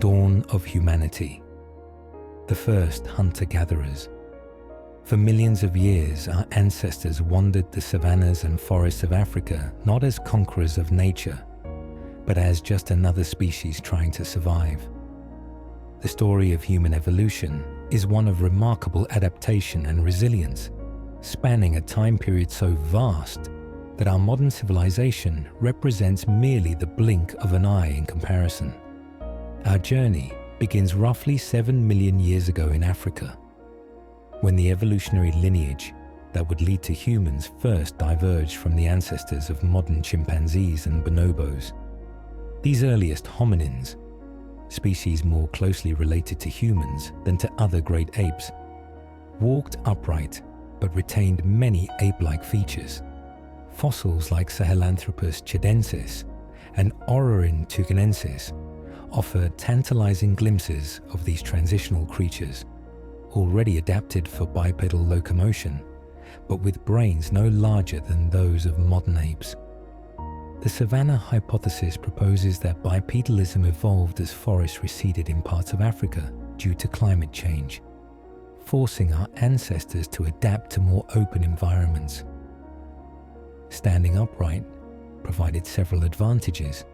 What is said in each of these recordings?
dawn of humanity, the first hunter-gatherers. For millions of years, our ancestors wandered the savannas and forests of Africa not as conquerors of nature, but as just another species trying to survive. The story of human evolution is one of remarkable adaptation and resilience, spanning a time period so vast that our modern civilization represents merely the blink of an eye in comparison. Our journey begins roughly 7 million years ago in Africa, when the evolutionary lineage that would lead to humans first diverged from the ancestors of modern chimpanzees and bonobos. These earliest hominins, species more closely related to humans than to other great apes, walked upright but retained many ape-like features. Fossils like Sahelanthropus chidensis and Orrorin tucanensis offer tantalizing glimpses of these transitional creatures, already adapted for bipedal locomotion, but with brains no larger than those of modern apes. The savanna hypothesis proposes that bipedalism evolved as forests receded in parts of Africa due to climate change, forcing our ancestors to adapt to more open environments. Standing upright provided several advantages: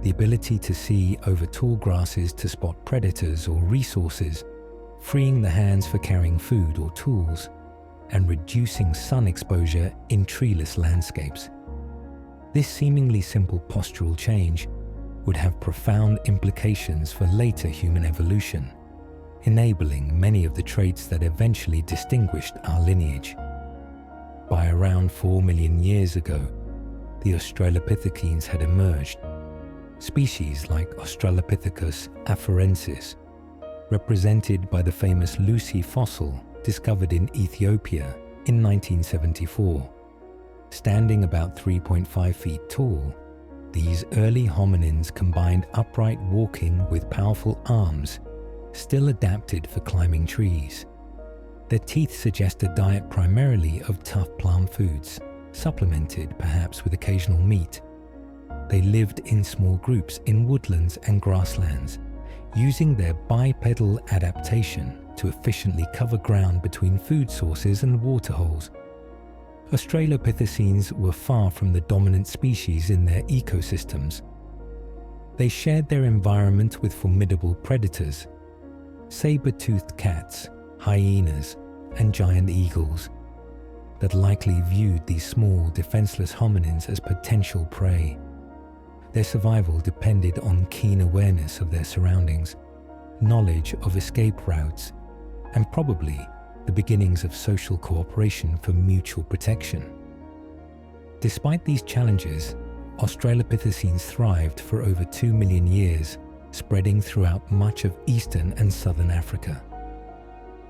the ability to see over tall grasses to spot predators or resources, freeing the hands for carrying food or tools, and reducing sun exposure in treeless landscapes. This seemingly simple postural change would have profound implications for later human evolution, enabling many of the traits that eventually distinguished our lineage. By around 4 million years ago, the Australopithecines had emerged. Species like Australopithecus afarensis, represented by the famous Lucy fossil discovered in Ethiopia in 1974. Standing about 3.5 feet tall, these early hominins combined upright walking with powerful arms, still adapted for climbing trees. Their teeth suggest a diet primarily of tough plant foods, supplemented perhaps with occasional meat. They lived in small groups in woodlands and grasslands, using their bipedal adaptation to efficiently cover ground between food sources and waterholes. Australopithecines were far from the dominant species in their ecosystems. They shared their environment with formidable predators: saber-toothed cats, hyenas, and giant eagles that likely viewed these small, defenseless hominins as potential prey. Their survival depended on keen awareness of their surroundings, knowledge of escape routes, and probably the beginnings of social cooperation for mutual protection. Despite these challenges, Australopithecines thrived for over 2 million years, spreading throughout much of eastern and southern Africa.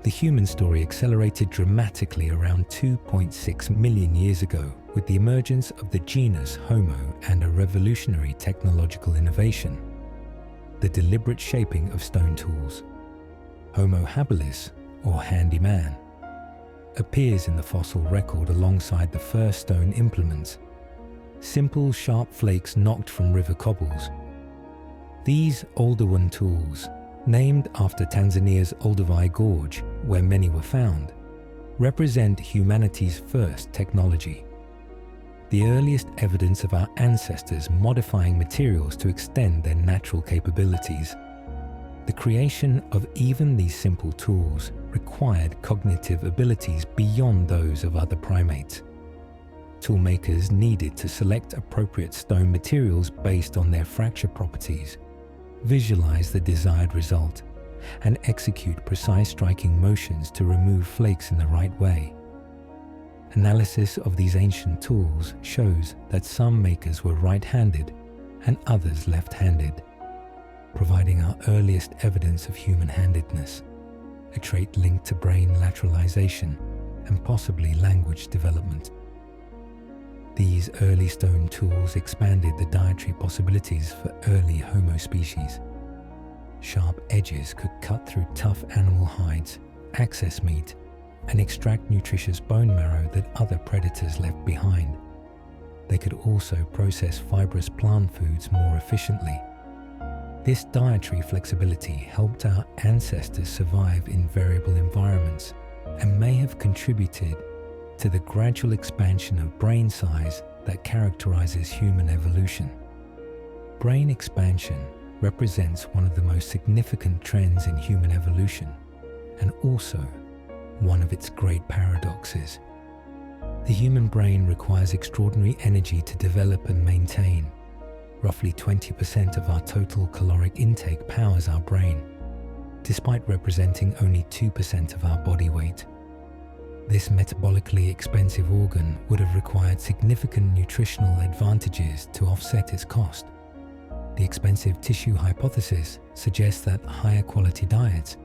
The human story accelerated dramatically around 2.6 million years ago with the emergence of the genus Homo and a revolutionary technological innovation: the deliberate shaping of stone tools. Homo habilis, or handy man, appears in the fossil record alongside the first stone implements, simple sharp flakes knocked from river cobbles. These Oldowan tools, named after Tanzania's Olduvai Gorge, where many were found, represent humanity's first technology. The earliest evidence of our ancestors modifying materials to extend their natural capabilities. The creation of even these simple tools required cognitive abilities beyond those of other primates. Toolmakers needed to select appropriate stone materials based on their fracture properties, visualize the desired result, and execute precise striking motions to remove flakes in the right way. Analysis of these ancient tools shows that some makers were right-handed and others left-handed, providing our earliest evidence of human-handedness, a trait linked to brain lateralization and possibly language development. These early stone tools expanded the dietary possibilities for early Homo species. Sharp edges could cut through tough animal hides, access meat, and extract nutritious bone marrow that other predators left behind. They could also process fibrous plant foods more efficiently. This dietary flexibility helped our ancestors survive in variable environments and may have contributed to the gradual expansion of brain size that characterizes human evolution. Brain expansion represents one of the most significant trends in human evolution, and also one of its great paradoxes. The human brain requires extraordinary energy to develop and maintain. Roughly 20% of our total caloric intake powers our brain, despite representing only 2% of our body weight. This metabolically expensive organ would have required significant nutritional advantages to offset its cost. The expensive tissue hypothesis suggests that higher quality diets,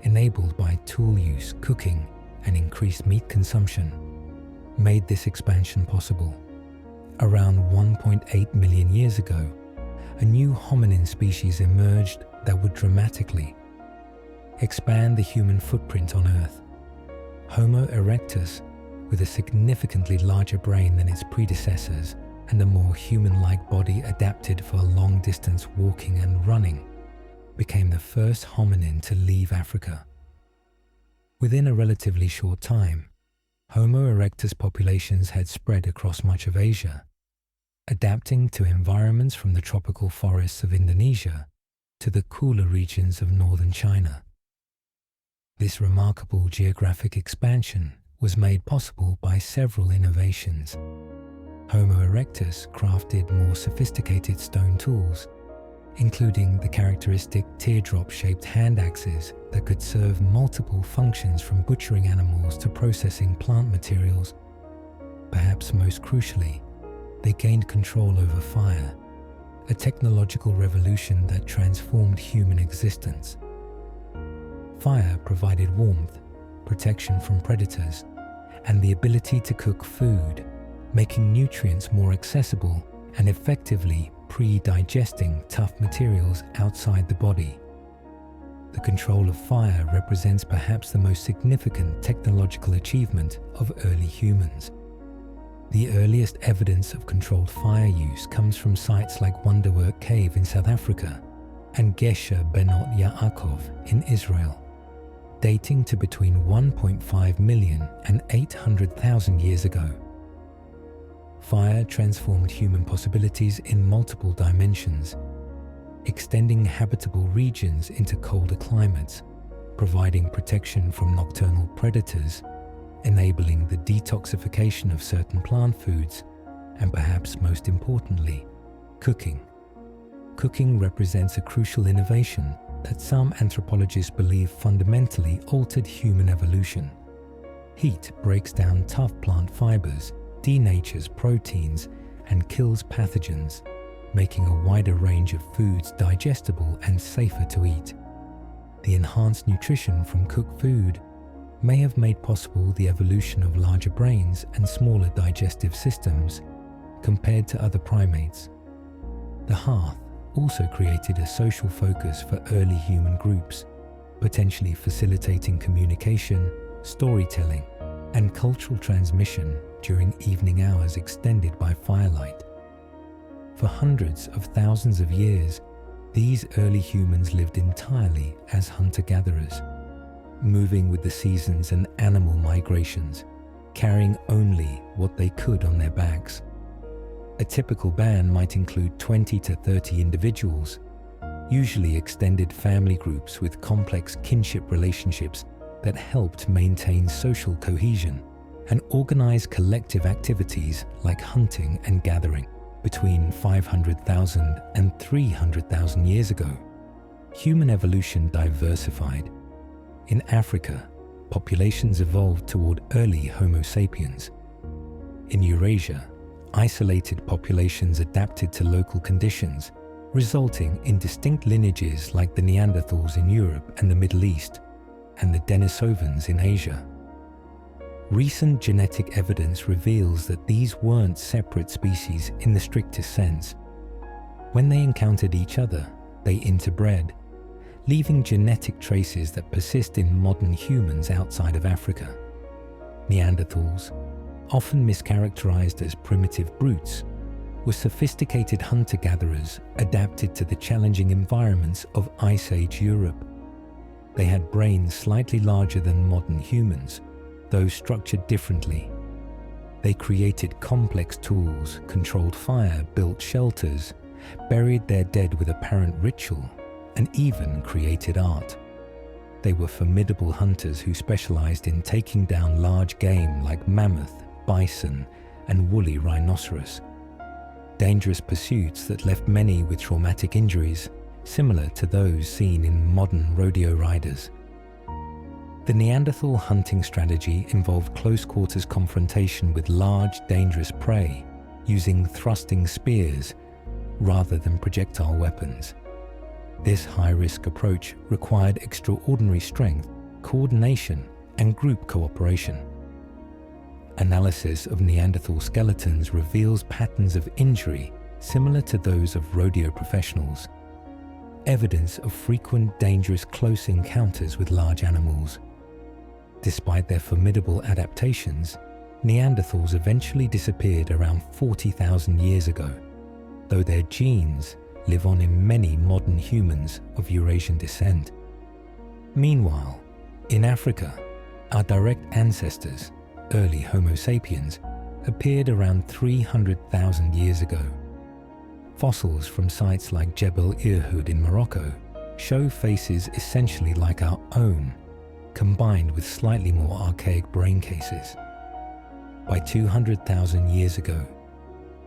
enabled by tool use, cooking, and increased meat consumption, made this expansion possible. Around 1.8 million years ago, a new hominin species emerged that would dramatically expand the human footprint on Earth. Homo erectus, with a significantly larger brain than its predecessors and a more human-like body adapted for long-distance walking and running, became the first hominin to leave Africa. Within a relatively short time, Homo erectus populations had spread across much of Asia, adapting to environments from the tropical forests of Indonesia to the cooler regions of northern China. This remarkable geographic expansion was made possible by several innovations. Homo erectus crafted more sophisticated stone tools, including the characteristic teardrop-shaped hand axes that could serve multiple functions from butchering animals to processing plant materials. Perhaps most crucially, they gained control over fire, a technological revolution that transformed human existence. Fire provided warmth, protection from predators, and the ability to cook food, making nutrients more accessible and effectively pre-digesting tough materials outside the body. The control of fire represents perhaps the most significant technological achievement of early humans. The earliest evidence of controlled fire use comes from sites like Wonderwork Cave in South Africa and Gesher Benot Yaakov in Israel, dating to between 1.5 million and 800,000 years ago. Fire transformed human possibilities in multiple dimensions, extending habitable regions into colder climates, providing protection from nocturnal predators, enabling the detoxification of certain plant foods, and perhaps most importantly, cooking. Cooking represents a crucial innovation that some anthropologists believe fundamentally altered human evolution. Heat breaks down tough plant fibers, denatures proteins, and kills pathogens, making a wider range of foods digestible and safer to eat. The enhanced nutrition from cooked food may have made possible the evolution of larger brains and smaller digestive systems compared to other primates. The hearth also created a social focus for early human groups, potentially facilitating communication, storytelling, and cultural transmission during evening hours extended by firelight. For hundreds of thousands of years, these early humans lived entirely as hunter-gatherers, moving with the seasons and animal migrations, carrying only what they could on their backs. A typical band might include 20 to 30 individuals, usually extended family groups with complex kinship relationships that helped maintain social cohesion and organize collective activities like hunting and gathering. Between 500,000 and 300,000 years ago, human evolution diversified. In Africa, populations evolved toward early Homo sapiens. In Eurasia, isolated populations adapted to local conditions, resulting in distinct lineages like the Neanderthals in Europe and the Middle East, and the Denisovans in Asia. Recent genetic evidence reveals that these weren't separate species in the strictest sense. When they encountered each other, they interbred, leaving genetic traces that persist in modern humans outside of Africa. Neanderthals, often mischaracterized as primitive brutes, were sophisticated hunter-gatherers adapted to the challenging environments of Ice Age Europe. They had brains slightly larger than modern humans, though structured differently. They created complex tools, controlled fire, built shelters, buried their dead with apparent ritual, and even created art. They were formidable hunters who specialized in taking down large game like mammoth, bison, and woolly rhinoceros. Dangerous pursuits that left many with traumatic injuries, similar to those seen in modern rodeo riders. The Neanderthal hunting strategy involved close-quarters confrontation with large, dangerous prey, using thrusting spears rather than projectile weapons. This high-risk approach required extraordinary strength, coordination, and group cooperation. Analysis of Neanderthal skeletons reveals patterns of injury similar to those of rodeo professionals, evidence of frequent dangerous close encounters with large animals. Despite their formidable adaptations, Neanderthals eventually disappeared around 40,000 years ago, though their genes live on in many modern humans of Eurasian descent. Meanwhile, in Africa, our direct ancestors, early Homo sapiens, appeared around 300,000 years ago. Fossils from sites like Jebel Irhoud in Morocco show faces essentially like our own, combined with slightly more archaic brain cases. By 200,000 years ago,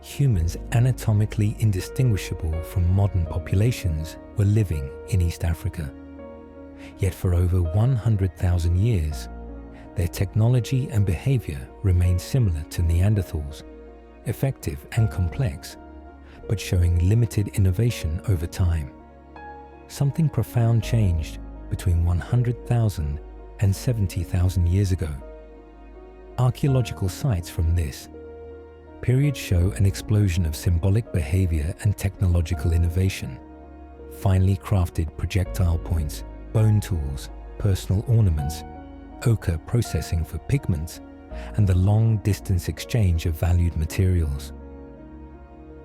humans anatomically indistinguishable from modern populations were living in East Africa. Yet for over 100,000 years, their technology and behavior remained similar to Neanderthals, effective and complex, but showing limited innovation over time. Something profound changed between 100,000 and 70,000 years ago. Archaeological sites from this period show an explosion of symbolic behavior and technological innovation. Finely crafted projectile points, bone tools, personal ornaments, ochre processing for pigments, and the long-distance exchange of valued materials.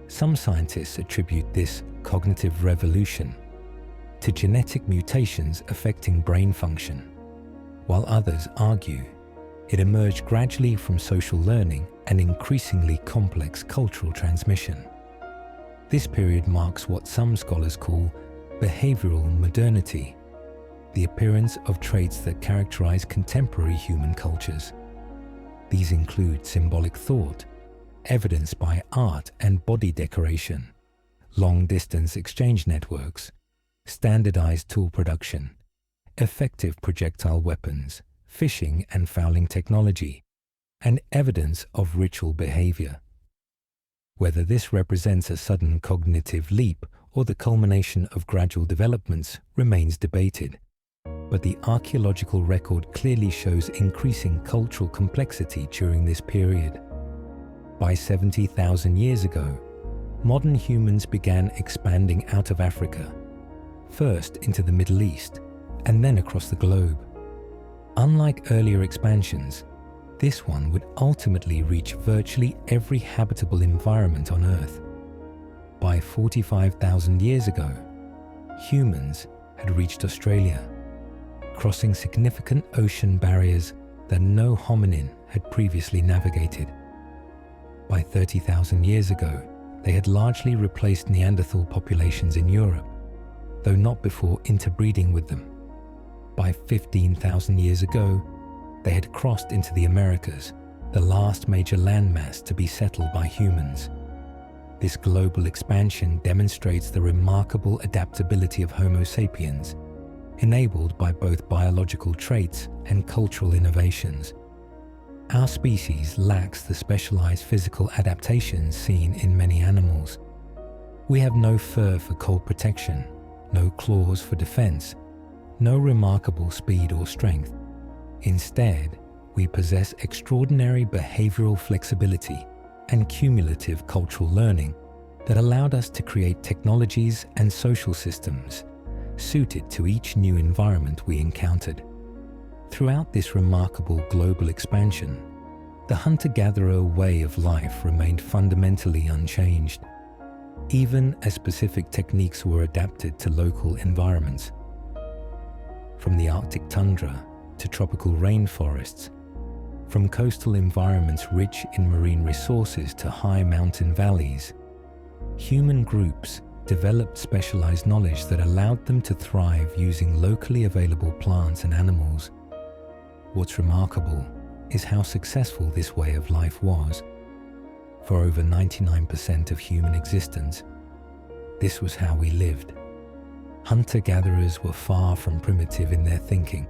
Some scientists attribute this cognitive revolution to genetic mutations affecting brain function, while others argue it emerged gradually from social learning and increasingly complex cultural transmission. This period marks what some scholars call behavioral modernity, the appearance of traits that characterize contemporary human cultures. These include symbolic thought, evidenced by art and body decoration, long-distance exchange networks, standardized tool production, effective projectile weapons, fishing and fouling technology, and evidence of ritual behavior. Whether this represents a sudden cognitive leap or the culmination of gradual developments remains debated, but the archaeological record clearly shows increasing cultural complexity during this period. By 70,000 years ago, modern humans began expanding out of Africa, first into the Middle East, and then across the globe. Unlike earlier expansions, this one would ultimately reach virtually every habitable environment on Earth. By 45,000 years ago, humans had reached Australia, crossing significant ocean barriers that no hominin had previously navigated. By 30,000 years ago, they had largely replaced Neanderthal populations in Europe, though not before interbreeding with them. By 15,000 years ago, they had crossed into the Americas, the last major landmass to be settled by humans. This global expansion demonstrates the remarkable adaptability of Homo sapiens, enabled by both biological traits and cultural innovations. Our species lacks the specialized physical adaptations seen in many animals. We have no fur for cold protection, no claws for defense, no remarkable speed or strength. Instead, we possess extraordinary behavioral flexibility and cumulative cultural learning that allowed us to create technologies and social systems suited to each new environment we encountered. Throughout this remarkable global expansion, The hunter-gatherer way of life remained fundamentally unchanged, even as specific techniques were adapted to local environments. From the Arctic tundra to tropical rainforests, from coastal environments rich in marine resources to high mountain valleys, human groups developed specialized knowledge that allowed them to thrive using locally available plants and animals. What's remarkable is how successful this way of life was. For over 99% of human existence, this was how we lived. Hunter-gatherers were far from primitive in their thinking.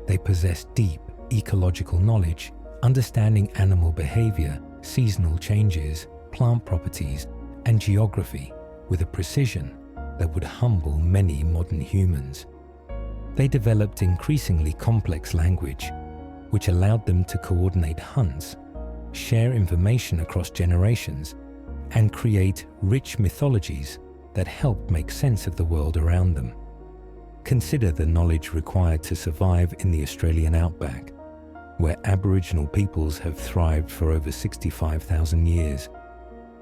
They possessed deep ecological knowledge, understanding animal behavior, seasonal changes, plant properties, and geography with a precision that would humble many modern humans. They developed increasingly complex language, which allowed them to coordinate hunts, share information across generations, and create rich mythologies that helped make sense of the world around them. Consider the knowledge required to survive in the Australian outback, where Aboriginal peoples have thrived for over 65,000 years.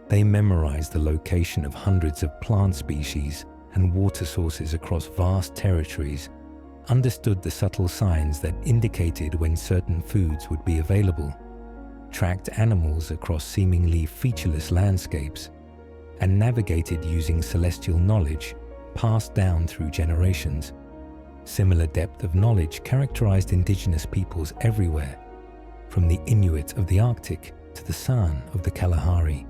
They memorized the location of hundreds of plant species and water sources across vast territories, understood the subtle signs that indicated when certain foods would be available, tracked animals across seemingly featureless landscapes, and navigated using celestial knowledge passed down through generations. Similar depth of knowledge characterized indigenous peoples everywhere, from the Inuit of the Arctic to the San of the Kalahari.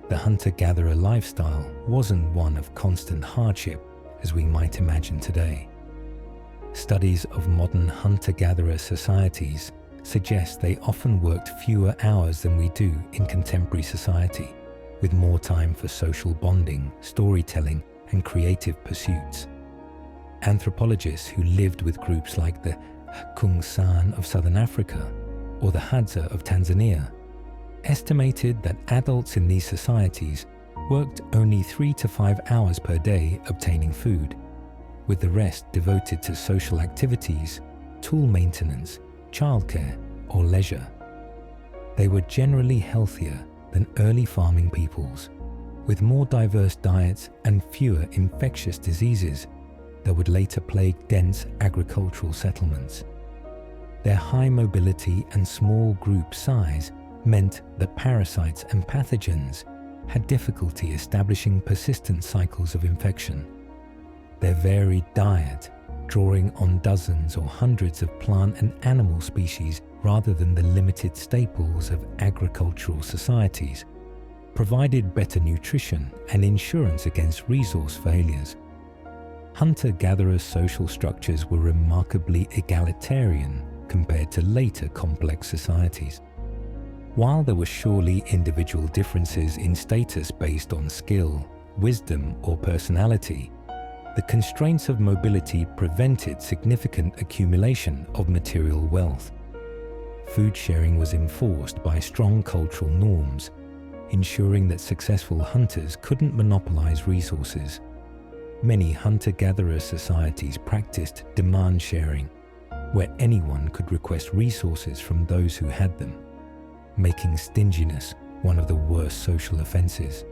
The hunter-gatherer lifestyle wasn't one of constant hardship as we might imagine today. Studies of modern hunter-gatherer societies suggest they often worked fewer hours than we do in contemporary society, with more time for social bonding, storytelling, and creative pursuits. Anthropologists who lived with groups like the Kungsan of Southern Africa or the Hadza of Tanzania estimated that adults in these societies worked only 3 to 5 hours per day obtaining food, with the rest devoted to social activities, tool maintenance, childcare, or leisure. They were generally healthier than early farming peoples, with more diverse diets and fewer infectious diseases that would later plague dense agricultural settlements. Their high mobility and small group size meant that parasites and pathogens had difficulty establishing persistent cycles of infection. Their varied diet, drawing on dozens or hundreds of plant and animal species rather than the limited staples of agricultural societies, provided better nutrition and insurance against resource failures. Hunter-gatherer social structures were remarkably egalitarian compared to later complex societies. While there were surely individual differences in status based on skill, wisdom, or personality, the constraints of mobility prevented significant accumulation of material wealth. Food sharing was enforced by strong cultural norms, ensuring that successful hunters couldn't monopolize resources. Many hunter-gatherer societies practiced demand sharing, where anyone could request resources from those who had them, making stinginess one of the worst social offenses.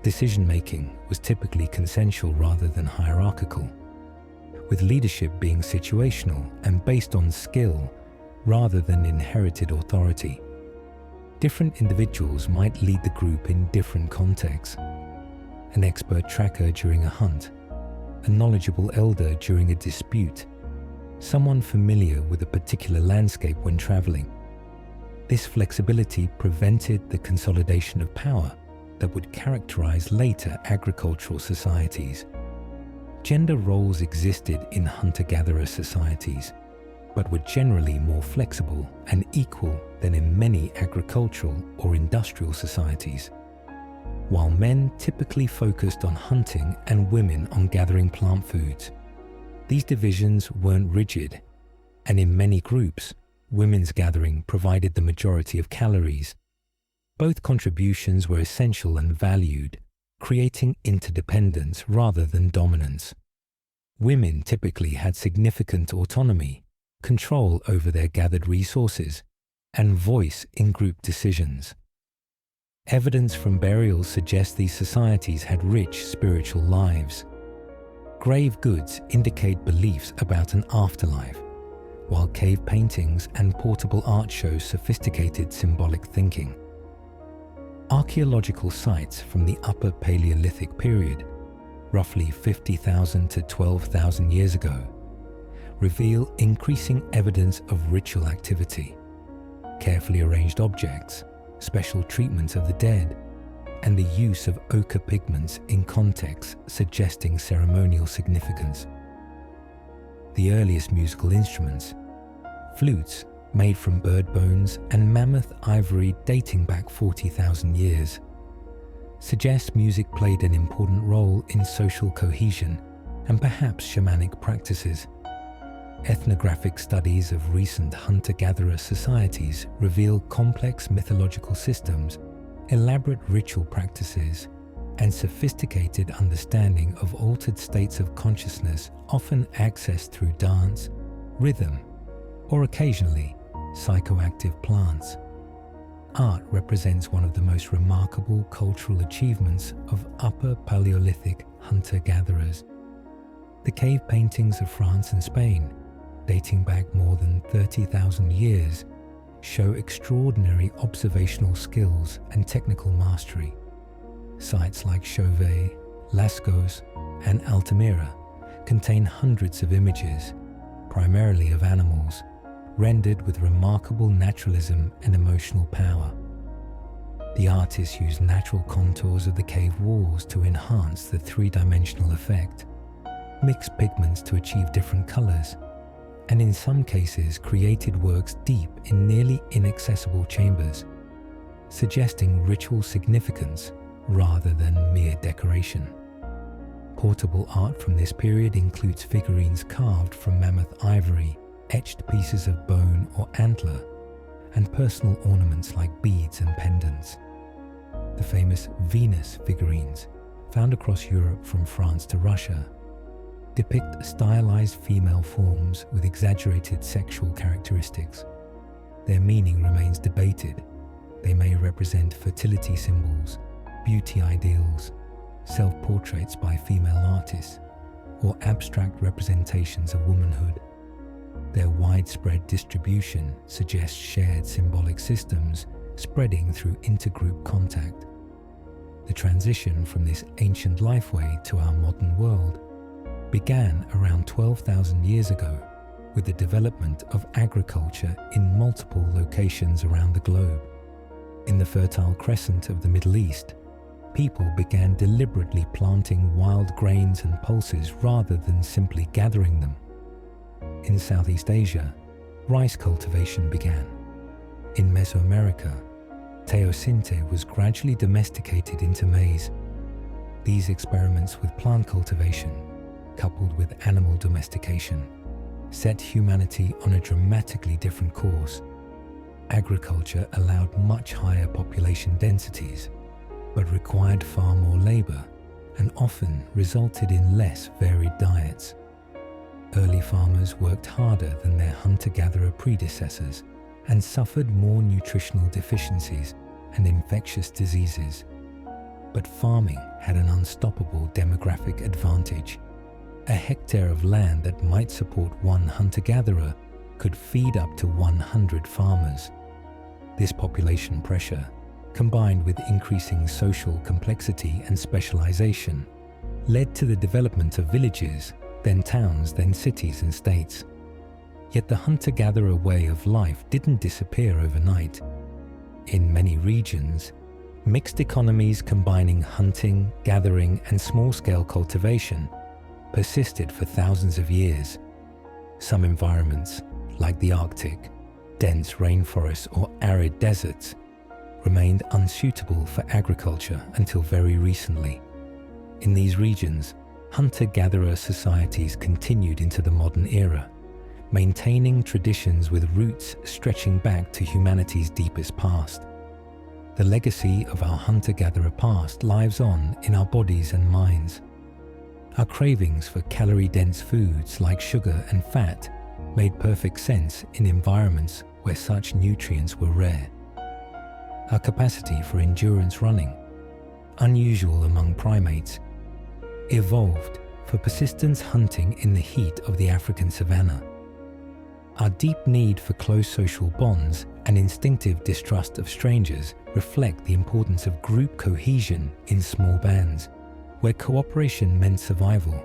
Decision-making was typically consensual rather than hierarchical, with leadership being situational and based on skill rather than inherited authority. Different individuals might lead the group in different contexts. An expert tracker during a hunt, a knowledgeable elder during a dispute, someone familiar with a particular landscape when traveling. This flexibility prevented the consolidation of power that would characterize later agricultural societies. Gender roles existed in hunter-gatherer societies, but were generally more flexible and equal than in many agricultural or industrial societies. While men typically focused on hunting and women on gathering plant foods, these divisions weren't rigid, and in many groups, women's gathering provided the majority of calories. Both contributions were essential and valued, creating interdependence rather than dominance. Women typically had significant autonomy, control over their gathered resources, and voice in group decisions. Evidence from burials suggests these societies had rich spiritual lives. Grave goods indicate beliefs about an afterlife, while cave paintings and portable art show sophisticated symbolic thinking. Archaeological sites from the Upper Paleolithic period, roughly 50,000 to 12,000 years ago, reveal increasing evidence of ritual activity, carefully arranged objects, special treatment of the dead, and the use of ochre pigments in contexts suggesting ceremonial significance. The earliest musical instruments, flutes made from bird bones and mammoth ivory dating back 40,000 years, suggest music played an important role in social cohesion and perhaps shamanic practices. Ethnographic studies of recent hunter-gatherer societies reveal complex mythological systems, elaborate ritual practices, and sophisticated understanding of altered states of consciousness often accessed through dance, rhythm, or occasionally psychoactive plants. Art represents one of the most remarkable cultural achievements of Upper Paleolithic hunter-gatherers. The cave paintings of France and Spain, dating back more than 30,000 years, show extraordinary observational skills and technical mastery. Sites like Chauvet, Lascaux, and Altamira contain hundreds of images, primarily of animals, rendered with remarkable naturalism and emotional power. The artists used natural contours of the cave walls to enhance the three-dimensional effect, mixed pigments to achieve different colors, and in some cases created works deep in nearly inaccessible chambers, suggesting ritual significance rather than mere decoration. Portable art from this period includes figurines carved from mammoth ivory, etched pieces of bone or antler, and personal ornaments like beads and pendants. The famous Venus figurines, found across Europe from France to Russia, depict stylized female forms with exaggerated sexual characteristics. Their meaning remains debated. They may represent fertility symbols, beauty ideals, self-portraits by female artists, or abstract representations of womanhood. Their widespread distribution suggests shared symbolic systems spreading through intergroup contact. The transition from this ancient lifeway to our modern world began around 12,000 years ago with the development of agriculture in multiple locations around the globe. In the Fertile Crescent of the Middle East, people began deliberately planting wild grains and pulses rather than simply gathering them. In Southeast Asia, rice cultivation began. In Mesoamerica, teosinte was gradually domesticated into maize. These experiments with plant cultivation, coupled with animal domestication, set humanity on a dramatically different course. Agriculture allowed much higher population densities, but required far more labor and often resulted in less varied diets. Early farmers worked harder than their hunter-gatherer predecessors and suffered more nutritional deficiencies and infectious diseases. But farming had an unstoppable demographic advantage. A hectare of land that might support one hunter-gatherer could feed up to 100 farmers. This population pressure, combined with increasing social complexity and specialization, led to the development of villages, then towns, then cities and states. Yet the hunter-gatherer way of life didn't disappear overnight. In many regions, mixed economies combining hunting, gathering, and small-scale cultivation persisted for thousands of years. Some environments, like the Arctic, dense rainforests or arid deserts, remained unsuitable for agriculture until very recently. In these regions, hunter-gatherer societies continued into the modern era, maintaining traditions with roots stretching back to humanity's deepest past. The legacy of our hunter-gatherer past lives on in our bodies and minds. Our cravings for calorie-dense foods like sugar and fat made perfect sense in environments where such nutrients were rare. Our capacity for endurance running, unusual among primates, evolved for persistence hunting in the heat of the African savanna. Our deep need for close social bonds and instinctive distrust of strangers reflect the importance of group cohesion in small bands, where cooperation meant survival.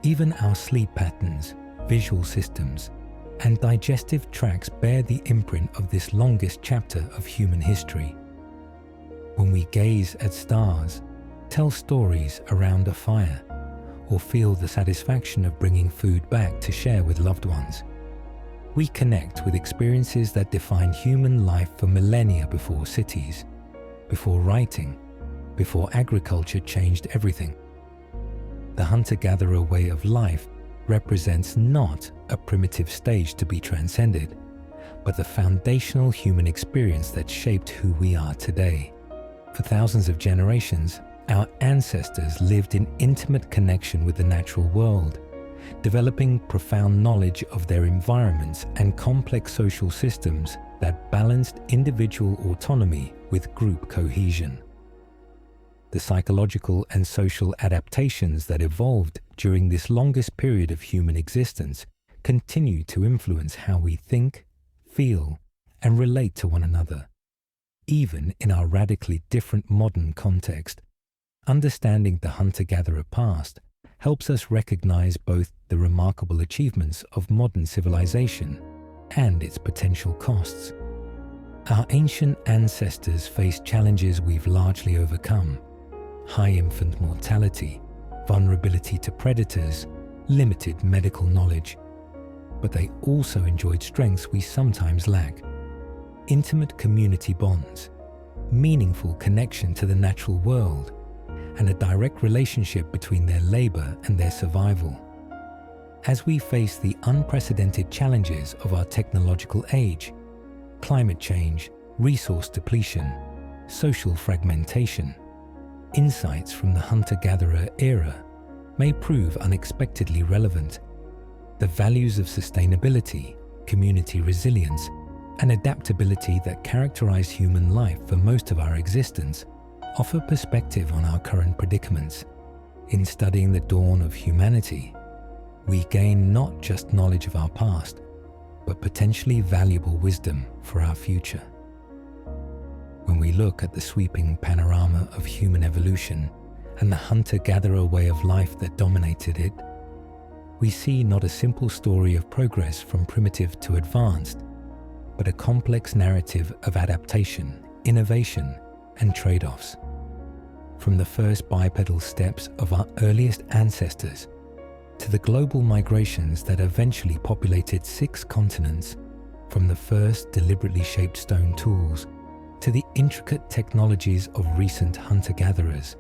Even our sleep patterns, visual systems, and digestive tracts bear the imprint of this longest chapter of human history. When we gaze at stars, tell stories around a fire, or feel the satisfaction of bringing food back to share with loved ones, we connect with experiences that defined human life for millennia before cities, before writing, before agriculture changed everything. The hunter-gatherer way of life represents not a primitive stage to be transcended, but the foundational human experience that shaped who we are today. For thousands of generations, our ancestors lived in intimate connection with the natural world, developing profound knowledge of their environments and complex social systems that balanced individual autonomy with group cohesion. The psychological and social adaptations that evolved during this longest period of human existence continue to influence how we think, feel, and relate to one another. Even in our radically different modern context, understanding the hunter-gatherer past helps us recognize both the remarkable achievements of modern civilization and its potential costs. Our ancient ancestors faced challenges we've largely overcome: high infant mortality, vulnerability to predators, limited medical knowledge. But they also enjoyed strengths we sometimes lack: intimate community bonds, meaningful connection to the natural world, and a direct relationship between their labor and their survival. As we face the unprecedented challenges of our technological age, climate change, resource depletion, social fragmentation, insights from the hunter-gatherer era may prove unexpectedly relevant. The values of sustainability, community resilience, and adaptability that characterize human life for most of our existence offer perspective on our current predicaments. In studying the dawn of humanity, we gain not just knowledge of our past, but potentially valuable wisdom for our future. When we look at the sweeping panorama of human evolution and the hunter-gatherer way of life that dominated it, we see not a simple story of progress from primitive to advanced, but a complex narrative of adaptation, innovation, and trade-offs. From the first bipedal steps of our earliest ancestors to the global migrations that eventually populated 6 continents, from the first deliberately shaped stone tools to the intricate technologies of recent hunter-gatherers,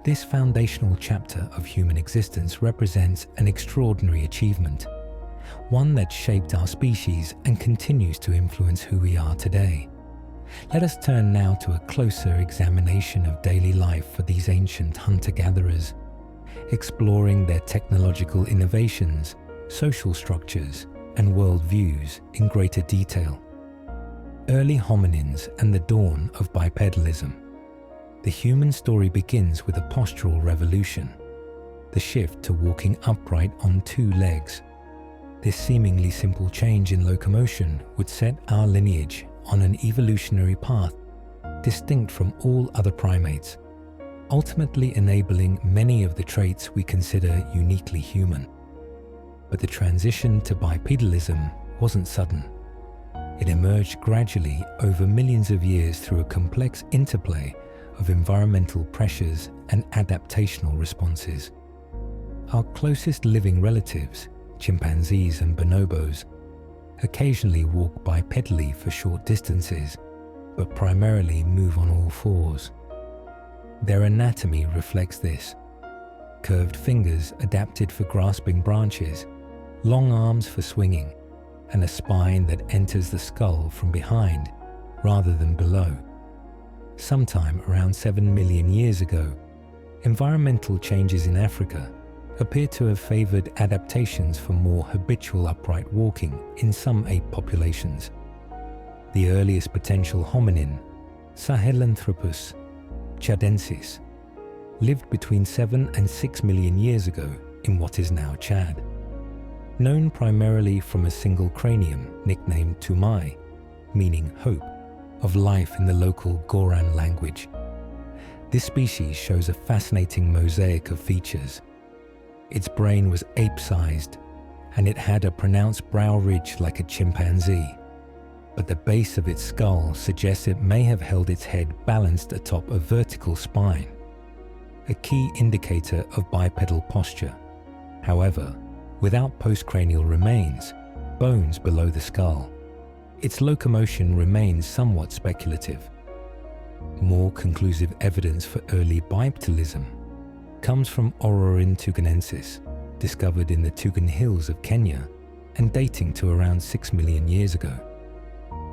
this foundational chapter of human existence represents an extraordinary achievement, one that shaped our species and continues to influence who we are today. Let us turn now to a closer examination of daily life for these ancient hunter-gatherers, exploring their technological innovations, social structures, and worldviews in greater detail. Early hominins and the dawn of bipedalism. The human story begins with a postural revolution, the shift to walking upright on 2 legs. This seemingly simple change in locomotion would set our lineage on an evolutionary path distinct from all other primates, ultimately enabling many of the traits we consider uniquely human. But the transition to bipedalism wasn't sudden. It emerged gradually over millions of years through a complex interplay of environmental pressures and adaptational responses. Our closest living relatives, chimpanzees and bonobos, occasionally walk bipedally for short distances, but primarily move on all 4s. Their anatomy reflects this: curved fingers adapted for grasping branches, long arms for swinging, and a spine that enters the skull from behind rather than below. Sometime around 7 million years ago, environmental changes in Africa, appear to have favored adaptations for more habitual upright walking in some ape populations. The earliest potential hominin, Sahelanthropus chadensis, lived between 7 and 6 million years ago in what is now Chad. Known primarily from a single cranium nicknamed Tumai, meaning hope, of life in the local Goran language. This species shows a fascinating mosaic of features. Its brain was ape-sized, and it had a pronounced brow ridge like a chimpanzee, but the base of its skull suggests it may have held its head balanced atop a vertical spine, a key indicator of bipedal posture. However, without postcranial remains, bones below the skull, its locomotion remains somewhat speculative. More conclusive evidence for early bipedalism comes from Ororin tuganensis, discovered in the Tugan Hills of Kenya and dating to around 6 million years ago.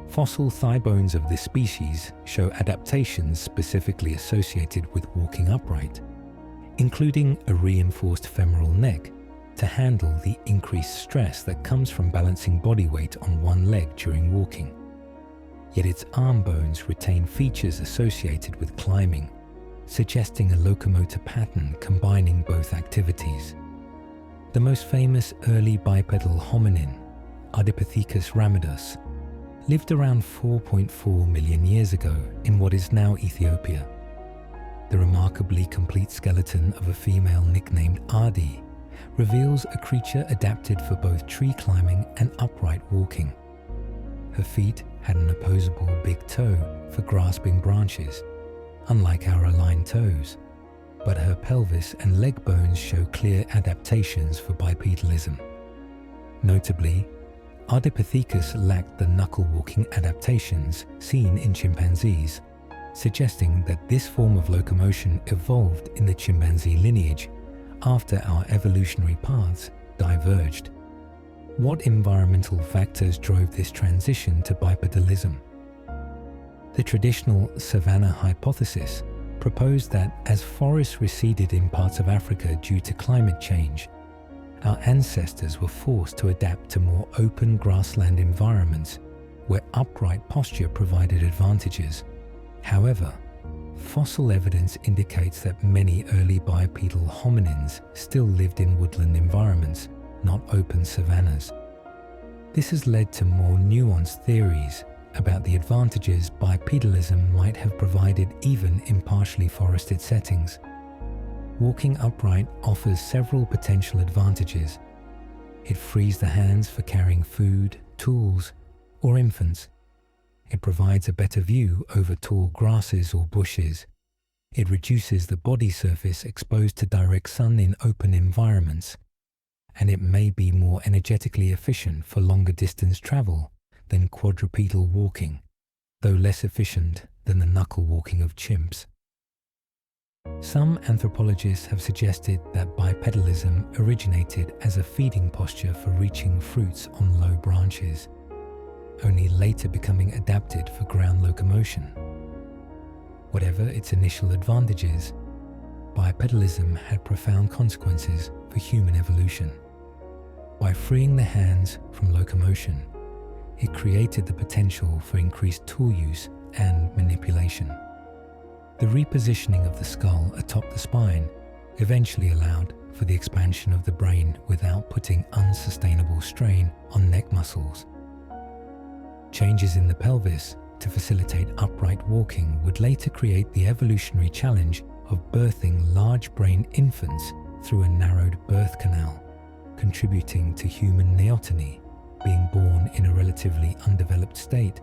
Fossil thigh bones of this species show adaptations specifically associated with walking upright, including a reinforced femoral neck to handle the increased stress that comes from balancing body weight on one leg during walking. Yet its arm bones retain features associated with climbing, suggesting a locomotor pattern combining both activities. The most famous early bipedal hominin, Ardipithecus ramidus, lived around 4.4 million years ago in what is now Ethiopia. The remarkably complete skeleton of a female nicknamed Ardi reveals a creature adapted for both tree climbing and upright walking. Her feet had an opposable big toe for grasping branches, unlike our aligned toes, but her pelvis and leg bones show clear adaptations for bipedalism. Notably, Ardipithecus lacked the knuckle-walking adaptations seen in chimpanzees, suggesting that this form of locomotion evolved in the chimpanzee lineage after our evolutionary paths diverged. What environmental factors drove this transition to bipedalism? The traditional savanna hypothesis proposed that as forests receded in parts of Africa due to climate change, our ancestors were forced to adapt to more open grassland environments where upright posture provided advantages. However, fossil evidence indicates that many early bipedal hominins still lived in woodland environments, not open savannas. This has led to more nuanced theories about the advantages bipedalism might have provided even in partially forested settings. Walking upright offers several potential advantages. It frees the hands for carrying food, tools, or infants. It provides a better view over tall grasses or bushes. It reduces the body surface exposed to direct sun in open environments. And it may be more energetically efficient for longer distance travel than quadrupedal walking, though less efficient than the knuckle walking of chimps. Some anthropologists have suggested that bipedalism originated as a feeding posture for reaching fruits on low branches, only later becoming adapted for ground locomotion. Whatever its initial advantages, bipedalism had profound consequences for human evolution. By freeing the hands from locomotion, it created the potential for increased tool use and manipulation. The repositioning of the skull atop the spine eventually allowed for the expansion of the brain without putting unsustainable strain on neck muscles. Changes in the pelvis to facilitate upright walking would later create the evolutionary challenge of birthing large-brained infants through a narrowed birth canal, contributing to human neoteny, being born in a relatively undeveloped state,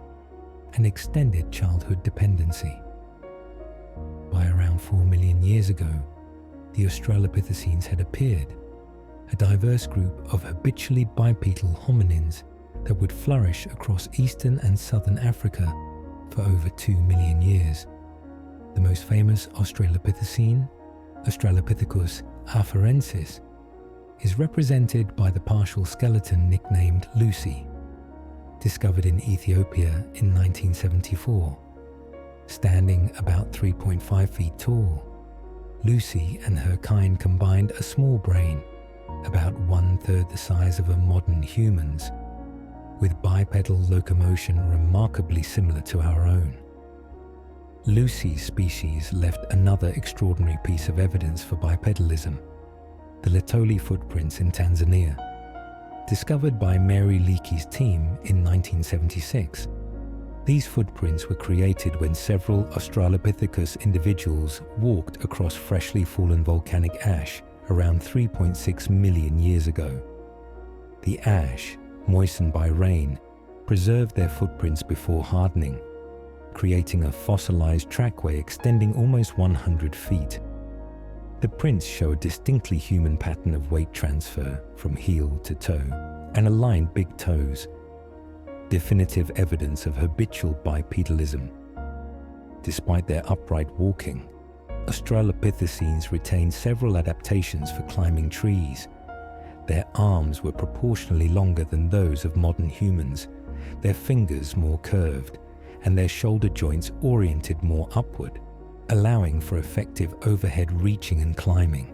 and extended childhood dependency. By around 4 million years ago, the Australopithecines had appeared, a diverse group of habitually bipedal hominins that would flourish across eastern and southern Africa for over 2 million years. The most famous Australopithecine, Australopithecus afarensis, is represented by the partial skeleton nicknamed Lucy, discovered in Ethiopia in 1974. Standing about 3.5 feet tall, Lucy and her kind combined a small brain about 1/3 the size of a modern human's, with bipedal locomotion remarkably similar to our own. Lucy's species left another extraordinary piece of evidence for bipedalism, the Letoli footprints in Tanzania. Discovered by Mary Leakey's team in 1976, these footprints were created when several Australopithecus individuals walked across freshly fallen volcanic ash around 3.6 million years ago. The ash, moistened by rain, preserved their footprints before hardening, creating a fossilized trackway extending almost 100 feet. The prints show a distinctly human pattern of weight transfer from heel to toe and aligned big toes, definitive evidence of habitual bipedalism. Despite their upright walking, Australopithecines retained several adaptations for climbing trees. Their arms were proportionally longer than those of modern humans, their fingers more curved, and their shoulder joints oriented more upward, allowing for effective overhead reaching and climbing.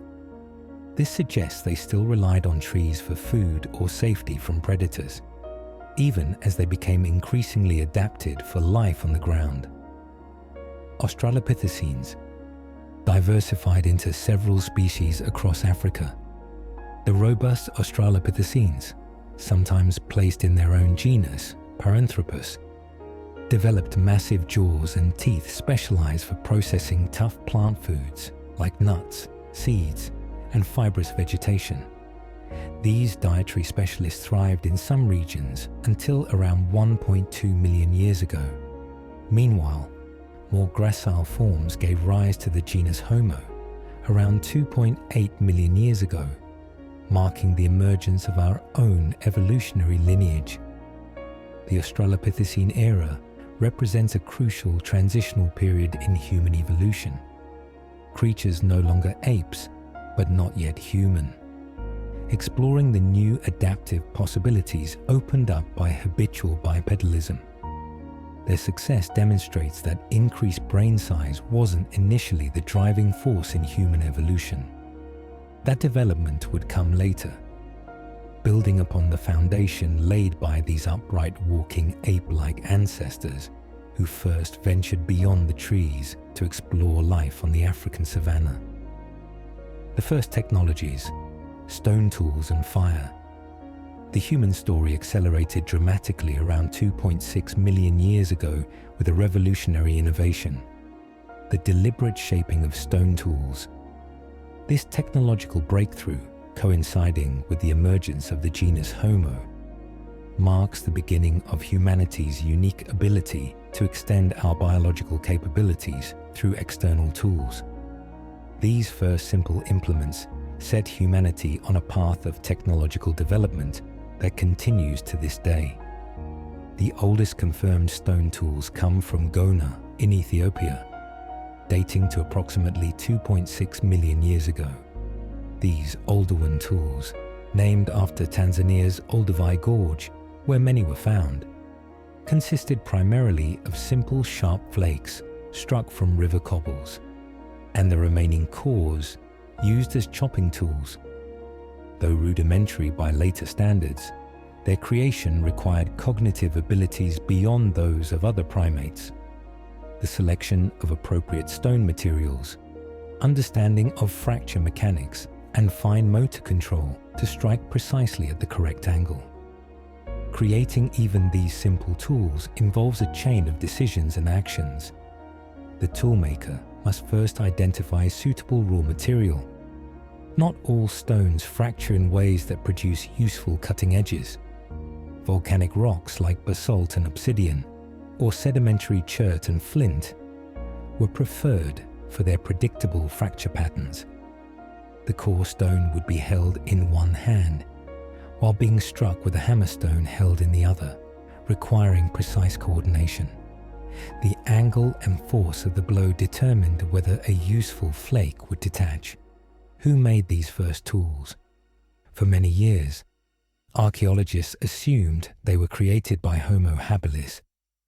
This suggests they still relied on trees for food or safety from predators, even as they became increasingly adapted for life on the ground. Australopithecines diversified into several species across Africa. The robust Australopithecines, sometimes placed in their own genus, Paranthropus, developed massive jaws and teeth specialized for processing tough plant foods like nuts, seeds, and fibrous vegetation. These dietary specialists thrived in some regions until around 1.2 million years ago. Meanwhile, more gracile forms gave rise to the genus Homo around 2.8 million years ago, marking the emergence of our own evolutionary lineage. The Australopithecine era represents a crucial transitional period in human evolution. Creatures no longer apes, but not yet human. Exploring the new adaptive possibilities opened up by habitual bipedalism. Their success demonstrates that increased brain size wasn't initially the driving force in human evolution. That development would come later, building upon the foundation laid by these upright walking ape-like ancestors who first ventured beyond the trees to explore life on the African savanna. The first technologies, stone tools and fire. The human story accelerated dramatically around 2.6 million years ago with a revolutionary innovation, the deliberate shaping of stone tools. This technological breakthrough, coinciding with the emergence of the genus Homo, marks the beginning of humanity's unique ability to extend our biological capabilities through external tools. These first simple implements set humanity on a path of technological development that continues to this day. The oldest confirmed stone tools come from Gona in Ethiopia, dating to approximately 2.6 million years ago. These Oldowan tools, named after Tanzania's Olduvai Gorge, where many were found, consisted primarily of simple sharp flakes struck from river cobbles, and the remaining cores used as chopping tools. Though rudimentary by later standards, their creation required cognitive abilities beyond those of other primates. The selection of appropriate stone materials, understanding of fracture mechanics, and fine motor control to strike precisely at the correct angle. Creating even these simple tools involves a chain of decisions and actions. The toolmaker must first identify suitable raw material. Not all stones fracture in ways that produce useful cutting edges. Volcanic rocks like basalt and obsidian, or sedimentary chert and flint, were preferred for their predictable fracture patterns. The core stone would be held in one hand, while being struck with a hammerstone held in the other, requiring precise coordination. The angle and force of the blow determined whether a useful flake would detach. Who made these first tools? For many years, archaeologists assumed they were created by Homo habilis,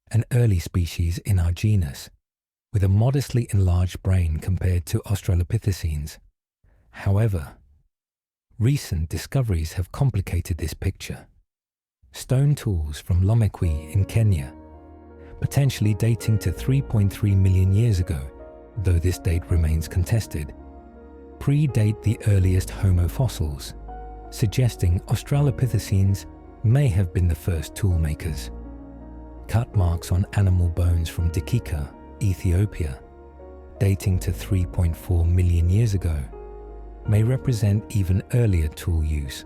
an early species in our genus, with a modestly enlarged brain compared to Australopithecines. However, Recent discoveries have complicated this picture. Stone tools from Lomekwi in Kenya, potentially dating to 3.3 million years ago, though this date remains contested, predate the earliest Homo fossils, suggesting Australopithecines may have been the first tool makers. Cut marks on animal bones from Dakika, Ethiopia, dating to 3.4 million years ago, may represent even earlier tool use,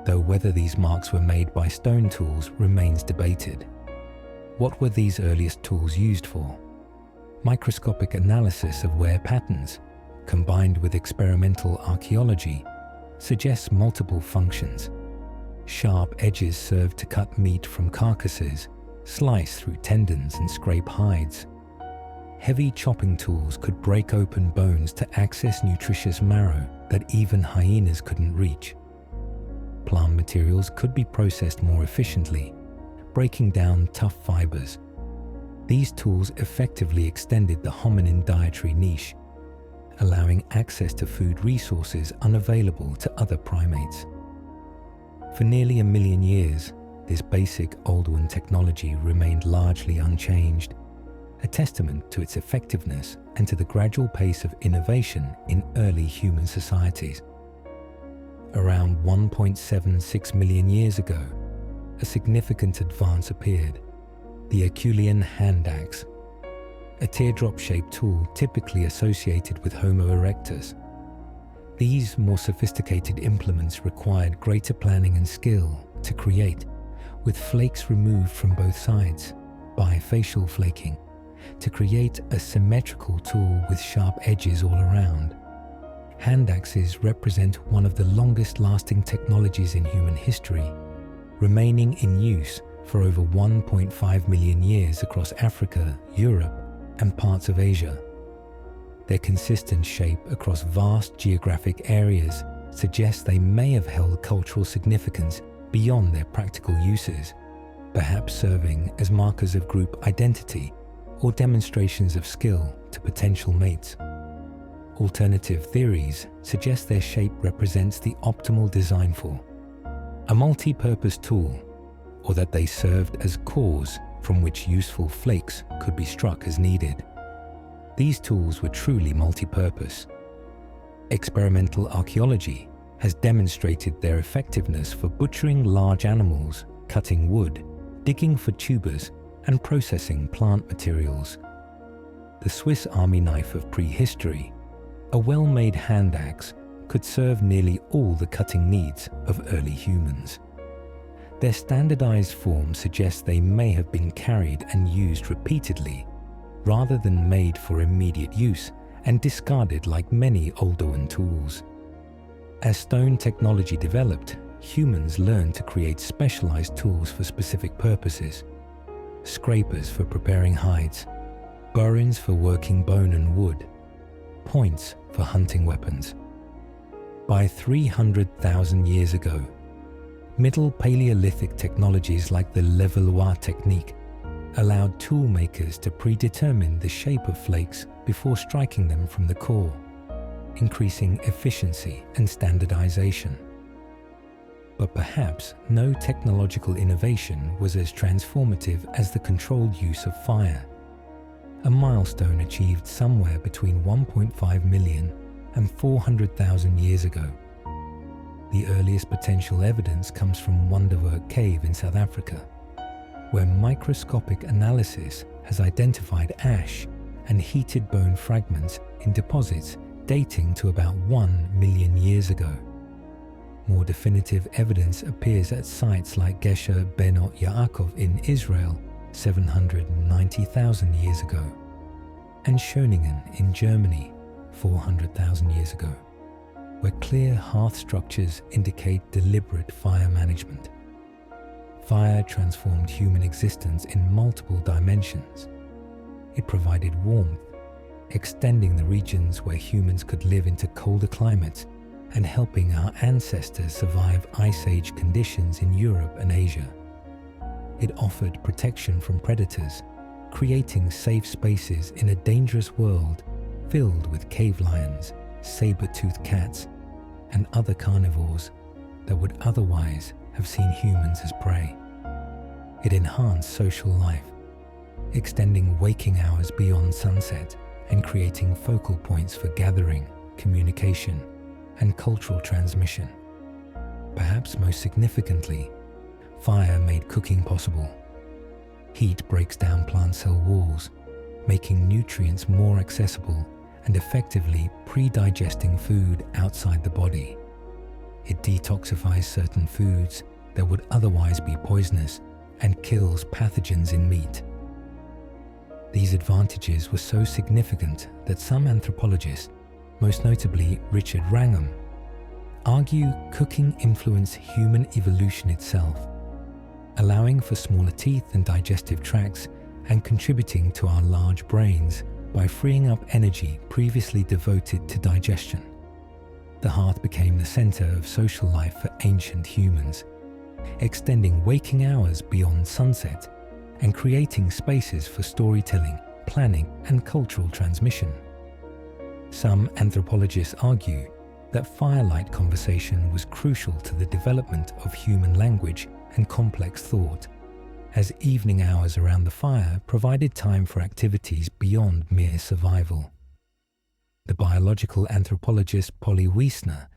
though whether these marks were made by stone tools remains debated. What were these earliest tools used for? Microscopic analysis of wear patterns, combined with experimental archaeology, suggests multiple functions. Sharp edges served to cut meat from carcasses, slice through tendons and scrape hides. Heavy chopping tools could break open bones to access nutritious marrow that even hyenas couldn't reach. Plant materials could be processed more efficiently, breaking down tough fibers. These tools effectively extended the hominin dietary niche, allowing access to food resources unavailable to other primates. For nearly a million years, this basic old one technology remained largely unchanged, a testament to its effectiveness and to the gradual pace of innovation in early human societies. Around 1.76 million years ago, a significant advance appeared: the Herculean hand axe, a teardrop-shaped tool typically associated with Homo erectus. These more sophisticated implements required greater planning and skill to create, with flakes removed from both sides, bifacial flaking, to create a symmetrical tool with sharp edges all around. Hand axes represent one of the longest-lasting technologies in human history, remaining in use for over 1.5 million years across Africa, Europe, and parts of Asia. Their consistent shape across vast geographic areas suggests they may have held cultural significance beyond their practical uses, perhaps serving as markers of group identity or demonstrations of skill to potential mates. Alternative theories suggest their shape represents the optimal design for a multi-purpose tool, or that they served as cores from which useful flakes could be struck as needed. These tools were truly multi-purpose. Experimental archaeology has demonstrated their effectiveness for butchering large animals, cutting wood, digging for tubers, and processing plant materials. The Swiss Army knife of prehistory, a well-made hand axe, could serve nearly all the cutting needs of early humans. Their standardized form suggests they may have been carried and used repeatedly, rather than made for immediate use and discarded like many Oldowan tools. As stone technology developed, humans learned to create specialized tools for specific purposes: scrapers for preparing hides, burins for working bone and wood, points for hunting weapons. By 300,000 years ago, Middle Paleolithic technologies like the Levallois technique allowed tool makers to predetermine the shape of flakes before striking them from the core, increasing efficiency and standardization. But perhaps no technological innovation was as transformative as the controlled use of fire, a milestone achieved somewhere between 1.5 million and 400,000 years ago. The earliest potential evidence comes from Wonderwerk Cave in South Africa, where microscopic analysis has identified ash and heated bone fragments in deposits dating to about 1 million years ago. More definitive evidence appears at sites like Gesher Benot Yaakov in Israel 790,000 years ago, and Schöningen in Germany 400,000 years ago, where clear hearth structures indicate deliberate fire management. Fire transformed human existence in multiple dimensions. It provided warmth, extending the regions where humans could live into colder climates and helping our ancestors survive Ice Age conditions in Europe and Asia. It offered protection from predators, creating safe spaces in a dangerous world filled with cave lions, saber-toothed cats, and other carnivores that would otherwise have seen humans as prey. It enhanced social life, extending waking hours beyond sunset and creating focal points for gathering, communication, and cultural transmission. Perhaps most significantly, fire made cooking possible. Heat breaks down plant cell walls, making nutrients more accessible and effectively pre-digesting food outside the body. It detoxifies certain foods that would otherwise be poisonous and kills pathogens in meat. These advantages were so significant that some anthropologists, most notably Richard Wrangham, argue cooking influenced human evolution itself, allowing for smaller teeth and digestive tracts and contributing to our large brains by freeing up energy previously devoted to digestion. The hearth became the center of social life for ancient humans, extending waking hours beyond sunset and creating spaces for storytelling, planning, and cultural transmission. Some anthropologists argue that firelight conversation was crucial to the development of human language and complex thought, as evening hours around the fire provided time for activities beyond mere survival. The biological anthropologist Polly Wiesner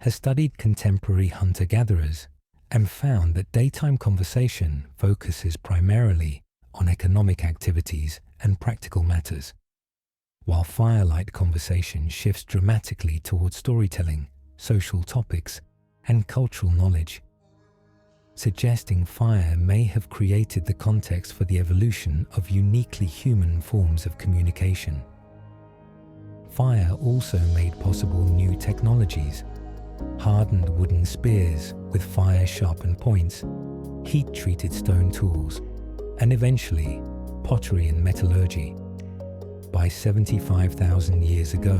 has studied contemporary hunter-gatherers and found that daytime conversation focuses primarily on economic activities and practical matters, while firelight conversation shifts dramatically towards storytelling, social topics, and cultural knowledge, suggesting fire may have created the context for the evolution of uniquely human forms of communication. Fire also made possible new technologies: hardened wooden spears with fire-sharpened points, heat-treated stone tools, and eventually pottery and metallurgy. By 75,000 years ago,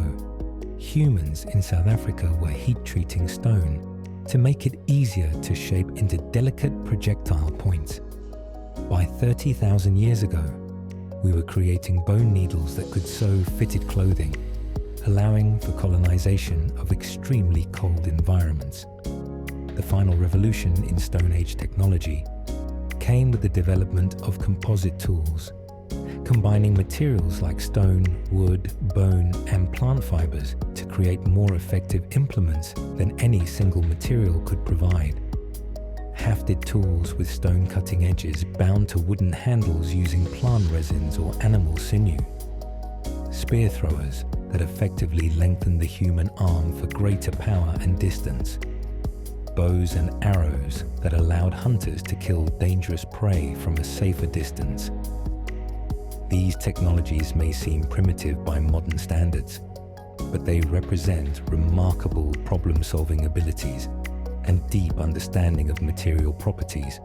humans in South Africa were heat-treating stone to make it easier to shape into delicate projectile points. By 30,000 years ago, we were creating bone needles that could sew fitted clothing, allowing for colonization of extremely cold environments. The final revolution in Stone Age technology came with the development of composite tools, combining materials like stone, wood, bone, and plant fibers to create more effective implements than any single material could provide. Hafted tools with stone cutting edges bound to wooden handles using plant resins or animal sinew. Spear throwers that effectively lengthened the human arm for greater power and distance. Bows and arrows that allowed hunters to kill dangerous prey from a safer distance. These technologies may seem primitive by modern standards, but they represent remarkable problem-solving abilities and deep understanding of material properties.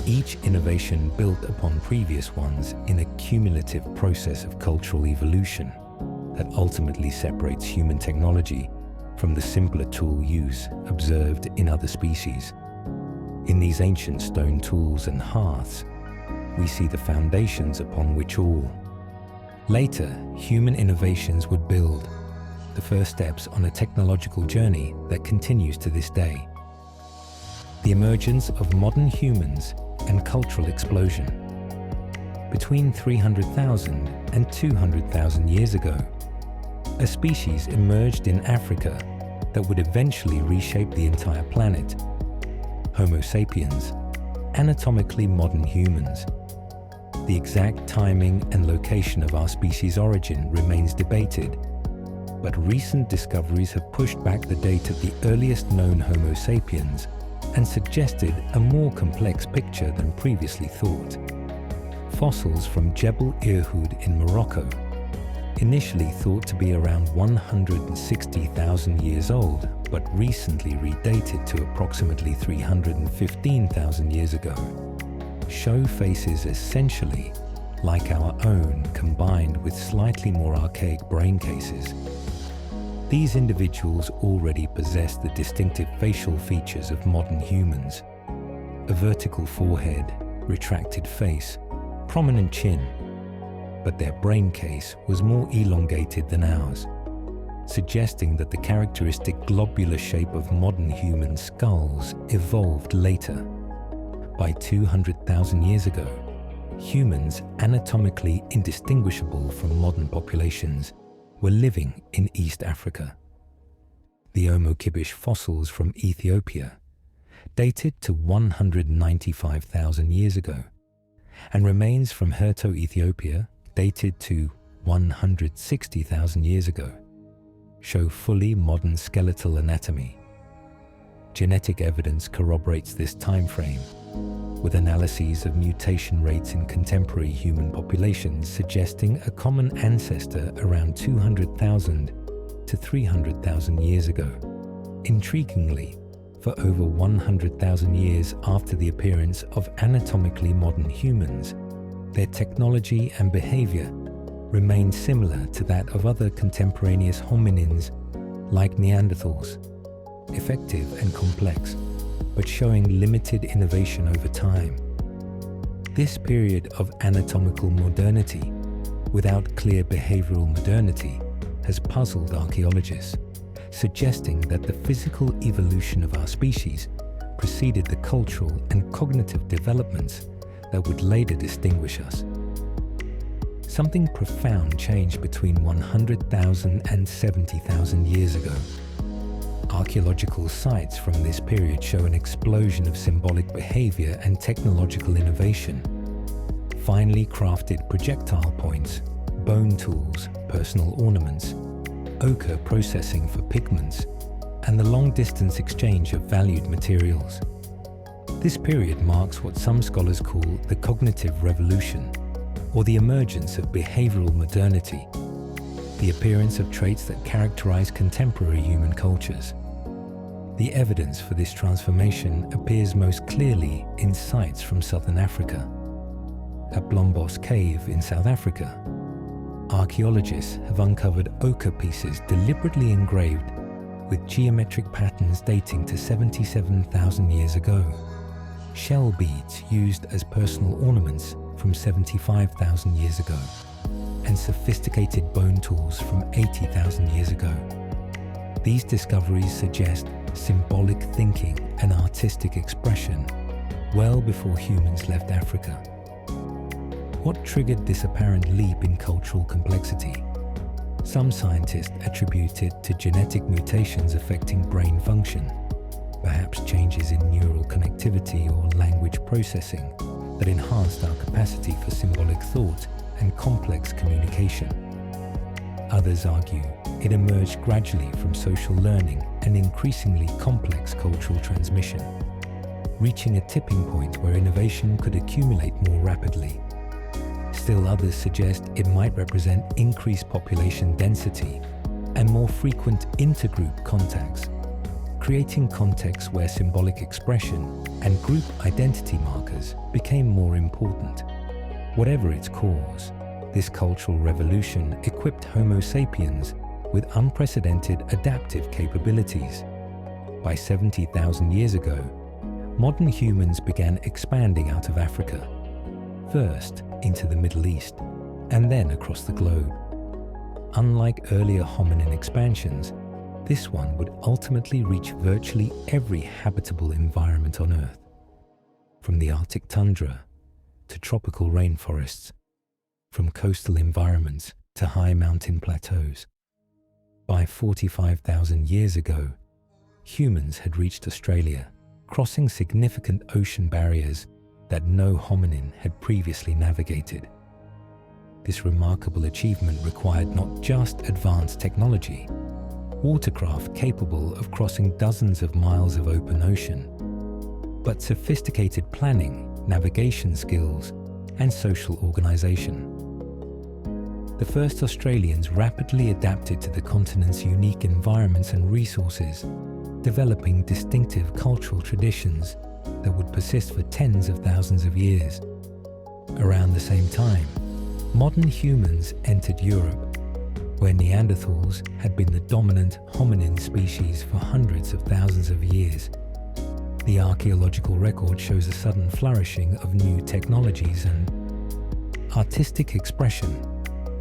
Each innovation built upon previous ones in a cumulative process of cultural evolution that ultimately separates human technology from the simpler tool use observed in other species. In these ancient stone tools and hearths, we see the foundations upon which all later human innovations would build, the first steps on a technological journey that continues to this day. The emergence of modern humans and cultural explosion. Between 300,000 and 200,000 years ago, a species emerged in Africa that would eventually reshape the entire planet. Homo sapiens, anatomically modern humans. The exact timing and location of our species' origin remains debated, but recent discoveries have pushed back the date of the earliest known Homo sapiens and suggested a more complex picture than previously thought. Fossils from Jebel Irhoud in Morocco, initially thought to be around 160,000 years old, but recently redated to approximately 315,000 years ago, show faces essentially like our own, combined with slightly more archaic brain cases. These individuals already possess the distinctive facial features of modern humans: a vertical forehead, retracted face, prominent chin, but their brain case was more elongated than ours. suggesting that the characteristic globular shape of modern human skulls evolved later. By 200,000 years ago, humans, anatomically indistinguishable from modern populations, were living in East Africa. The Homo kibish fossils from Ethiopia dated to 195,000 years ago, and remains from Herto, Ethiopia, dated to 160,000 years ago, show fully modern skeletal anatomy. Genetic evidence corroborates this time frame, with analyses of mutation rates in contemporary human populations suggesting a common ancestor around 200,000 to 300,000 years ago. Intriguingly, for over 100,000 years after the appearance of anatomically modern humans, their technology and behavior remained similar to that of other contemporaneous hominins like Neanderthals, effective and complex, but showing limited innovation over time. This period of anatomical modernity, without clear behavioral modernity, has puzzled archaeologists, suggesting that the physical evolution of our species preceded the cultural and cognitive developments that would later distinguish us. Something profound changed between 100,000 and 70,000 years ago. Archaeological sites from this period show an explosion of symbolic behavior and technological innovation. Finely crafted projectile points, bone tools, personal ornaments, ochre processing for pigments, and the long-distance exchange of valued materials. This period marks what some scholars call the cognitive revolution, or the emergence of behavioral modernity, the appearance of traits that characterize contemporary human cultures. The evidence for this transformation appears most clearly in sites from southern Africa. At Blombos Cave in South Africa, archaeologists have uncovered ochre pieces deliberately engraved with geometric patterns dating to 77,000 years ago, shell beads used as personal ornaments from 75,000 years ago, and sophisticated bone tools from 80,000 years ago. These discoveries suggest symbolic thinking and artistic expression well before humans left Africa. What triggered this apparent leap in cultural complexity? Some scientists attribute it to genetic mutations affecting brain function, perhaps changes in neural connectivity or language processing that enhanced our capacity for symbolic thought and complex communication. Others argue it emerged gradually from social learning and increasingly complex cultural transmission, reaching a tipping point where innovation could accumulate more rapidly. Still others suggest it might represent increased population density and more frequent intergroup contacts, creating contexts where symbolic expression and group identity markers became more important. Whatever its cause, this cultural revolution equipped Homo sapiens with unprecedented adaptive capabilities. By 70,000 years ago, modern humans began expanding out of Africa, first into the Middle East, and then across the globe. Unlike earlier hominin expansions, this one would ultimately reach virtually every habitable environment on Earth, from the Arctic tundra to tropical rainforests, from coastal environments to high mountain plateaus. By 45,000 years ago, humans had reached Australia, crossing significant ocean barriers that no hominin had previously navigated. This remarkable achievement required not just advanced technology, watercraft capable of crossing dozens of miles of open ocean, but sophisticated planning, navigation skills, and social organization. The first Australians rapidly adapted to the continent's unique environments and resources, developing distinctive cultural traditions that would persist for tens of thousands of years. Around the same time, modern humans entered Europe, where Neanderthals had been the dominant hominin species for hundreds of thousands of years. The archaeological record shows a sudden flourishing of new technologies and artistic expression,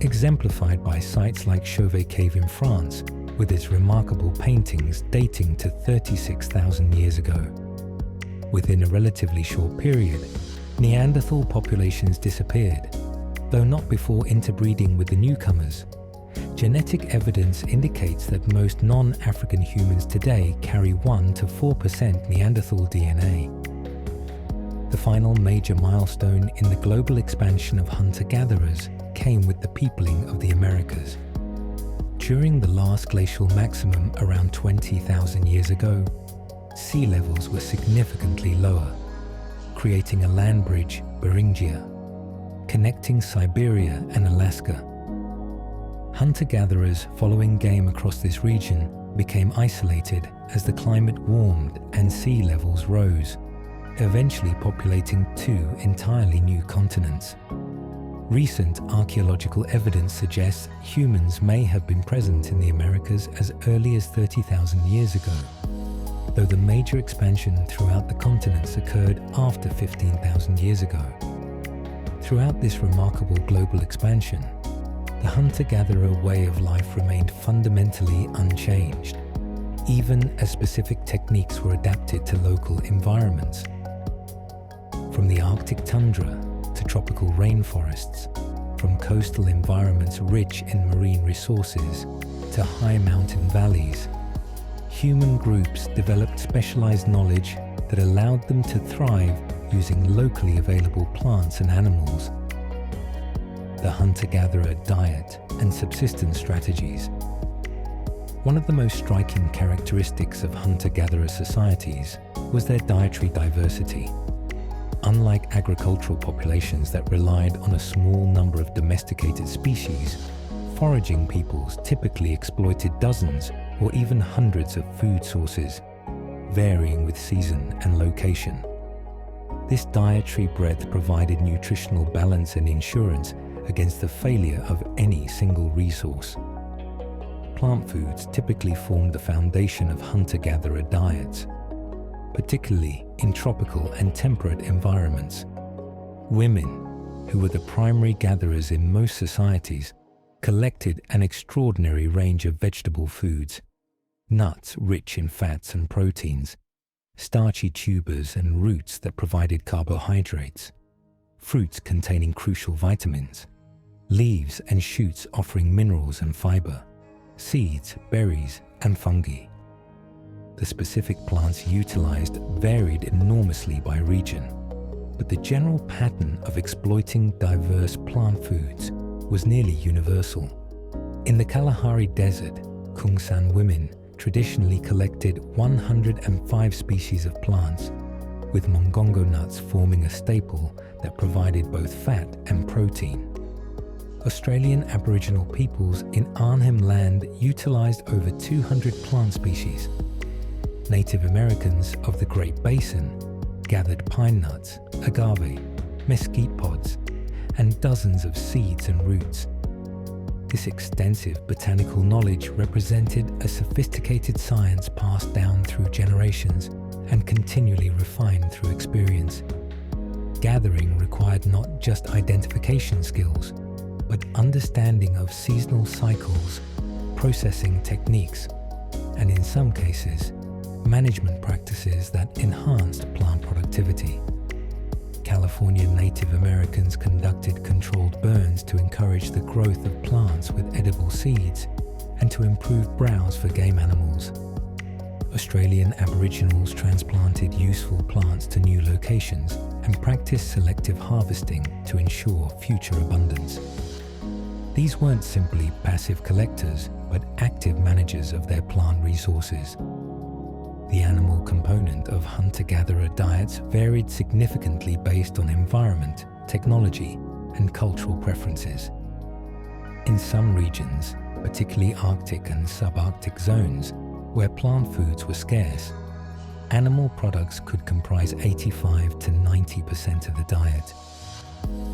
exemplified by sites like Chauvet Cave in France, with its remarkable paintings dating to 36,000 years ago. Within a relatively short period, Neanderthal populations disappeared, though not before interbreeding with the newcomers. Genetic evidence indicates that most non-African humans today carry 1 to 4% Neanderthal DNA. The final major milestone in the global expansion of hunter-gatherers came with the peopling of the Americas. During the last glacial maximum around 20,000 years ago, sea levels were significantly lower, creating a land bridge, Beringia, connecting Siberia and Alaska. Hunter-gatherers following game across this region became isolated as the climate warmed and sea levels rose, eventually populating 2 entirely new continents. Recent archaeological evidence suggests humans may have been present in the Americas as early as 30,000 years ago, though the major expansion throughout the continents occurred after 15,000 years ago. Throughout this remarkable global expansion, the hunter-gatherer way of life remained fundamentally unchanged, even as specific techniques were adapted to local environments. From the Arctic tundra to tropical rainforests, from coastal environments rich in marine resources to high mountain valleys, human groups developed specialized knowledge that allowed them to thrive using locally available plants and animals. The hunter-gatherer diet and subsistence strategies. One of the most striking characteristics of hunter-gatherer societies was their dietary diversity. Unlike agricultural populations that relied on a small number of domesticated species, foraging peoples typically exploited dozens or even hundreds of food sources, varying with season and location. This dietary breadth provided nutritional balance and insurance against the failure of any single resource. Plant foods typically formed the foundation of hunter-gatherer diets, particularly in tropical and temperate environments. Women, who were the primary gatherers in most societies, collected an extraordinary range of vegetable foods, nuts rich in fats and proteins, starchy tubers and roots that provided carbohydrates, fruits containing crucial vitamins, leaves and shoots offering minerals and fiber, seeds, berries, and fungi. The specific plants utilized varied enormously by region, but the general pattern of exploiting diverse plant foods was nearly universal. In the Kalahari Desert, Kungsan women traditionally collected 105 species of plants, with mongongo nuts forming a staple that provided both fat and protein. Australian Aboriginal peoples in Arnhem Land utilized over 200 plant species. Native Americans of the Great Basin gathered pine nuts, agave, mesquite pods, and dozens of seeds and roots. This extensive botanical knowledge represented a sophisticated science passed down through generations and continually refined through experience. Gathering required not just identification skills, but understanding of seasonal cycles, processing techniques, and in some cases, management practices that enhanced plant productivity. California Native Americans conducted controlled burns to encourage the growth of plants with edible seeds and to improve browse for game animals. Australian Aboriginals transplanted useful plants to new locations and practiced selective harvesting to ensure future abundance. These weren't simply passive collectors, but active managers of their plant resources. The animal component of hunter-gatherer diets varied significantly based on environment, technology, and cultural preferences. In some regions, particularly Arctic and subarctic zones, where plant foods were scarce, animal products could comprise 85 to 90% of the diet.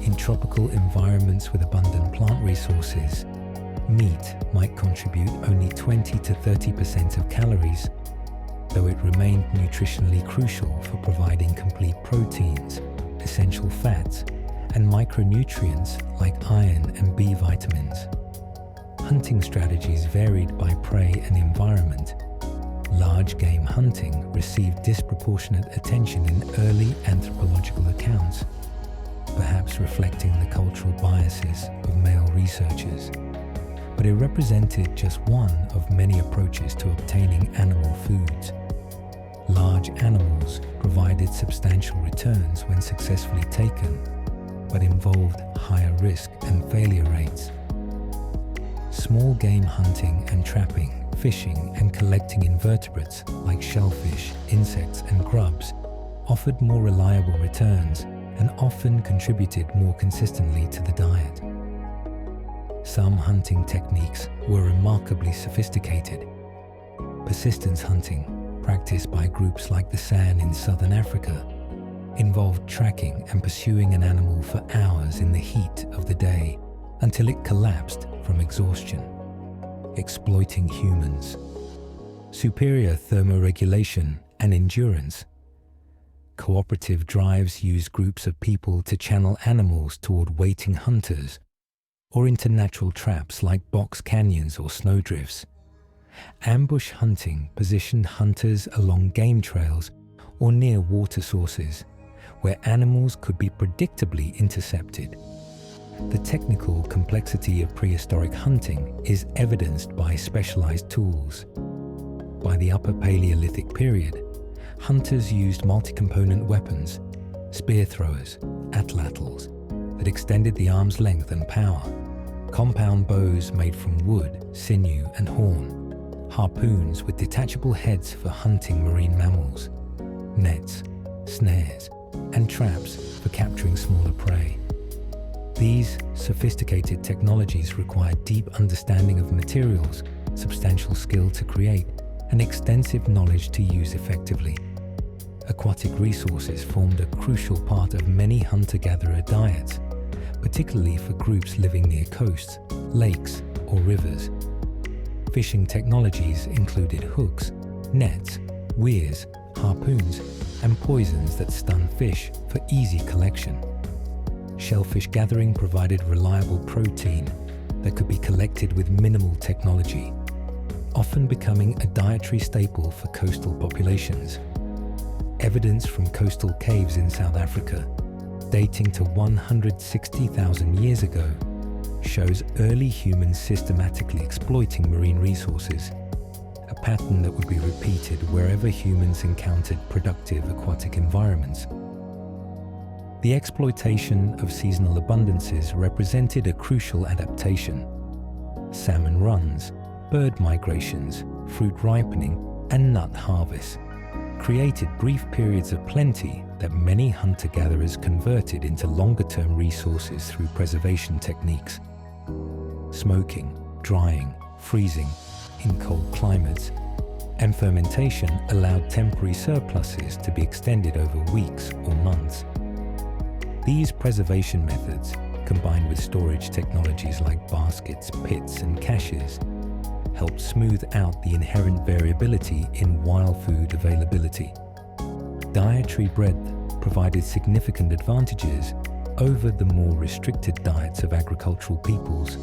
In tropical environments with abundant plant resources, meat might contribute only 20 to 30% of calories, though it remained nutritionally crucial for providing complete proteins, essential fats, and micronutrients like iron and B vitamins. hunting strategies varied by prey and environment. Large game hunting received disproportionate attention in early anthropological accounts, perhaps reflecting the cultural biases of male researchers. But it represented just one of many approaches to obtaining animal foods. Large animals provided substantial returns when successfully taken, but involved higher risk and failure rates. Small game hunting and trapping, fishing and collecting invertebrates like shellfish, insects and grubs offered more reliable returns and often contributed more consistently to the diet. Some hunting techniques were remarkably sophisticated. Persistence hunting, practiced by groups like the San in southern Africa, involved tracking and pursuing an animal for hours in the heat of the day until it collapsed from exhaustion, exploiting humans. Superior thermoregulation and endurance. Cooperative drives used groups of people to channel animals toward waiting hunters or into natural traps like box canyons or snowdrifts. Ambush hunting positioned hunters along game trails or near water sources, where animals could be predictably intercepted. The technical complexity of prehistoric hunting is evidenced by specialized tools. By the Upper Paleolithic period, hunters used multi-component weapons, spear throwers, atlatls, that extended the arm's length and power, compound bows made from wood, sinew, and horn, harpoons with detachable heads for hunting marine mammals, nets, snares, and traps for capturing smaller prey. These sophisticated technologies require deep understanding of materials, substantial skill to create, and extensive knowledge to use effectively. Aquatic resources formed a crucial part of many hunter-gatherer diets, particularly for groups living near coasts, lakes, or rivers. Fishing technologies included hooks, nets, weirs, harpoons, and poisons that stun fish for easy collection. Shellfish gathering provided reliable protein that could be collected with minimal technology, often becoming a dietary staple for coastal populations. Evidence from coastal caves in South Africa, dating to 160,000 years ago, shows early humans systematically exploiting marine resources, a pattern that would be repeated wherever humans encountered productive aquatic environments. The exploitation of seasonal abundances represented a crucial adaptation. Salmon runs, bird migrations, fruit ripening, and nut harvests created brief periods of plenty that many hunter-gatherers converted into longer-term resources through preservation techniques. Smoking, drying, freezing in cold climates, and fermentation allowed temporary surpluses to be extended over weeks or months. These preservation methods, combined with storage technologies like baskets, pits, and caches, helped smooth out the inherent variability in wild food availability. Dietary breadth provided significant advantages over the more restricted diets of agricultural peoples.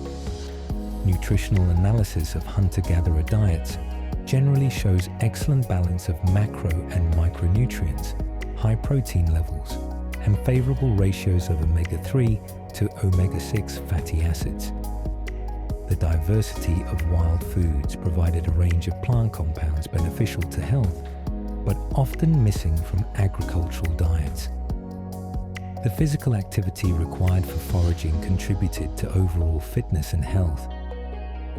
Nutritional analysis of hunter-gatherer diets generally shows excellent balance of macro and micronutrients, high protein levels, and favorable ratios of omega-3 to omega-6 fatty acids. The diversity of wild foods provided a range of plant compounds beneficial to health, but often missing from agricultural diets. The physical activity required for foraging contributed to overall fitness and health.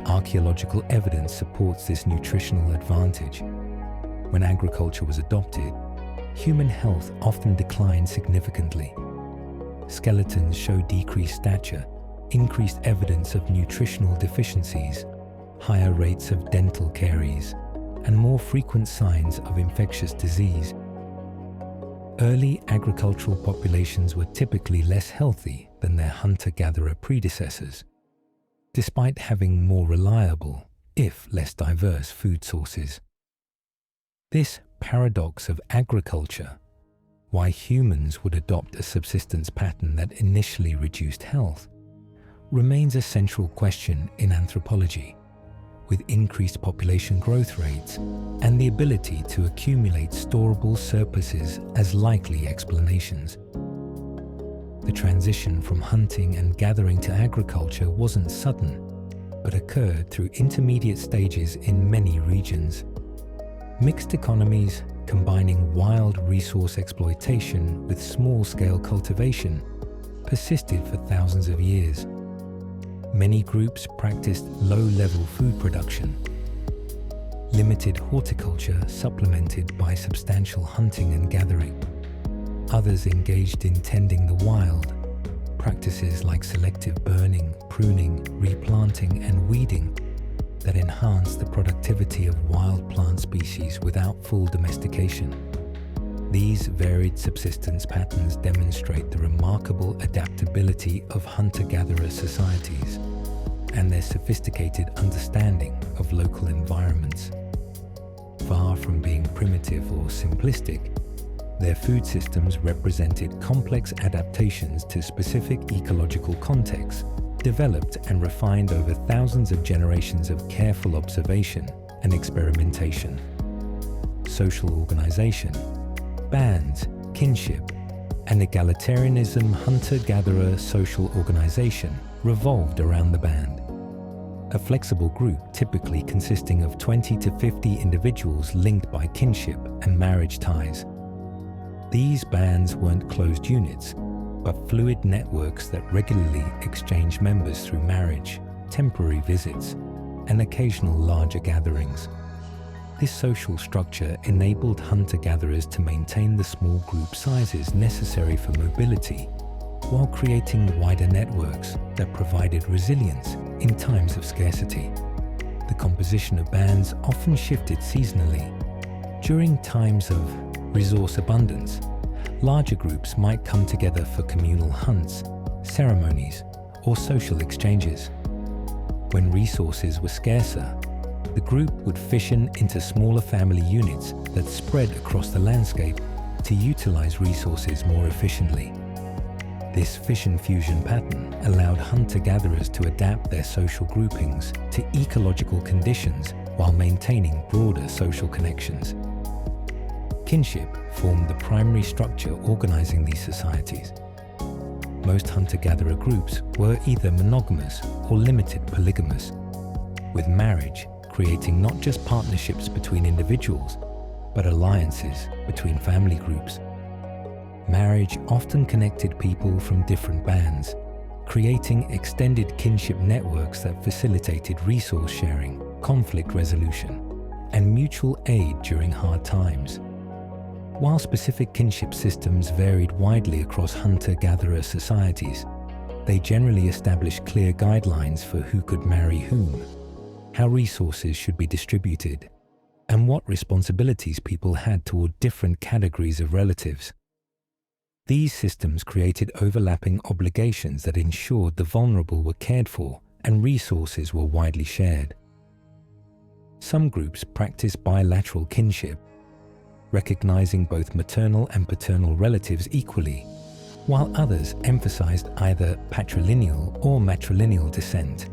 Archaeological evidence supports this nutritional advantage. When agriculture was adopted, human health often declined significantly. Skeletons show decreased stature, increased evidence of nutritional deficiencies, higher rates of dental caries, and more frequent signs of infectious disease. Early agricultural populations were typically less healthy than their hunter-gatherer predecessors, despite having more reliable, if less diverse, food sources. This paradox of agriculture, why humans would adopt a subsistence pattern that initially reduced health, remains a central question in anthropology, with increased population growth rates and the ability to accumulate storable surpluses as likely explanations. The transition from hunting and gathering to agriculture wasn't sudden, but occurred through intermediate stages in many regions. Mixed economies, combining wild resource exploitation with small-scale cultivation, persisted for thousands of years. Many groups practiced low-level food production. Limited horticulture supplemented by substantial hunting and gathering. Others engaged in tending the wild. Practices like selective burning, pruning, replanting, and weeding that enhance the productivity of wild plant species without full domestication. These varied subsistence patterns demonstrate the remarkable adaptability of hunter-gatherer societies and their sophisticated understanding of local environments. Far from being primitive or simplistic, their food systems represented complex adaptations to specific ecological contexts, developed and refined over thousands of generations of careful observation and experimentation. Social organization, bands, kinship, and egalitarianism hunter-gatherer social organization revolved around the band. A flexible group typically consisting of 20 to 50 individuals linked by kinship and marriage ties. These bands weren't closed units, but fluid networks that regularly exchanged members through marriage, temporary visits, and occasional larger gatherings. This social structure enabled hunter-gatherers to maintain the small group sizes necessary for mobility, while creating wider networks that provided resilience in times of scarcity. The composition of bands often shifted seasonally. During times of resource abundance, larger groups might come together for communal hunts, ceremonies, or social exchanges. When resources were scarcer, the group would fission into smaller family units that spread across the landscape to utilize resources more efficiently. This fission-fusion pattern allowed hunter-gatherers to adapt their social groupings to ecological conditions while maintaining broader social connections. Kinship formed the primary structure organizing these societies. Most hunter-gatherer groups were either monogamous or limited polygamous, with marriage creating not just partnerships between individuals, but alliances between family groups. Marriage often connected people from different bands, creating extended kinship networks that facilitated resource sharing, conflict resolution, and mutual aid during hard times. While specific kinship systems varied widely across hunter-gatherer societies, they generally established clear guidelines for who could marry whom, how resources should be distributed, and what responsibilities people had toward different categories of relatives. These systems created overlapping obligations that ensured the vulnerable were cared for and resources were widely shared. Some groups practiced bilateral kinship, recognizing both maternal and paternal relatives equally, while others emphasized either patrilineal or matrilineal descent.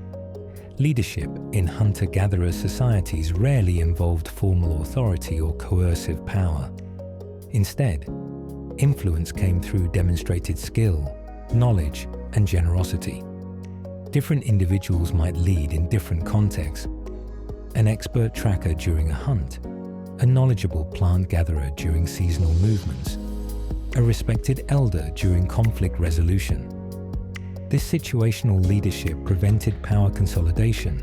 Leadership in hunter-gatherer societies rarely involved formal authority or coercive power. Instead, influence came through demonstrated skill, knowledge, and generosity. Different individuals might lead in different contexts. An expert tracker during a hunt, a knowledgeable plant gatherer during seasonal movements, a respected elder during conflict resolution. This situational leadership prevented power consolidation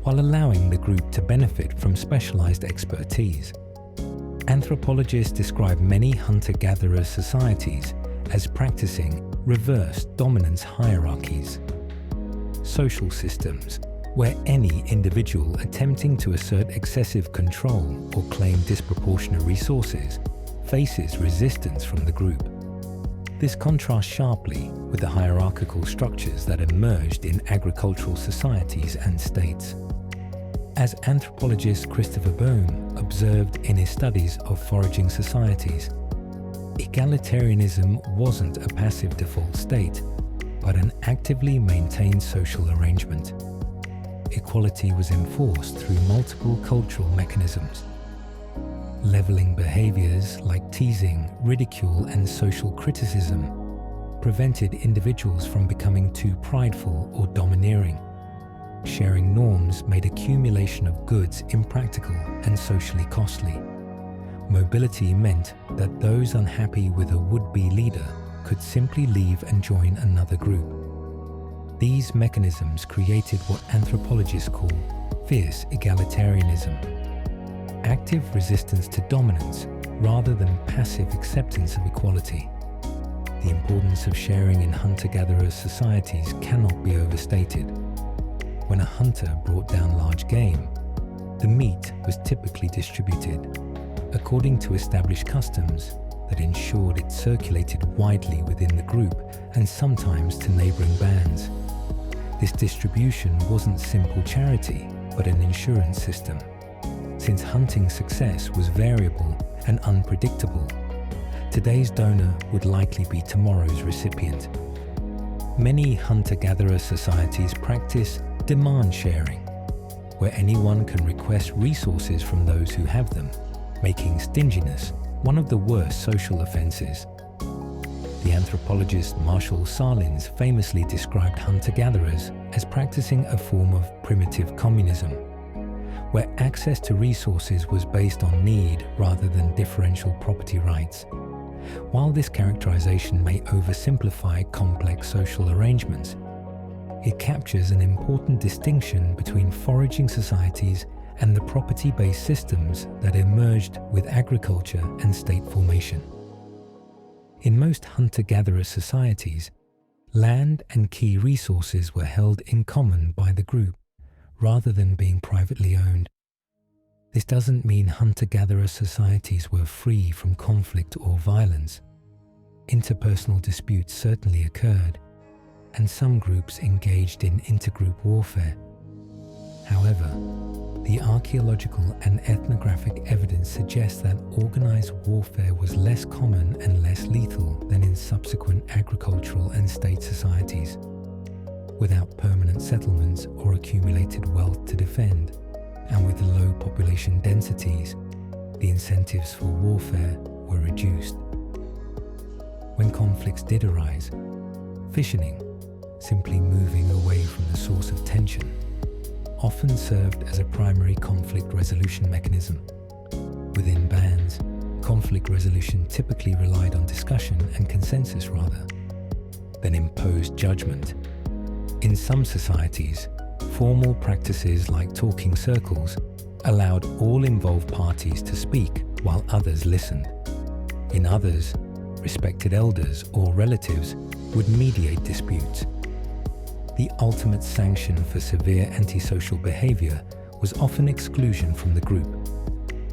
while allowing the group to benefit from specialized expertise. Anthropologists describe many hunter-gatherer societies as practicing reverse dominance hierarchies, social systems where any individual attempting to assert excessive control or claim disproportionate resources faces resistance from the group. This contrasts sharply with the hierarchical structures that emerged in agricultural societies and states. As anthropologist Christopher Boehm observed in his studies of foraging societies, egalitarianism wasn't a passive default state, but an actively maintained social arrangement. Equality was enforced through multiple cultural mechanisms. Leveling behaviors like teasing, ridicule, and social criticism prevented individuals from becoming too prideful or domineering. Sharing norms made accumulation of goods impractical and socially costly. Mobility meant that those unhappy with a would-be leader could simply leave and join another group. These mechanisms created what anthropologists call fierce egalitarianism, active resistance to dominance rather than passive acceptance of equality. The importance of sharing in hunter-gatherer societies cannot be overstated. When a hunter brought down large game, the meat was typically distributed according to established customs that ensured it circulated widely within the group and sometimes to neighboring bands. This distribution wasn't simple charity, but an insurance system. Since hunting success was variable and unpredictable, today's donor would likely be tomorrow's recipient. Many hunter-gatherer societies practice demand sharing, where anyone can request resources from those who have them, making stinginess one of the worst social offenses. The anthropologist Marshall Salins famously described hunter-gatherers as practicing a form of primitive communism, where access to resources was based on need rather than differential property rights. While this characterization may oversimplify complex social arrangements, it captures an important distinction between foraging societies and the property-based systems that emerged with agriculture and state formation. In most hunter-gatherer societies, land and key resources were held in common by the group, rather than being privately owned. This doesn't mean hunter-gatherer societies were free from conflict or violence. Interpersonal disputes certainly occurred, and some groups engaged in intergroup warfare. However, the archaeological and ethnographic evidence suggests that organized warfare was less common and less lethal than in subsequent agricultural and state societies. Without permanent settlements or accumulated wealth to defend, and with low population densities, the incentives for warfare were reduced. When conflicts did arise, fissioning, simply moving away from the source of tension, often served as a primary conflict resolution mechanism. Within bands, conflict resolution typically relied on discussion and consensus rather than imposed judgment. In some societies, formal practices like talking circles allowed all involved parties to speak while others listened. In others, respected elders or relatives would mediate disputes. The ultimate sanction for severe antisocial behavior was often exclusion from the group,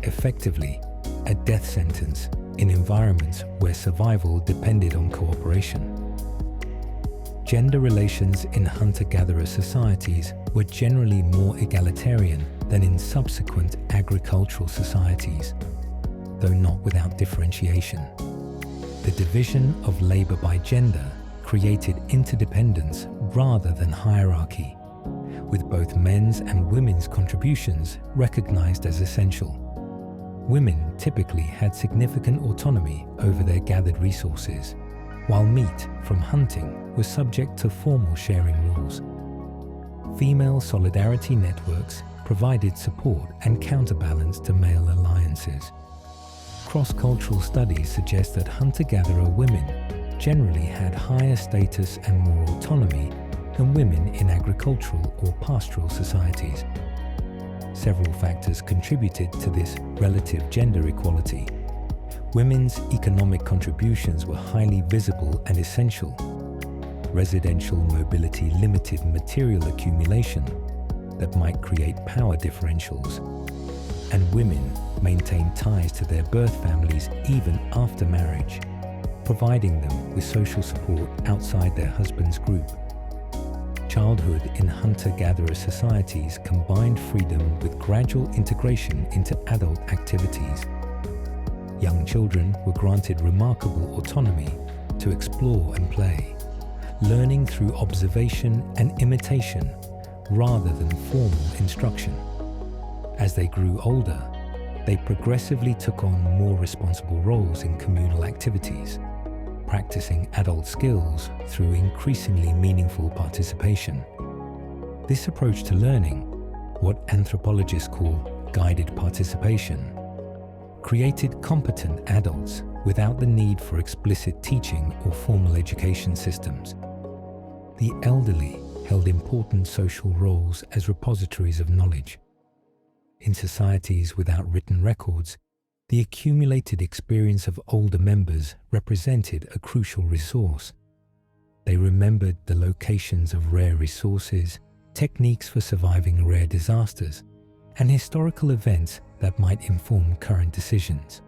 effectively a death sentence in environments where survival depended on cooperation. Gender relations in hunter-gatherer societies were generally more egalitarian than in subsequent agricultural societies, though not without differentiation. The division of labor by gender created interdependence rather than hierarchy, with both men's and women's contributions recognized as essential. Women typically had significant autonomy over their gathered resources, while meat from hunting was subject to formal sharing rules. Female solidarity networks provided support and counterbalance to male alliances. Cross-cultural studies suggest that hunter-gatherer women generally had higher status and more autonomy than women in agricultural or pastoral societies. Several factors contributed to this relative gender equality. Women's economic contributions were highly visible and essential. Residential mobility limited material accumulation that might create power differentials, and women maintained ties to their birth families even after marriage, providing them with social support outside their husband's group. Childhood in hunter-gatherer societies combined freedom with gradual integration into adult activities. Young children were granted remarkable autonomy to explore and play, learning through observation and imitation rather than formal instruction. As they grew older, they progressively took on more responsible roles in communal activities, practicing adult skills through increasingly meaningful participation. This approach to learning, what anthropologists call guided participation, created competent adults without the need for explicit teaching or formal education systems. The elderly held important social roles as repositories of knowledge. In societies without written records, the accumulated experience of older members represented a crucial resource. They remembered the locations of rare resources, techniques for surviving rare disasters, and historical events that might inform current decisions.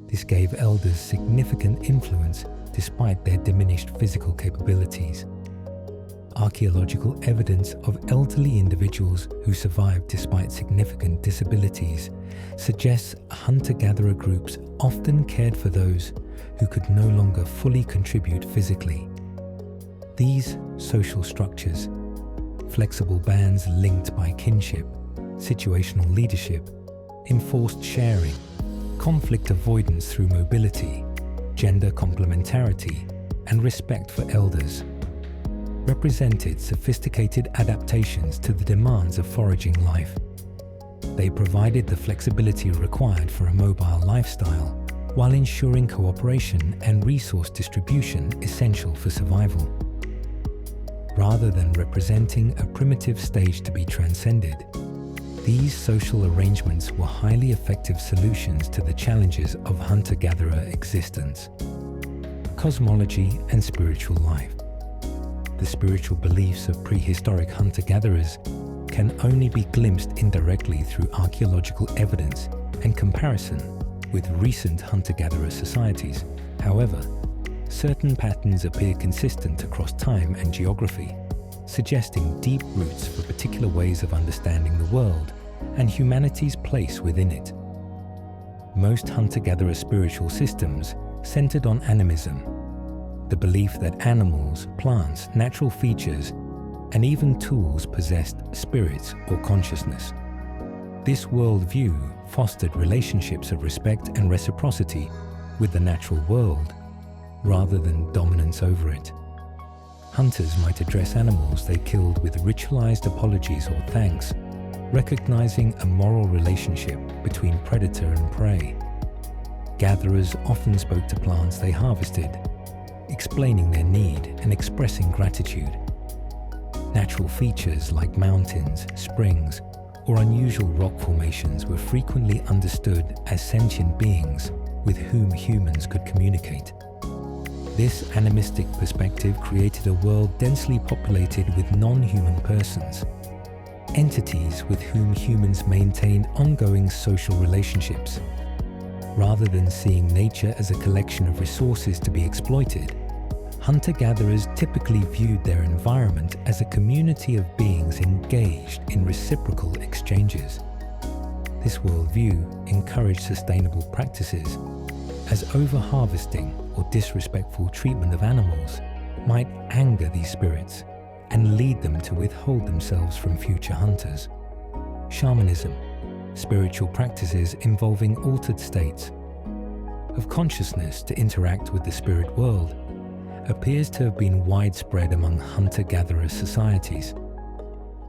This gave elders significant influence despite their diminished physical capabilities. Archaeological evidence of elderly individuals who survived despite significant disabilities suggests hunter-gatherer groups often cared for those who could no longer fully contribute physically. These social structures, flexible bands linked by kinship, situational leadership, enforced sharing, conflict avoidance through mobility, gender complementarity, and respect for elders, represented sophisticated adaptations to the demands of foraging life. They provided the flexibility required for a mobile lifestyle, while ensuring cooperation and resource distribution essential for survival. Rather than representing a primitive stage to be transcended, these social arrangements were highly effective solutions to the challenges of hunter-gatherer existence. Cosmology and spiritual life. The spiritual beliefs of prehistoric hunter-gatherers can only be glimpsed indirectly through archaeological evidence and comparison with recent hunter-gatherer societies. However, certain patterns appear consistent across time and geography, suggesting deep roots for particular ways of understanding the world and humanity's place within it. Most hunter-gatherer spiritual systems centered on animism, the belief that animals, plants, natural features, and even tools possessed spirits or consciousness. This worldview fostered relationships of respect and reciprocity with the natural world, rather than dominance over it. Hunters might address animals they killed with ritualized apologies or thanks, recognizing a moral relationship between predator and prey. Gatherers often spoke to plants they harvested, explaining their need and expressing gratitude. Natural features like mountains, springs, or unusual rock formations were frequently understood as sentient beings with whom humans could communicate. This animistic perspective created a world densely populated with non-human persons, entities with whom humans maintained ongoing social relationships. Rather than seeing nature as a collection of resources to be exploited, hunter-gatherers typically viewed their environment as a community of beings engaged in reciprocal exchanges. This worldview encouraged sustainable practices, as over-harvesting or disrespectful treatment of animals might anger these spirits and lead them to withhold themselves from future hunters. Shamanism, spiritual practices involving altered states of consciousness to interact with the spirit world, appears to have been widespread among hunter-gatherer societies.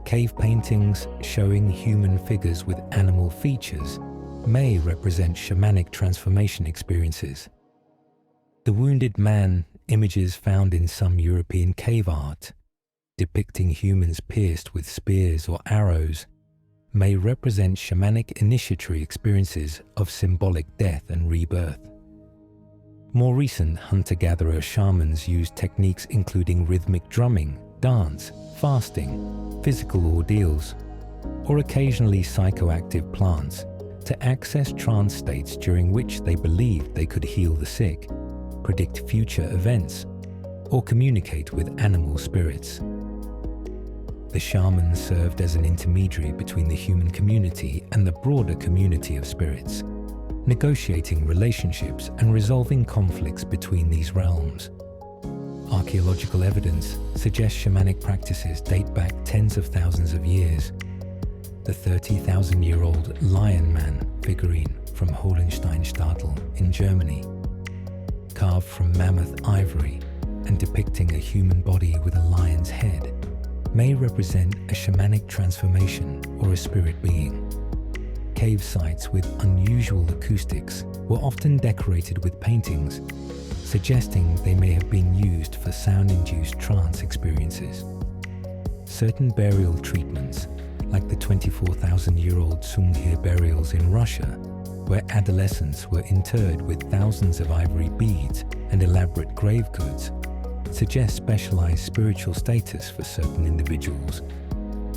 Cave paintings showing human figures with animal features may represent shamanic transformation experiences. The wounded man images found in some European cave art, depicting humans pierced with spears or arrows, may represent shamanic initiatory experiences of symbolic death and rebirth. More recent hunter-gatherer shamans used techniques including rhythmic drumming, dance, fasting, physical ordeals, or occasionally psychoactive plants to access trance states during which they believed they could heal the sick, predict future events, or communicate with animal spirits. The shaman served as an intermediary between the human community and the broader community of spirits, negotiating relationships and resolving conflicts between these realms. Archaeological evidence suggests shamanic practices date back tens of thousands of years. The 30,000-year-old Lion Man figurine from Hohensteinstadel in Germany, carved from mammoth ivory and depicting a human body with a lion's head, may represent a shamanic transformation or a spirit being. Cave sites with unusual acoustics were often decorated with paintings, suggesting they may have been used for sound-induced trance experiences. Certain burial treatments, like the 24,000-year-old Sungir burials in Russia, where adolescents were interred with thousands of ivory beads and elaborate grave goods, suggest specialized spiritual status for certain individuals.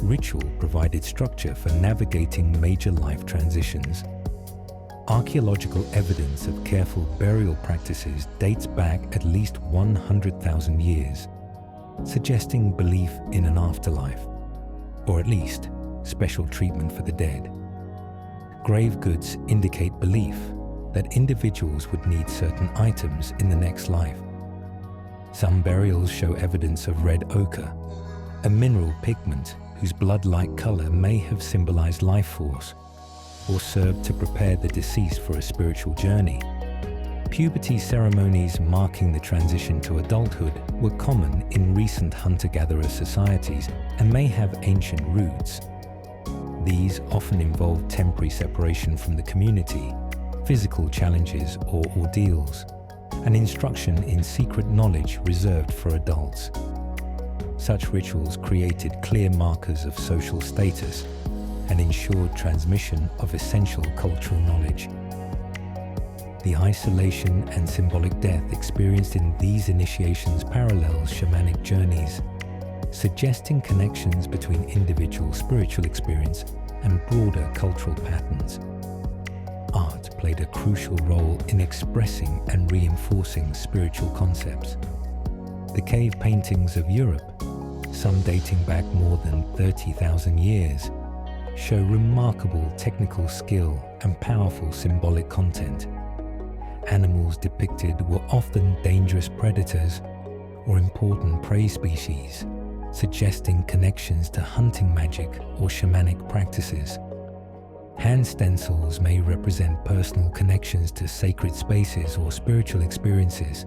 Ritual provided structure for navigating major life transitions. Archaeological evidence of careful burial practices dates back at least 100,000 years, suggesting belief in an afterlife, or at least special treatment for the dead. Grave goods indicate belief that individuals would need certain items in the next life. Some burials show evidence of red ochre, a mineral pigment whose blood-like color may have symbolized life force or served to prepare the deceased for a spiritual journey. Puberty ceremonies marking the transition to adulthood were common in recent hunter-gatherer societies and may have ancient roots. These often involve temporary separation from the community, physical challenges or ordeals, and instruction in secret knowledge reserved for adults. Such rituals created clear markers of social status and ensured transmission of essential cultural knowledge. The isolation and symbolic death experienced in these initiations parallels shamanic journeys, suggesting connections between individual spiritual experience and broader cultural patterns. Art played a crucial role in expressing and reinforcing spiritual concepts. The cave paintings of Europe, some dating back more than 30,000 years, show remarkable technical skill and powerful symbolic content. Animals depicted were often dangerous predators or important prey species, suggesting connections to hunting magic or shamanic practices. Hand stencils may represent personal connections to sacred spaces or spiritual experiences.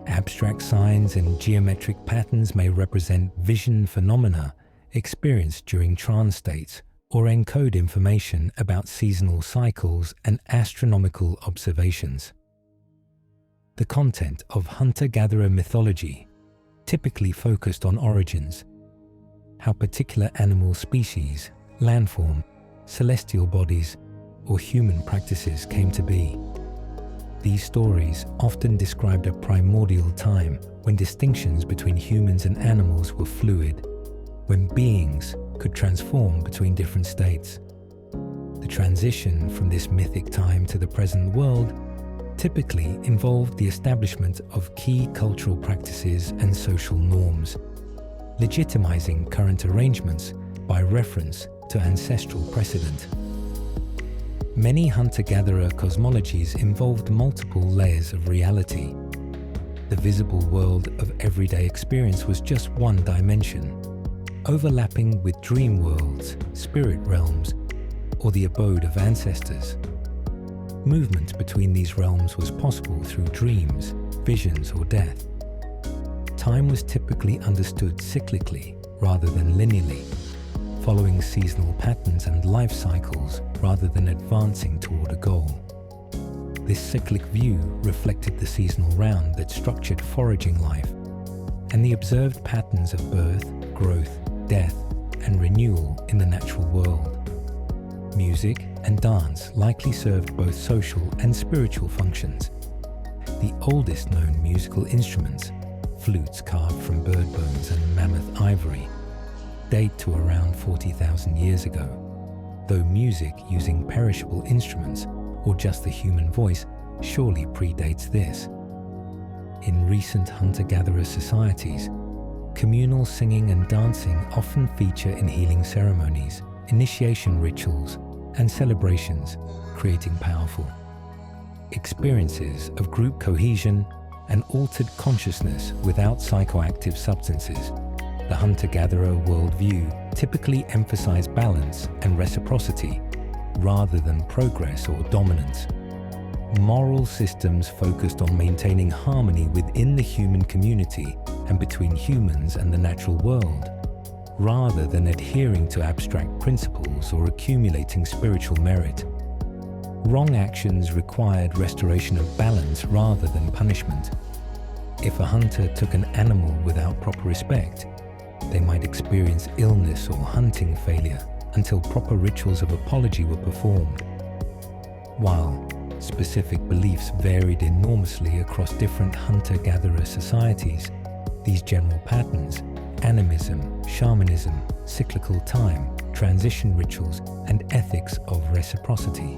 Abstract signs and geometric patterns may represent vision phenomena experienced during trance states or encode information about seasonal cycles and astronomical observations. The content of hunter-gatherer mythology typically focused on origins, how particular animal species, landform, celestial bodies, or human practices came to be. These stories often described a primordial time when distinctions between humans and animals were fluid, when beings could transform between different states. The transition from this mythic time to the present world typically involved the establishment of key cultural practices and social norms, legitimizing current arrangements by reference to ancestral precedent. Many hunter-gatherer cosmologies involved multiple layers of reality. The visible world of everyday experience was just one dimension, overlapping with dream worlds, spirit realms, or the abode of ancestors. Movement between these realms was possible through dreams, visions, or death. Time was typically understood cyclically rather than linearly, following seasonal patterns and life cycles rather than advancing toward a goal. This cyclic view reflected the seasonal round that structured foraging life and the observed patterns of birth, growth, death, and renewal in the natural world. Music and dance likely served both social and spiritual functions. The oldest known musical instruments, flutes carved from bird bones and mammoth ivory, date to around 40,000 years ago, though music using perishable instruments or just the human voice surely predates this. In recent hunter-gatherer societies, communal singing and dancing often feature in healing ceremonies, initiation rituals, and celebrations, creating powerful experiences of group cohesion, an altered consciousness without psychoactive substances. The hunter-gatherer worldview typically emphasized balance and reciprocity rather than progress or dominance. Moral systems focused on maintaining harmony within the human community and between humans and the natural world, rather than adhering to abstract principles or accumulating spiritual merit. Wrong actions required restoration of balance rather than punishment. If a hunter took an animal without proper respect, they might experience illness or hunting failure until proper rituals of apology were performed. While specific beliefs varied enormously across different hunter-gatherer societies, these general patterns, animism, shamanism, cyclical time, transition rituals, and ethics of reciprocity,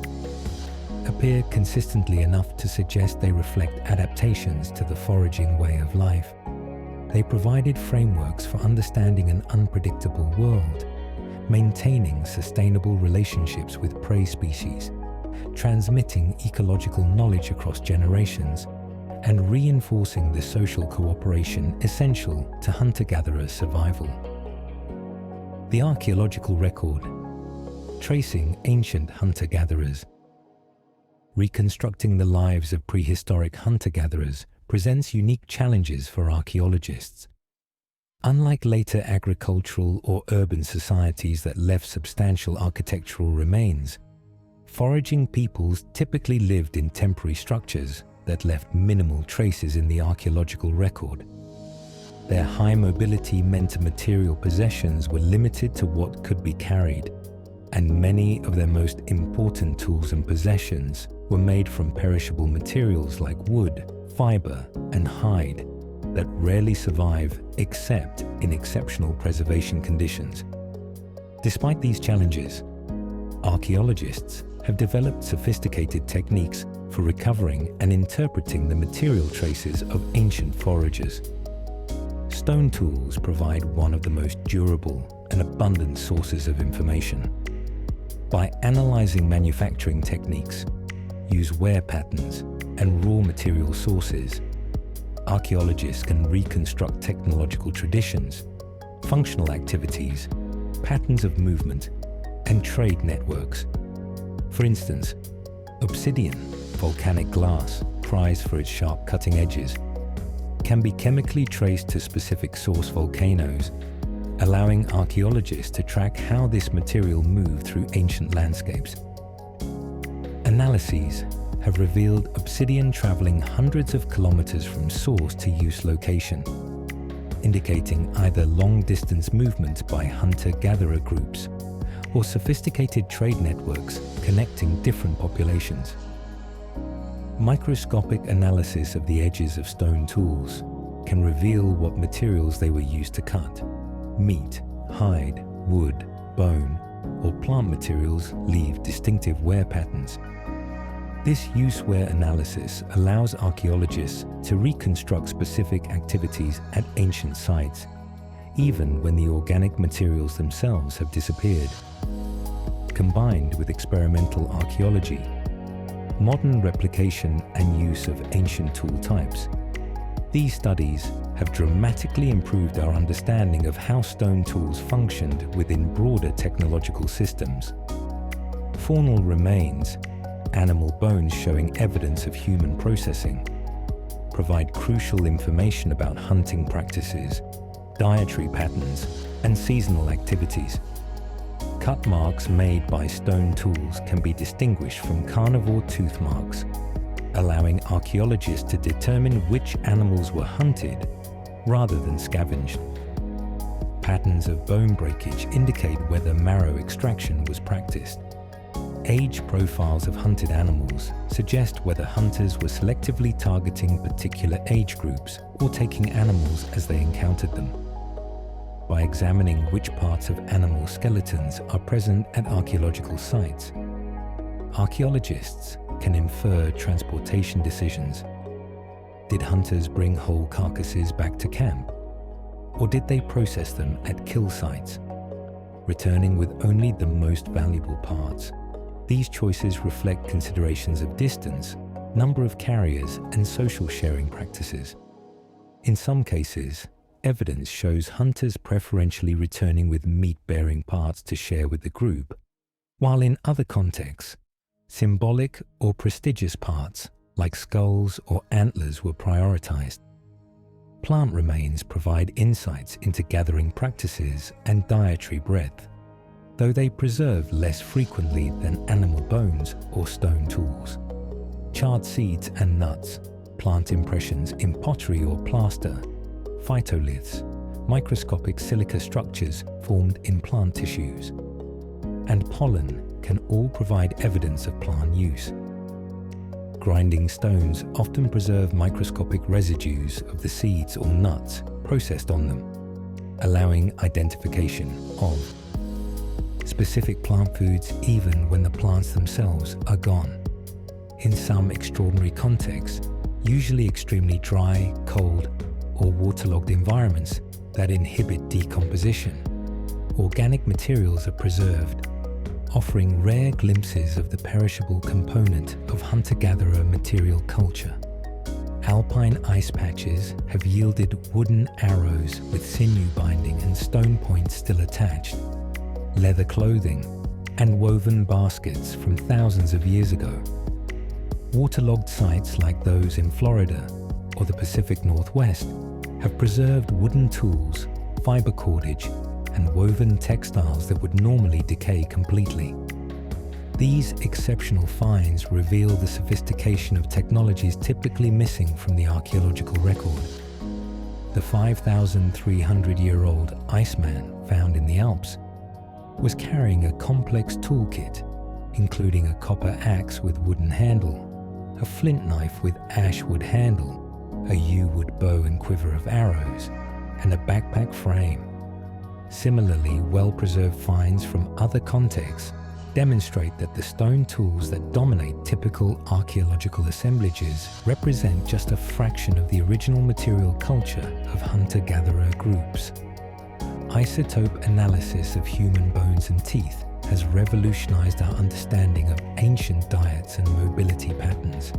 appear consistently enough to suggest they reflect adaptations to the foraging way of life. They provided frameworks for understanding an unpredictable world, maintaining sustainable relationships with prey species, transmitting ecological knowledge across generations, and reinforcing the social cooperation essential to hunter-gatherer survival. The archaeological record, tracing ancient hunter-gatherers. Reconstructing the lives of prehistoric hunter-gatherers presents unique challenges for archaeologists. Unlike later agricultural or urban societies that left substantial architectural remains, foraging peoples typically lived in temporary structures that left minimal traces in the archaeological record. Their high mobility meant that material possessions were limited to what could be carried, and many of their most important tools and possessions were made from perishable materials like wood, fiber, and hide that rarely survive except in exceptional preservation conditions. Despite these challenges, archaeologists have developed sophisticated techniques for recovering and interpreting the material traces of ancient foragers. Stone tools provide one of the most durable and abundant sources of information. By analyzing manufacturing techniques, use wear patterns, and raw material sources, archaeologists can reconstruct technological traditions, functional activities, patterns of movement, and trade networks. For instance, obsidian, volcanic glass, prized for its sharp cutting edges, can be chemically traced to specific source volcanoes, allowing archaeologists to track how this material moved through ancient landscapes. Analyses have revealed obsidian traveling hundreds of kilometers from source to use location, indicating either long-distance movement by hunter-gatherer groups or sophisticated trade networks connecting different populations. Microscopic analysis of the edges of stone tools can reveal what materials they were used to cut. Meat, hide, wood, bone, or plant materials leave distinctive wear patterns. This use-wear analysis allows archaeologists to reconstruct specific activities at ancient sites, even when the organic materials themselves have disappeared. Combined with experimental archaeology, modern replication and use of ancient tool types, these studies have dramatically improved our understanding of how stone tools functioned within broader technological systems. Faunal remains, animal bones showing evidence of human processing, provide crucial information about hunting practices, dietary patterns, and seasonal activities. Cut marks made by stone tools can be distinguished from carnivore tooth marks, allowing archaeologists to determine which animals were hunted rather than scavenged. Patterns of bone breakage indicate whether marrow extraction was practiced. Age profiles of hunted animals suggest whether hunters were selectively targeting particular age groups or taking animals as they encountered them. By examining which parts of animal skeletons are present at archaeological sites, archaeologists can infer transportation decisions. Did hunters bring whole carcasses back to camp? Or did they process them at kill sites, returning with only the most valuable parts? These choices reflect considerations of distance, number of carriers, and social sharing practices. In some cases, evidence shows hunters preferentially returning with meat-bearing parts to share with the group, while in other contexts, symbolic or prestigious parts like skulls or antlers were prioritized. Plant remains provide insights into gathering practices and dietary breadth, though they preserve less frequently than animal bones or stone tools. Charred seeds and nuts, plant impressions in pottery or plaster, phytoliths, microscopic silica structures formed in plant tissues, and pollen can all provide evidence of plant use. Grinding stones often preserve microscopic residues of the seeds or nuts processed on them, allowing identification of specific plant foods even when the plants themselves are gone. In some extraordinary contexts, usually extremely dry, cold, or waterlogged environments that inhibit decomposition, organic materials are preserved, offering rare glimpses of the perishable component of hunter-gatherer material culture. Alpine ice patches have yielded wooden arrows with sinew binding and stone points still attached, leather clothing, and woven baskets from thousands of years ago. Waterlogged sites like those in Florida or the Pacific Northwest have preserved wooden tools, fiber cordage, and woven textiles that would normally decay completely. These exceptional finds reveal the sophistication of technologies typically missing from the archaeological record. The 5,300-year-old Iceman found in the Alps was carrying a complex toolkit, including a copper axe with wooden handle, a flint knife with ash wood handle, a yew wood bow and quiver of arrows, and a backpack frame. Similarly, well-preserved finds from other contexts demonstrate that the stone tools that dominate typical archaeological assemblages represent just a fraction of the original material culture of hunter-gatherer groups. Isotope analysis of human bones and teeth has revolutionized our understanding of ancient diets and mobility patterns.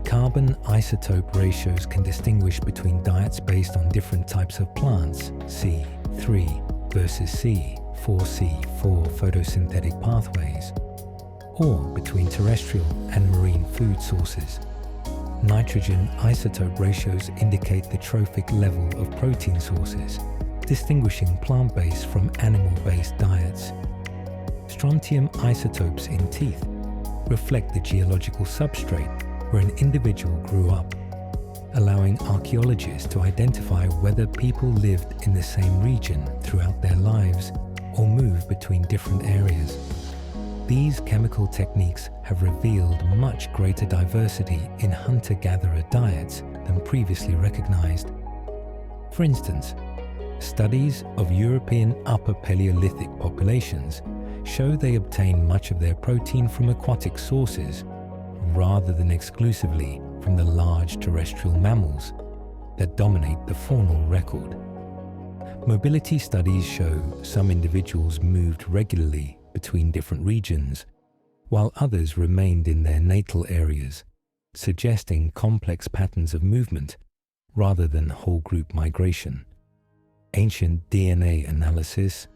Carbon isotope ratios can distinguish between diets based on different types of plants, C3 versus C4C4 photosynthetic pathways, or between terrestrial and marine food sources. Nitrogen isotope ratios indicate the trophic level of protein sources, distinguishing plant-based from animal-based diets. Strontium isotopes in teeth reflect the geological substrate where an individual grew up, allowing archaeologists to identify whether people lived in the same region throughout their lives or moved between different areas. These chemical techniques have revealed much greater diversity in hunter-gatherer diets than previously recognized. For instance, studies of European Upper Paleolithic populations show they obtain much of their protein from aquatic sources rather than exclusively from the large terrestrial mammals that dominate the faunal record. Mobility studies show some individuals moved regularly between different regions, while others remained in their natal areas, suggesting complex patterns of movement rather than whole group migration. Ancient DNA analysis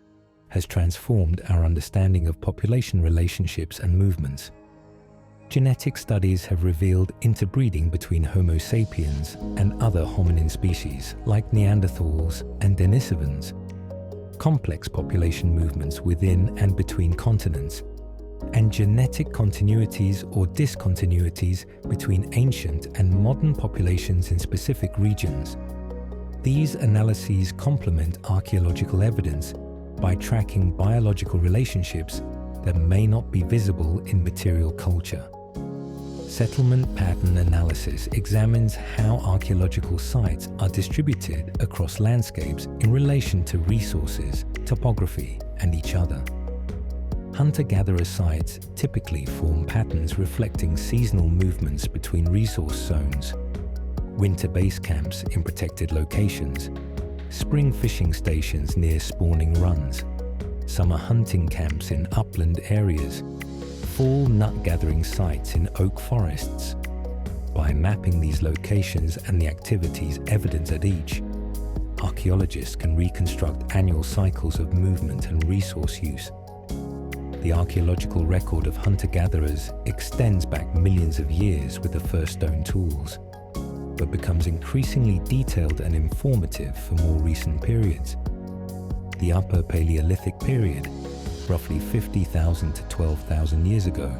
has transformed our understanding of population relationships and movements. Genetic studies have revealed interbreeding between Homo sapiens and other hominin species like Neanderthals and Denisovans, complex population movements within and between continents, and genetic continuities or discontinuities between ancient and modern populations in specific regions. These analyses complement archaeological evidence by tracking biological relationships that may not be visible in material culture. Settlement pattern analysis examines how archaeological sites are distributed across landscapes in relation to resources, topography, and each other. Hunter-gatherer sites typically form patterns reflecting seasonal movements between resource zones, winter base camps in protected locations, spring fishing stations near spawning runs, summer hunting camps in upland areas, fall nut-gathering sites in oak forests, By mapping these locations and the activities evident at each, archaeologists can reconstruct annual cycles of movement and resource use. The archaeological record of hunter-gatherers extends back millions of years with the first stone tools, but becomes increasingly detailed and informative for more recent periods. The Upper Paleolithic period, roughly 50,000 to 12,000 years ago,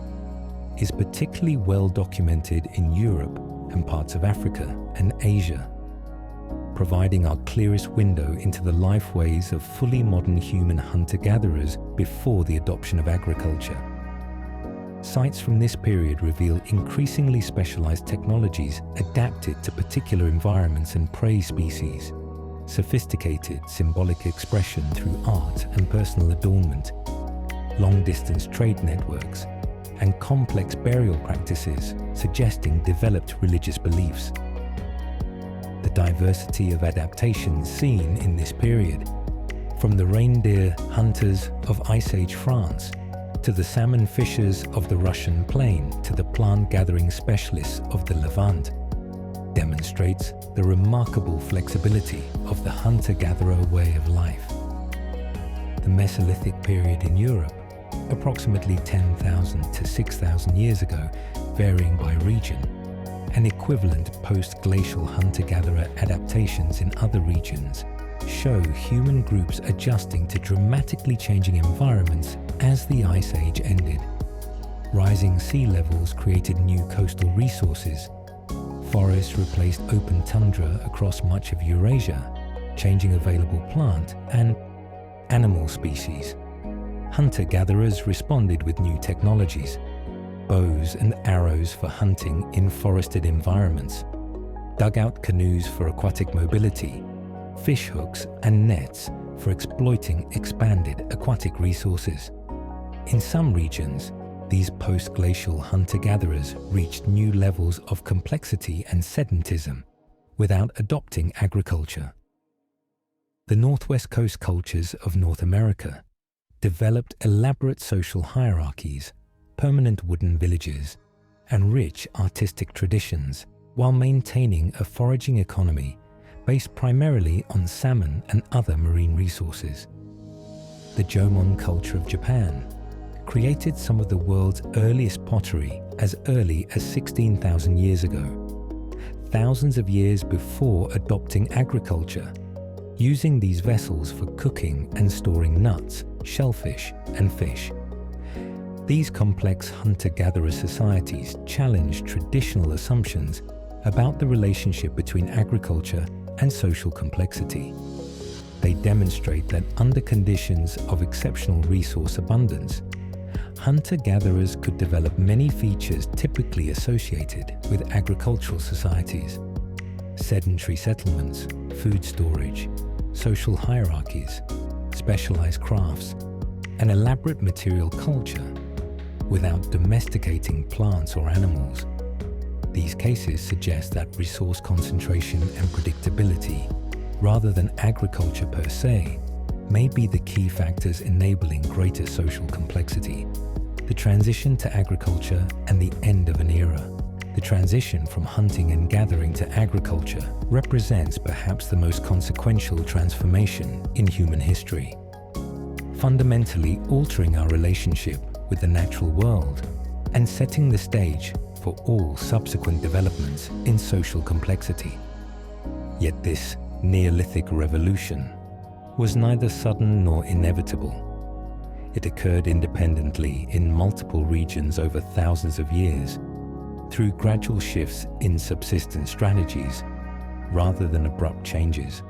is particularly well documented in Europe and parts of Africa and Asia, providing our clearest window into the lifeways of fully modern human hunter-gatherers before the adoption of agriculture. Sites from this period reveal increasingly specialized technologies adapted to particular environments and prey species, sophisticated symbolic expression through art and personal adornment, long-distance trade networks, and complex burial practices suggesting developed religious beliefs. The diversity of adaptations seen in this period, from the reindeer hunters of Ice Age France to the salmon fishers of the Russian plain to the plant-gathering specialists of the Levant, demonstrates the remarkable flexibility of the hunter-gatherer way of life. The Mesolithic period in Europe, approximately 10,000 to 6,000 years ago, varying by region, and equivalent post-glacial hunter-gatherer adaptations in other regions, show human groups adjusting to dramatically changing environments as the Ice Age ended. Rising sea levels created new coastal resources. Forests replaced open tundra across much of Eurasia, changing available plant and animal species. Hunter-gatherers responded with new technologies, bows and arrows for hunting in forested environments, dugout canoes for aquatic mobility, fish hooks and nets for exploiting expanded aquatic resources. In some regions, these post-glacial hunter-gatherers reached new levels of complexity and sedentism without adopting agriculture. The Northwest Coast cultures of North America developed elaborate social hierarchies, permanent wooden villages, and rich artistic traditions, while maintaining a foraging economy based primarily on salmon and other marine resources. The Jomon culture of Japan created some of the world's earliest pottery as early as 16,000 years ago, thousands of years before adopting agriculture, using these vessels for cooking and storing nuts, shellfish, and fish. These complex hunter-gatherer societies challenge traditional assumptions about the relationship between agriculture and social complexity. They demonstrate that under conditions of exceptional resource abundance, hunter-gatherers could develop many features typically associated with agricultural societies: sedentary settlements, food storage, social hierarchies, specialized crafts, and elaborate material culture, without domesticating plants or animals. These cases suggest that resource concentration and predictability, rather than agriculture per se, may be the key factors enabling greater social complexity. The transition to agriculture and the end of an era. The transition from hunting and gathering to agriculture represents perhaps the most consequential transformation in human history, fundamentally altering our relationship with the natural world and setting the stage for all subsequent developments in social complexity. Yet this Neolithic revolution was neither sudden nor inevitable. It occurred independently in multiple regions over thousands of years, through gradual shifts in subsistence strategies, rather than abrupt changes.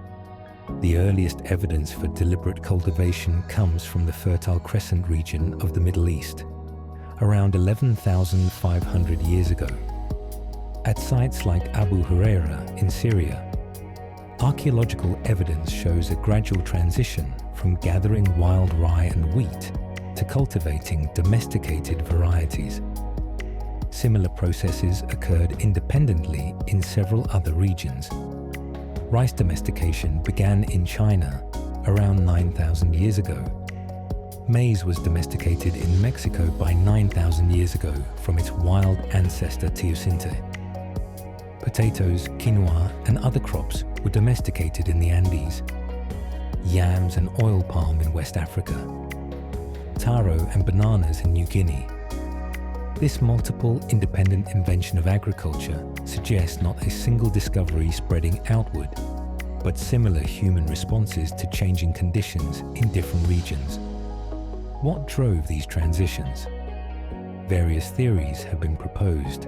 The earliest evidence for deliberate cultivation comes from the Fertile Crescent region of the Middle East, around 11,500 years ago. At sites like Abu Huraira in Syria, archaeological evidence shows a gradual transition from gathering wild rye and wheat to cultivating domesticated varieties. Similar processes occurred independently in several other regions. Rice domestication began in China around 9,000 years ago. Maize was domesticated in Mexico by 9,000 years ago from its wild ancestor teosinte. Potatoes, quinoa, and other crops were domesticated in the Andes. Yams and oil palm in West Africa. Taro and bananas in New Guinea. This multiple independent invention of agriculture suggests not a single discovery spreading outward, but similar human responses to changing conditions in different regions. What drove these transitions? Various theories have been proposed,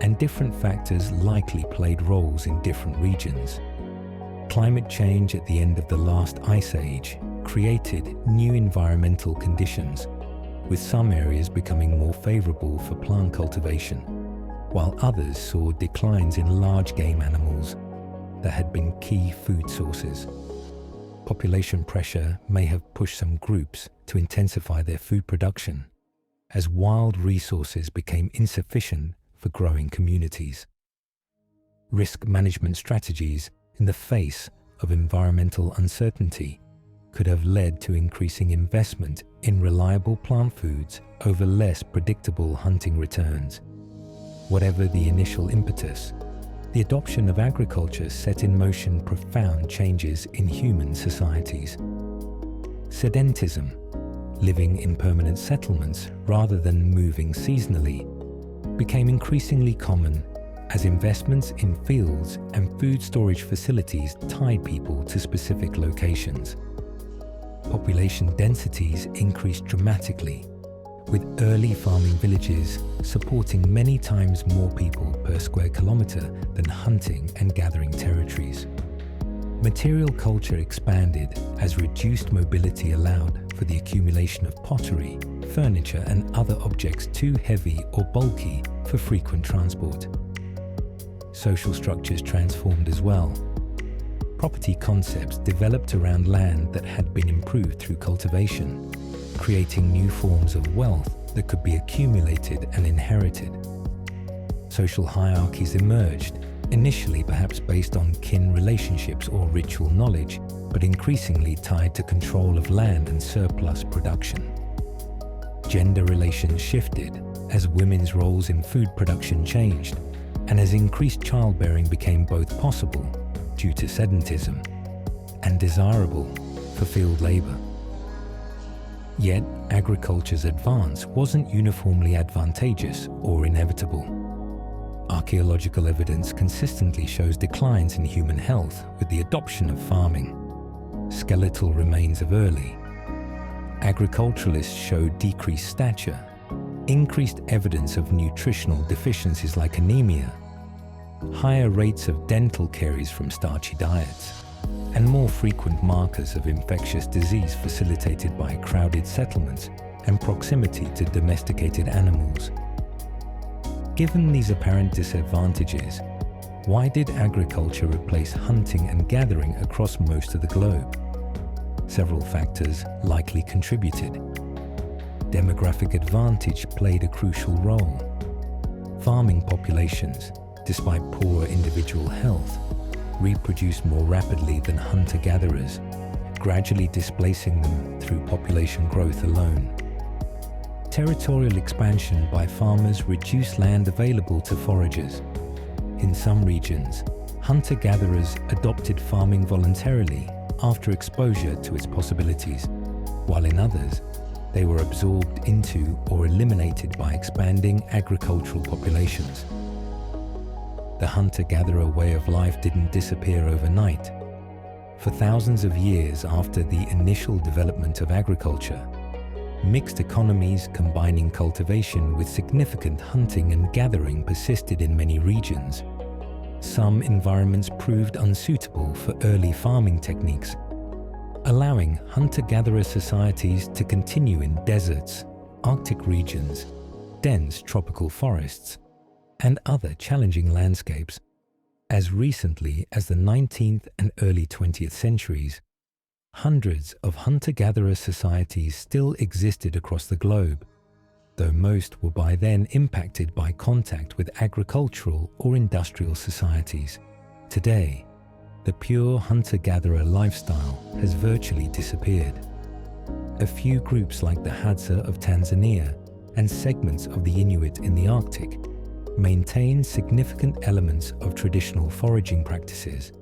and different factors likely played roles in different regions. Climate change at the end of the last ice age created new environmental conditions, with some areas becoming more favorable for plant cultivation, while others saw declines in large game animals that had been key food sources. Population pressure may have pushed some groups to intensify their food production, as wild resources became insufficient for growing communities. Risk management strategies in the face of environmental uncertainty could have led to increasing investment in reliable plant foods over less predictable hunting returns. Whatever the initial impetus, the adoption of agriculture set in motion profound changes in human societies. Sedentism, living in permanent settlements rather than moving seasonally, became increasingly common as investments in fields and food storage facilities tied people to specific locations. Population densities increased dramatically, with early farming villages supporting many times more people per square kilometre than hunting and gathering territories. Material culture expanded as reduced mobility allowed for the accumulation of pottery, furniture and other objects too heavy or bulky for frequent transport. Social structures transformed as well. Property concepts developed around land that had been improved through cultivation, creating new forms of wealth that could be accumulated and inherited. Social hierarchies emerged, initially perhaps based on kin relationships or ritual knowledge, but increasingly tied to control of land and surplus production. Gender relations shifted as women's roles in food production changed, and as increased childbearing became both possible due to sedentism and desirable for field labor. Yet, agriculture's advance wasn't uniformly advantageous or inevitable. Archaeological evidence consistently shows declines in human health with the adoption of farming. Skeletal remains of early. Agriculturalists showed decreased stature, increased evidence of nutritional deficiencies like anemia, higher rates of dental caries from starchy diets, and more frequent markers of infectious disease facilitated by crowded settlements and proximity to domesticated animals. Given these apparent disadvantages, why did agriculture replace hunting and gathering across most of the globe? Several factors likely contributed. Demographic advantage played a crucial role. Farming populations, despite poorer individual health, reproduced more rapidly than hunter-gatherers, gradually displacing them through population growth alone. Territorial expansion by farmers reduced land available to foragers. In some regions, hunter-gatherers adopted farming voluntarily after exposure to its possibilities, while in others, they were absorbed into or eliminated by expanding agricultural populations. The hunter-gatherer way of life didn't disappear overnight. For thousands of years after the initial development of agriculture, mixed economies combining cultivation with significant hunting and gathering persisted in many regions. Some environments proved unsuitable for early farming techniques, allowing hunter-gatherer societies to continue in deserts, Arctic regions, dense tropical forests, and other challenging landscapes. As recently as the 19th and early 20th centuries, hundreds of hunter-gatherer societies still existed across the globe, though most were by then impacted by contact with agricultural or industrial societies. Today, the pure hunter-gatherer lifestyle has virtually disappeared. A few groups like the Hadza of Tanzania and segments of the Inuit in the Arctic maintain significant elements of traditional foraging practices,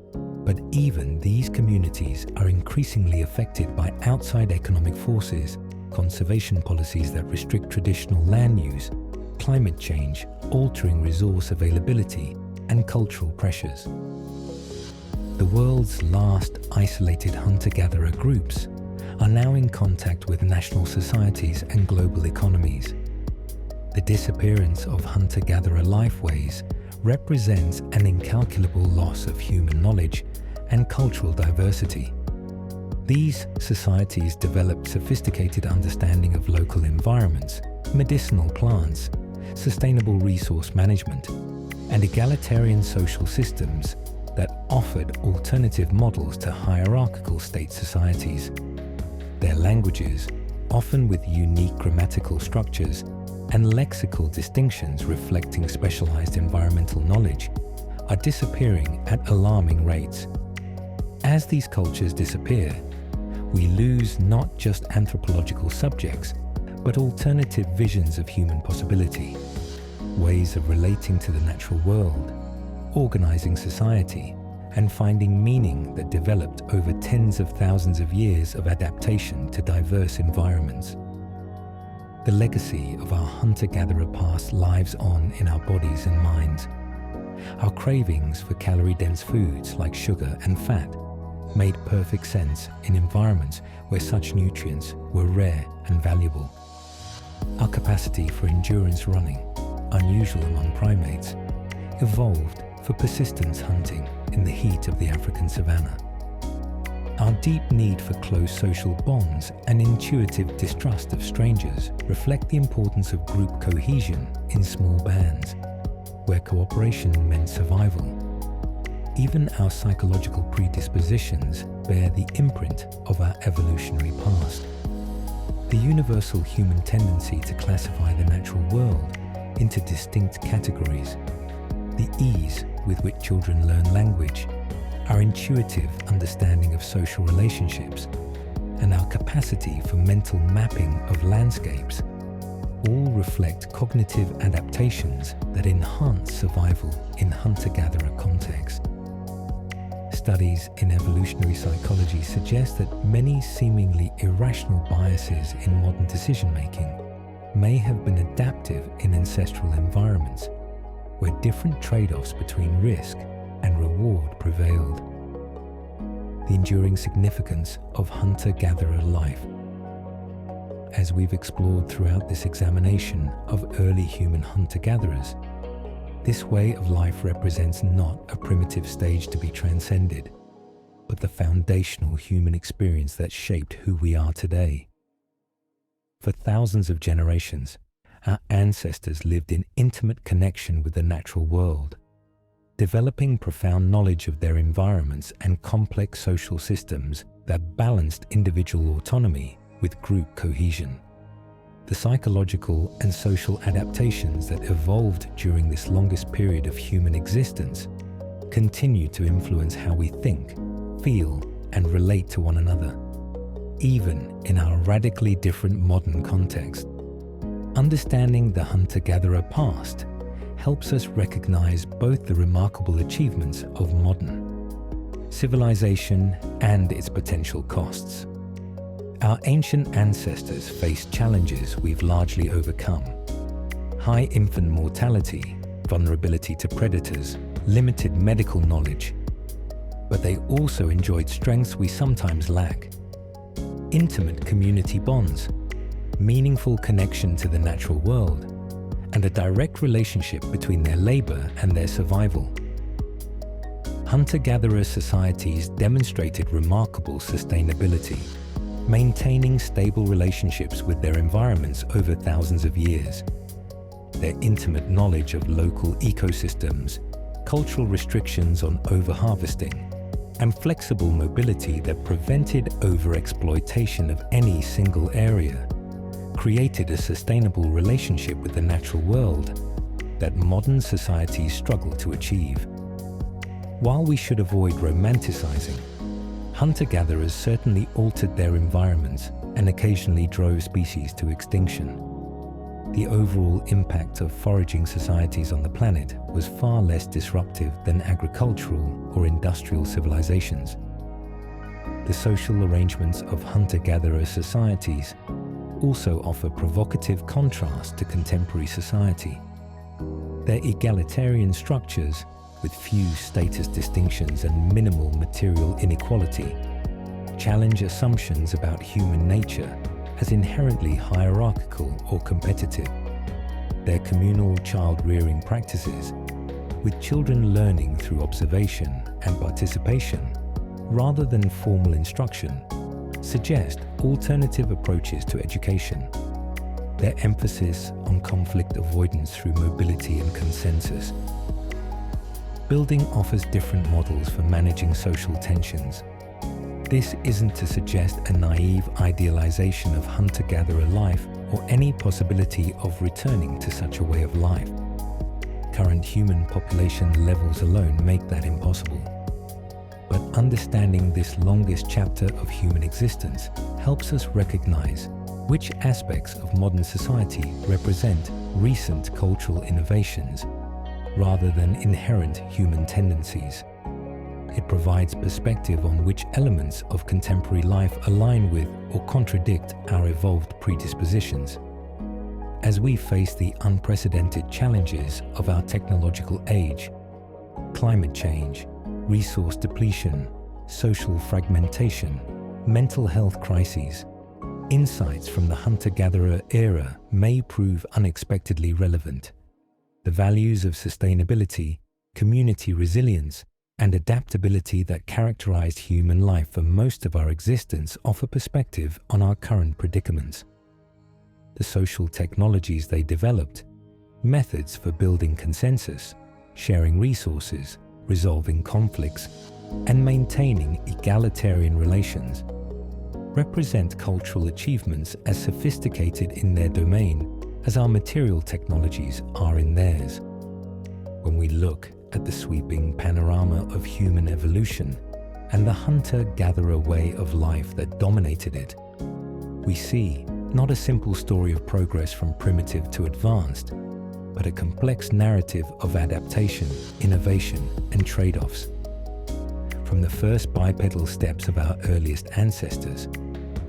but even these communities are increasingly affected by outside economic forces, conservation policies that restrict traditional land use, climate change, altering resource availability, and cultural pressures. The world's last isolated hunter-gatherer groups are now in contact with national societies and global economies. The disappearance of hunter-gatherer lifeways represents an incalculable loss of human knowledge and cultural diversity. These societies developed sophisticated understanding of local environments, medicinal plants, sustainable resource management, and egalitarian social systems that offered alternative models to hierarchical state societies. Their languages, often with unique grammatical structures and lexical distinctions reflecting specialized environmental knowledge, are disappearing at alarming rates. As these cultures disappear, we lose not just anthropological subjects, but alternative visions of human possibility, ways of relating to the natural world, organizing society, and finding meaning that developed over tens of thousands of years of adaptation to diverse environments. The legacy of our hunter-gatherer past lives on in our bodies and minds. Our cravings for calorie-dense foods like sugar and fat made perfect sense in environments where such nutrients were rare and valuable. Our capacity for endurance running, unusual among primates, evolved for persistence hunting in the heat of the African savanna. Our deep need for close social bonds and intuitive distrust of strangers reflect the importance of group cohesion in small bands, where cooperation meant survival. Even our psychological predispositions bear the imprint of our evolutionary past. The universal human tendency to classify the natural world into distinct categories, the ease with which children learn language, our intuitive understanding of social relationships, and our capacity for mental mapping of landscapes all reflect cognitive adaptations that enhance survival in hunter-gatherer context. Studies in evolutionary psychology suggest that many seemingly irrational biases in modern decision-making may have been adaptive in ancestral environments, where different trade-offs between risk and reward prevailed. The enduring significance of hunter-gatherer life. As we've explored throughout this examination of early human hunter-gatherers, this way of life represents not a primitive stage to be transcended, but the foundational human experience that shaped who we are today. For thousands of generations, our ancestors lived in intimate connection with the natural world, developing profound knowledge of their environments and complex social systems that balanced individual autonomy with group cohesion. The psychological and social adaptations that evolved during this longest period of human existence continue to influence how we think, feel, and relate to one another, even in our radically different modern context. Understanding the hunter-gatherer past helps us recognize both the remarkable achievements of modern civilization and its potential costs. Our ancient ancestors faced challenges we've largely overcome: high infant mortality, vulnerability to predators, limited medical knowledge. But they also enjoyed strengths we sometimes lack: intimate community bonds, meaningful connection to the natural world, and a direct relationship between their labor and their survival. Hunter-gatherer societies demonstrated remarkable sustainability, maintaining stable relationships with their environments over thousands of years. Their intimate knowledge of local ecosystems, cultural restrictions on overharvesting, and flexible mobility that prevented overexploitation of any single area created a sustainable relationship with the natural world that modern societies struggle to achieve. While we should avoid romanticizing, hunter-gatherers certainly altered their environments and occasionally drove species to extinction. the overall impact of foraging societies on the planet was far less disruptive than agricultural or industrial civilizations. The social arrangements of hunter-gatherer societies also offer provocative contrast to contemporary society. Their egalitarian structures, with few status distinctions and minimal material inequality, challenge assumptions about human nature as inherently hierarchical or competitive. Their communal child-rearing practices, with children learning through observation and participation rather than formal instruction, suggest alternative approaches to education. Their emphasis on conflict avoidance through mobility and consensus. Building offers different models for managing social tensions. This isn't to suggest a naive idealization of hunter-gatherer life or any possibility of returning to such a way of life. Current human population levels alone make that impossible. But understanding this longest chapter of human existence helps us recognize which aspects of modern society represent recent cultural innovations rather than inherent human tendencies. It provides perspective on which elements of contemporary life align with or contradict our evolved predispositions. As we face the unprecedented challenges of our technological age, climate change, resource depletion, social fragmentation, mental health crises, insights from the hunter-gatherer era may prove unexpectedly relevant. The values of sustainability, community resilience, and adaptability that characterized human life for most of our existence offer perspective on our current predicaments. The social technologies they developed, methods for building consensus, sharing resources, resolving conflicts, and maintaining egalitarian relations, represent cultural achievements as sophisticated in their domain as our material technologies are in theirs. When we look at the sweeping panorama of human evolution and the hunter-gatherer way of life that dominated it, we see not a simple story of progress from primitive to advanced, but a complex narrative of adaptation, innovation, and trade-offs. From the first bipedal steps of our earliest ancestors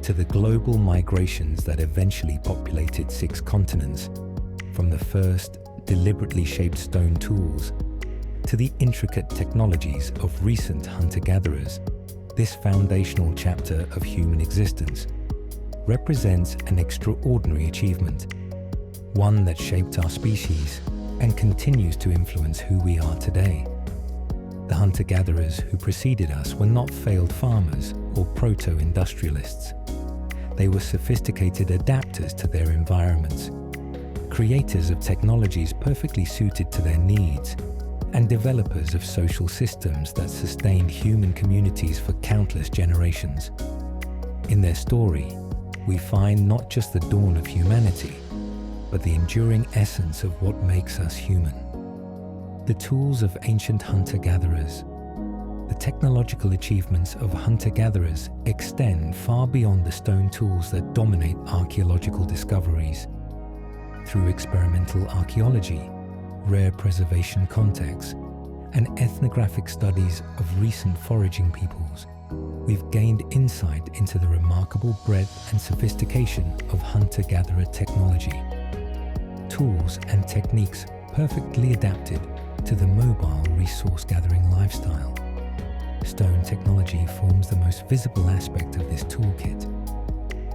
to the global migrations that eventually populated 6 continents, from the first deliberately shaped stone tools to the intricate technologies of recent hunter-gatherers, this foundational chapter of human existence represents an extraordinary achievement, one that shaped our species and continues to influence who we are today. The hunter-gatherers who preceded us were not failed farmers or proto-industrialists. They were sophisticated adapters to their environments, creators of technologies perfectly suited to their needs, and developers of social systems that sustained human communities for countless generations. In their story, we find not just the dawn of humanity, but the enduring essence of what makes us human. The tools of ancient hunter-gatherers. The technological achievements of hunter-gatherers extend far beyond the stone tools that dominate archaeological discoveries. Through experimental archaeology, rare preservation contexts, and ethnographic studies of recent foraging peoples, we've gained insight into the remarkable breadth and sophistication of hunter-gatherer technology. Tools and techniques perfectly adapted to the mobile resource-gathering lifestyle. Stone technology forms the most visible aspect of this toolkit.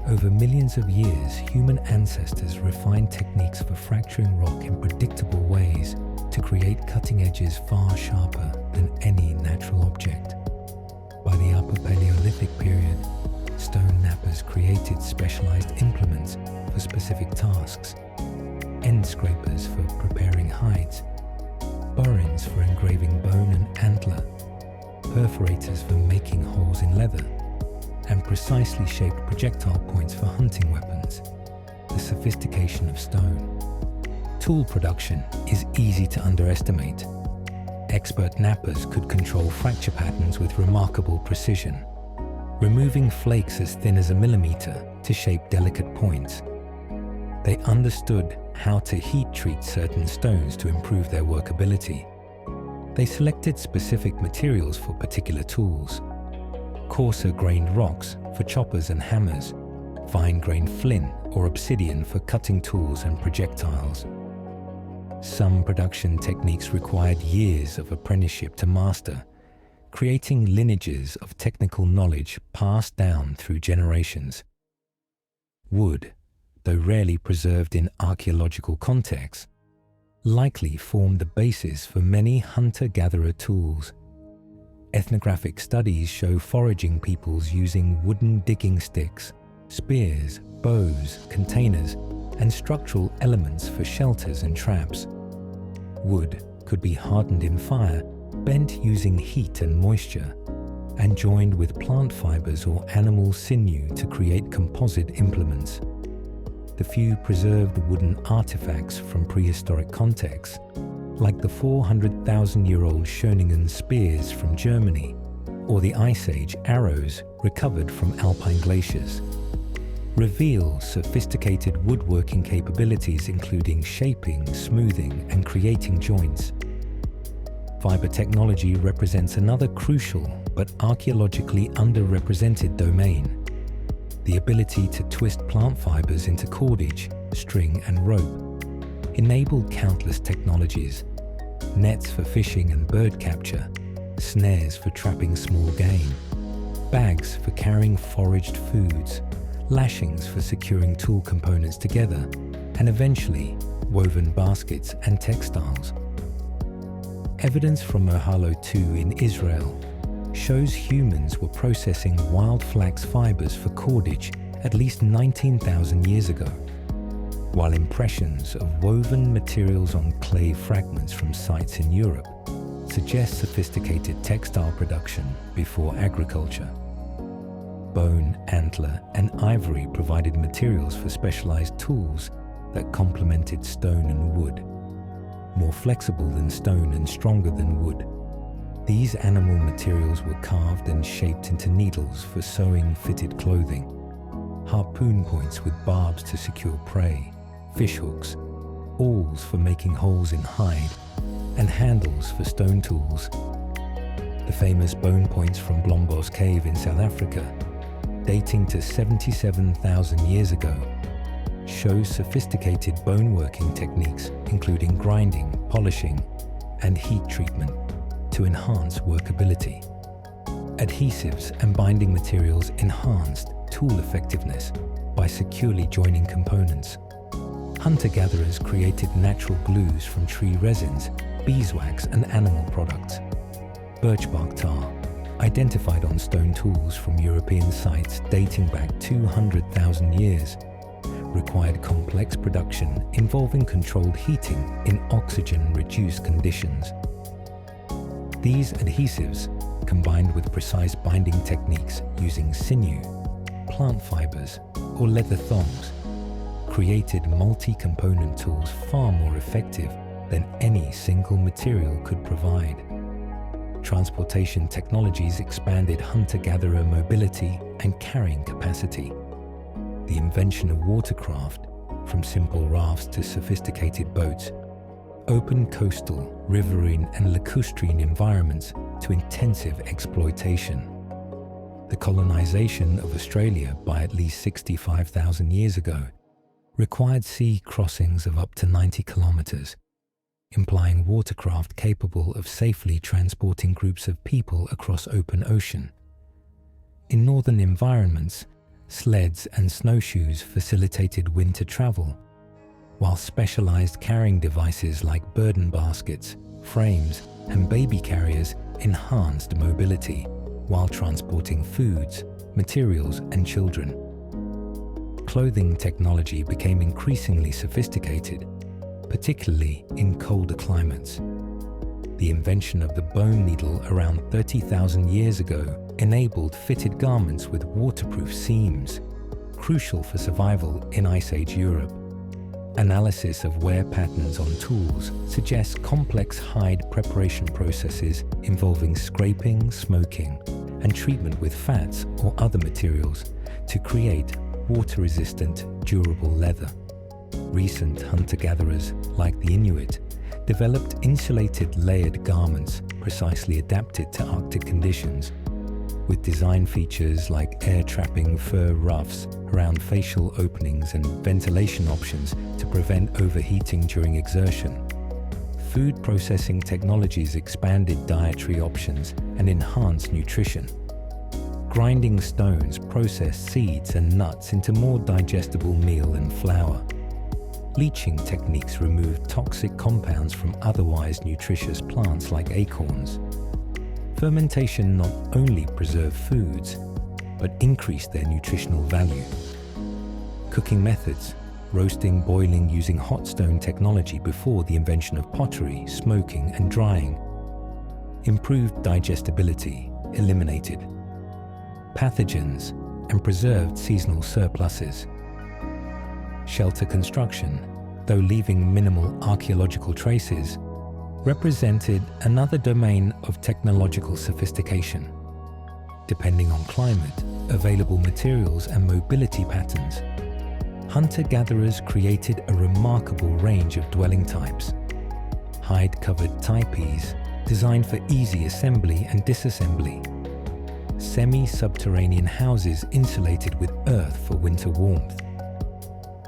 Over millions of years, human ancestors refined techniques for fracturing rock in predictable ways to create cutting edges far sharper than any natural object. By the Upper Paleolithic period, stone knappers created specialized implements for specific tasks, end scrapers for preparing hides, burins for engraving bone and antler, perforators for making holes in leather, and precisely shaped projectile points for hunting weapons. The sophistication of stone. Tool production is easy to underestimate. Expert knappers could control fracture patterns with remarkable precision, removing flakes as thin as a millimeter to shape delicate points. They understood how to heat treat certain stones to improve their workability. They selected specific materials for particular tools: coarser-grained rocks for choppers and hammers, fine-grained flint or obsidian for cutting tools and projectiles. Some production techniques required years of apprenticeship to master, creating lineages of technical knowledge passed down through generations. Wood, though rarely preserved in archaeological contexts, likely formed the basis for many hunter-gatherer tools. Ethnographic studies show foraging peoples using wooden digging sticks, spears, bows, containers, and structural elements for shelters and traps. Wood could be hardened in fire, bent using heat and moisture, and joined with plant fibers or animal sinew to create composite implements. The few preserved wooden artifacts from prehistoric contexts, like the 400,000-year-old Schöningen spears from Germany, or the Ice Age arrows recovered from alpine glaciers, reveal sophisticated woodworking capabilities including shaping, smoothing, and creating joints. Fiber technology represents another crucial but archaeologically underrepresented domain. The ability to twist plant fibers into cordage, string, and rope enabled countless technologies: nets for fishing and bird capture, snares for trapping small game, bags for carrying foraged foods, lashings for securing tool components together, and eventually woven baskets and textiles. Evidence from Mahalo II in Israel shows humans were processing wild flax fibers for cordage at least 19,000 years ago, while impressions of woven materials on clay fragments from sites in Europe suggest sophisticated textile production before agriculture. Bone, antler, and ivory provided materials for specialized tools that complemented stone and wood. More flexible than stone and stronger than wood, these animal materials were carved and shaped into needles for sewing fitted clothing, harpoon points with barbs to secure prey, fish hooks, awls for making holes in hide, and handles for stone tools. The famous bone points from Blombos Cave in South Africa, dating to 77,000 years ago, show sophisticated bone-working techniques including grinding, polishing, and heat treatment to enhance workability. Adhesives and binding materials enhanced tool effectiveness by securely joining components. Hunter-gatherers created natural glues from tree resins, beeswax, and animal products. Birch bark tar, identified on stone tools from European sites dating back 200,000 years, required complex production involving controlled heating in oxygen-reduced conditions. These adhesives, combined with precise binding techniques using sinew, plant fibers, or leather thongs, created multi-component tools far more effective than any single material could provide. Transportation technologies expanded hunter-gatherer mobility and carrying capacity. The invention of watercraft, from simple rafts to sophisticated boats, opened coastal, riverine, and lacustrine environments to intensive exploitation. The colonization of Australia by at least 65,000 years ago required sea crossings of up to 90 kilometers, implying watercraft capable of safely transporting groups of people across open ocean. In northern environments, sleds and snowshoes facilitated winter travel, while specialized carrying devices like burden baskets, frames, and baby carriers enhanced mobility while transporting foods, materials, and children. Clothing technology became increasingly sophisticated, particularly in colder climates. The invention of the bone needle around 30,000 years ago enabled fitted garments with waterproof seams, crucial for survival in Ice Age Europe. Analysis of wear patterns on tools suggests complex hide preparation processes involving scraping, smoking, and treatment with fats or other materials to create water-resistant, durable leather. Recent hunter-gatherers, like the Inuit, developed insulated layered garments precisely adapted to Arctic conditions, with design features like air-trapping fur ruffs around facial openings and ventilation options to prevent overheating during exertion. Food processing technologies expanded dietary options and enhanced nutrition. Grinding stones processed seeds and nuts into more digestible meal and flour. Leaching techniques removed toxic compounds from otherwise nutritious plants like acorns. Fermentation not only preserved foods, but increased their nutritional value. Cooking methods, roasting, boiling using hot stone technology before the invention of pottery, smoking and drying. Improved digestibility, eliminated pathogens and preserved seasonal surpluses. Shelter construction, though leaving minimal archaeological traces, represented another domain of technological sophistication. Depending on climate, available materials and mobility patterns, hunter-gatherers created a remarkable range of dwelling types. Hide-covered teepees designed for easy assembly and disassembly. Semi-subterranean houses insulated with earth for winter warmth.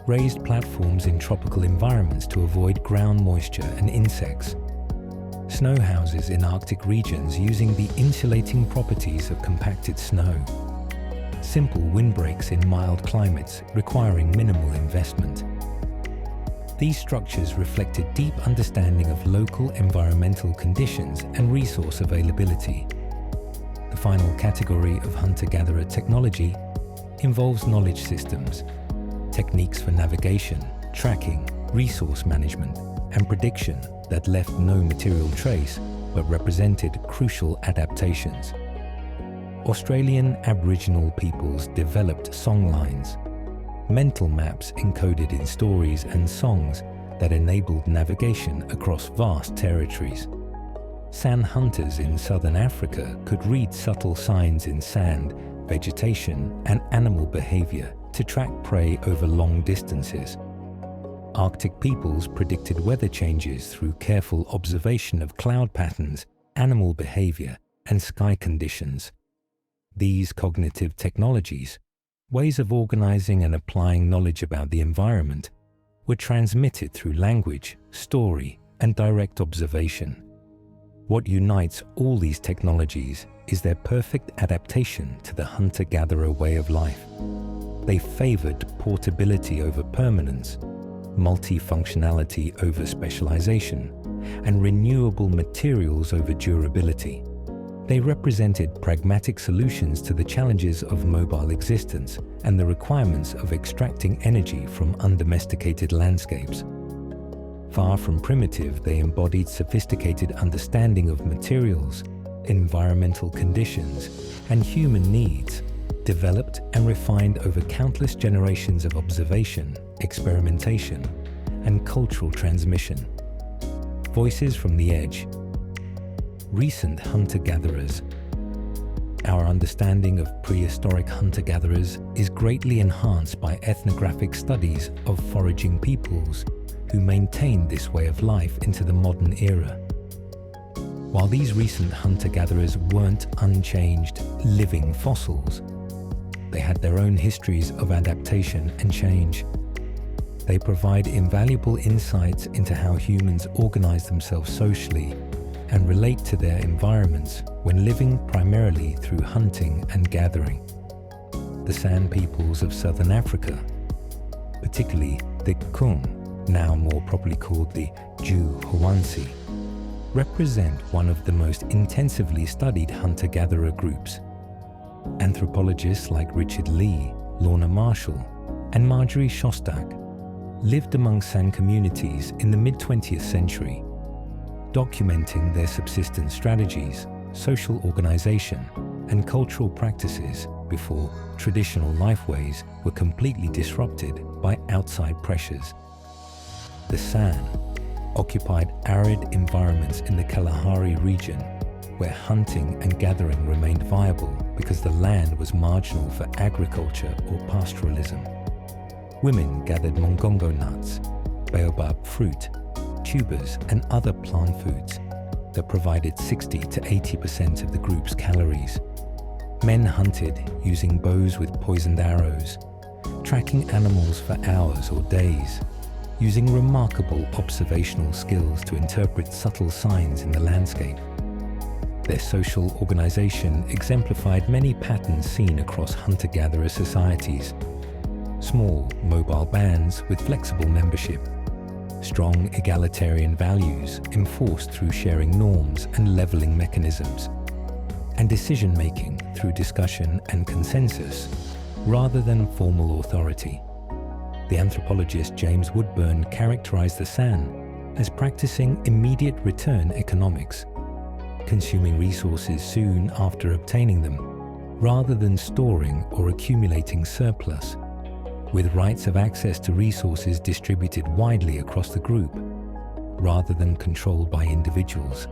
Raised platforms in tropical environments to avoid ground moisture and insects. Snow houses in Arctic regions using the insulating properties of compacted snow. Simple windbreaks in mild climates requiring minimal investment. These structures reflected deep understanding of local environmental conditions and resource availability. The final category of hunter-gatherer technology involves knowledge systems, techniques for navigation, tracking, resource management, and prediction that left no material trace but represented crucial adaptations. Australian Aboriginal peoples developed songlines, mental maps encoded in stories and songs that enabled navigation across vast territories. Sand hunters in southern Africa could read subtle signs in sand, vegetation, and animal behavior to track prey over long distances. Arctic peoples predicted weather changes through careful observation of cloud patterns, animal behavior, and sky conditions. These cognitive technologies, ways of organizing and applying knowledge about the environment, were transmitted through language, story, and direct observation. What unites all these technologies is their perfect adaptation to the hunter-gatherer way of life. They favored portability over permanence, multifunctionality over specialization, and renewable materials over durability. They represented pragmatic solutions to the challenges of mobile existence and the requirements of extracting energy from undomesticated landscapes. Far from primitive, they embodied sophisticated understanding of materials, environmental conditions, and human needs, developed and refined over countless generations of observation, experimentation, and cultural transmission. Voices from the Edge. Recent hunter-gatherers. Our understanding of prehistoric hunter-gatherers is greatly enhanced by ethnographic studies of foraging peoples who maintained this way of life into the modern era. While these recent hunter-gatherers weren't unchanged, living fossils, they had their own histories of adaptation and change. They provide invaluable insights into how humans organize themselves socially and relate to their environments when living primarily through hunting and gathering. The San peoples of southern Africa, particularly the Kung, now more properly called the Ju-Hwansi, represent one of the most intensively studied hunter-gatherer groups. Anthropologists like Richard Lee, Lorna Marshall, and Marjorie Shostak lived among San communities in the mid-20th century, documenting their subsistence strategies, social organization, and cultural practices before traditional lifeways were completely disrupted by outside pressures. The San occupied arid environments in the Kalahari region, where hunting and gathering remained viable because the land was marginal for agriculture or pastoralism. Women gathered mongongo nuts, baobab fruit, tubers, and other plant foods that provided 60 to 80% of the group's calories. Men hunted using bows with poisoned arrows, tracking animals for hours or days, using remarkable observational skills to interpret subtle signs in the landscape. Their social organization exemplified many patterns seen across hunter-gatherer societies. Small, mobile bands with flexible membership, strong egalitarian values enforced through sharing norms and leveling mechanisms, and decision-making through discussion and consensus, rather than formal authority. The anthropologist James Woodburn characterized the San as practicing immediate return economics, consuming resources soon after obtaining them, rather than storing or accumulating surplus, with rights of access to resources distributed widely across the group, rather than controlled by individuals.